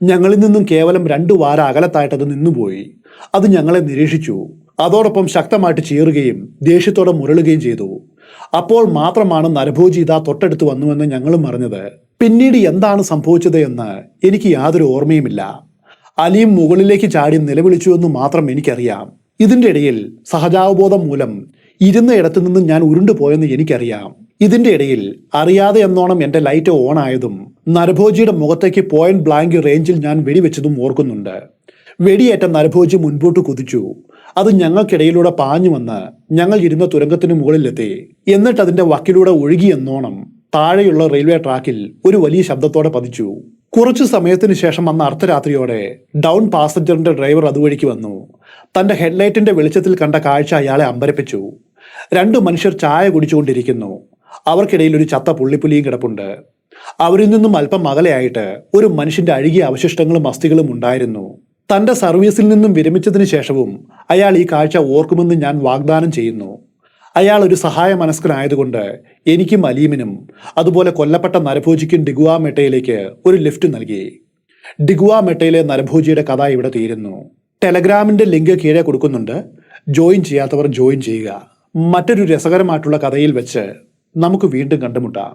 ഞങ്ങളിൽ നിന്നും കേവലം 2 വാര അകലത്തായിട്ട് അത് നിന്നുപോയി. അത് ഞങ്ങളെ നിരീക്ഷിച്ചു. അതോടൊപ്പം ശക്തമായിട്ട് ചീറുകയും ദേഷ്യത്തോടെ മുരളുകയും ചെയ്തു. അപ്പോൾ മാത്രമാണ് നരഭോജി ഇതാ തൊട്ടടുത്ത് വന്നുവെന്ന് ഞങ്ങളും അറിഞ്ഞത്. പിന്നീട് എന്താണ് സംഭവിച്ചത് എന്ന് എനിക്ക് യാതൊരു ഓർമ്മയുമില്ല. അലിയും മുകളിലേക്ക് ചാടി നിലവിളിച്ചുവെന്ന് മാത്രം എനിക്കറിയാം. ഇതിന്റെ ഇടയിൽ സഹജാവബോധം മൂലം ഇരുന്ന ഇടത്തു നിന്നും ഞാൻ ഉരുണ്ടുപോയെന്ന് എനിക്കറിയാം. ഇതിന്റെ ഇടയിൽ അറിയാതെ എന്നോണം എന്റെ ലൈറ്റ് ഓൺ ആയതും നരഭോജിയുടെ മുഖത്തേക്ക് പോയിന്റ് ബ്ലാങ്ക് റേഞ്ചിൽ ഞാൻ വെടിവെച്ചതും ഓർക്കുന്നുണ്ട്. വെടിയേറ്റ നരഭോജി മുൻപോട്ട് കുതിച്ചു. അത് ഞങ്ങൾക്കിടയിലൂടെ പാഞ്ഞു വന്ന് ഞങ്ങൾ ഇരുന്ന തുരങ്കത്തിന് മുകളിലെത്തി. എന്നിട്ട് അതിന്റെ വക്കിലൂടെ ഒഴുകിയെന്നോണം താഴെയുള്ള റെയിൽവേ ട്രാക്കിൽ ഒരു വലിയ ശബ്ദത്തോടെ പതിച്ചു. കുറച്ചു സമയത്തിന് ശേഷം അന്ന് അർദ്ധരാത്രിയോടെ ഡൗൺ പാസഞ്ചറിന്റെ ഡ്രൈവർ അതുവഴിക്ക് വന്നു. തന്റെ ഹെഡ്ലൈറ്റിന്റെ വെളിച്ചത്തിൽ കണ്ട കാഴ്ച അയാളെ അമ്പരപ്പിച്ചു. 2 മനുഷ്യർ ചായ കുടിച്ചുകൊണ്ടിരിക്കുന്നു. അവർക്കിടയിൽ ഒരു ചത്ത പുള്ളിപ്പുലിയും കിടപ്പുണ്ട്. അവരിൽ നിന്നും അല്പം അകലെയായിട്ട് ഒരു മനുഷ്യന്റെ അഴുകിയ അവശിഷ്ടങ്ങളും അസ്ഥികളും ഉണ്ടായിരുന്നു. തന്റെ സർവീസിൽ നിന്നും വിരമിച്ചതിന് ശേഷവും അയാൾ ഈ കാഴ്ച ഓർക്കുമെന്ന് ഞാൻ വാഗ്ദാനം ചെയ്യുന്നു. അയാൾ ഒരു സഹായ മനസ്കനായതുകൊണ്ട് എനിക്കും അലീമിനും അതുപോലെ കൊല്ലപ്പെട്ട നരഭോജിക്കും ഡിഗ്വ മെട്ടയിലേക്ക് ഒരു ലിഫ്റ്റ് നൽകി. ഡിഗ്വ മെട്ടയിലെ നരഭോജിയുടെ കഥ ഇവിടെ തീരുന്നു. ടെലഗ്രാമിന്റെ ലിങ്ക് കീഴെ കൊടുക്കുന്നുണ്ട്. ജോയിൻ ചെയ്യാത്തവർ ജോയിൻ ചെയ്യുക. മറ്റൊരു രസകരമായിട്ടുള്ള കഥയിൽ വെച്ച് നമുക്ക് വീണ്ടും കണ്ടുമുട്ടാം.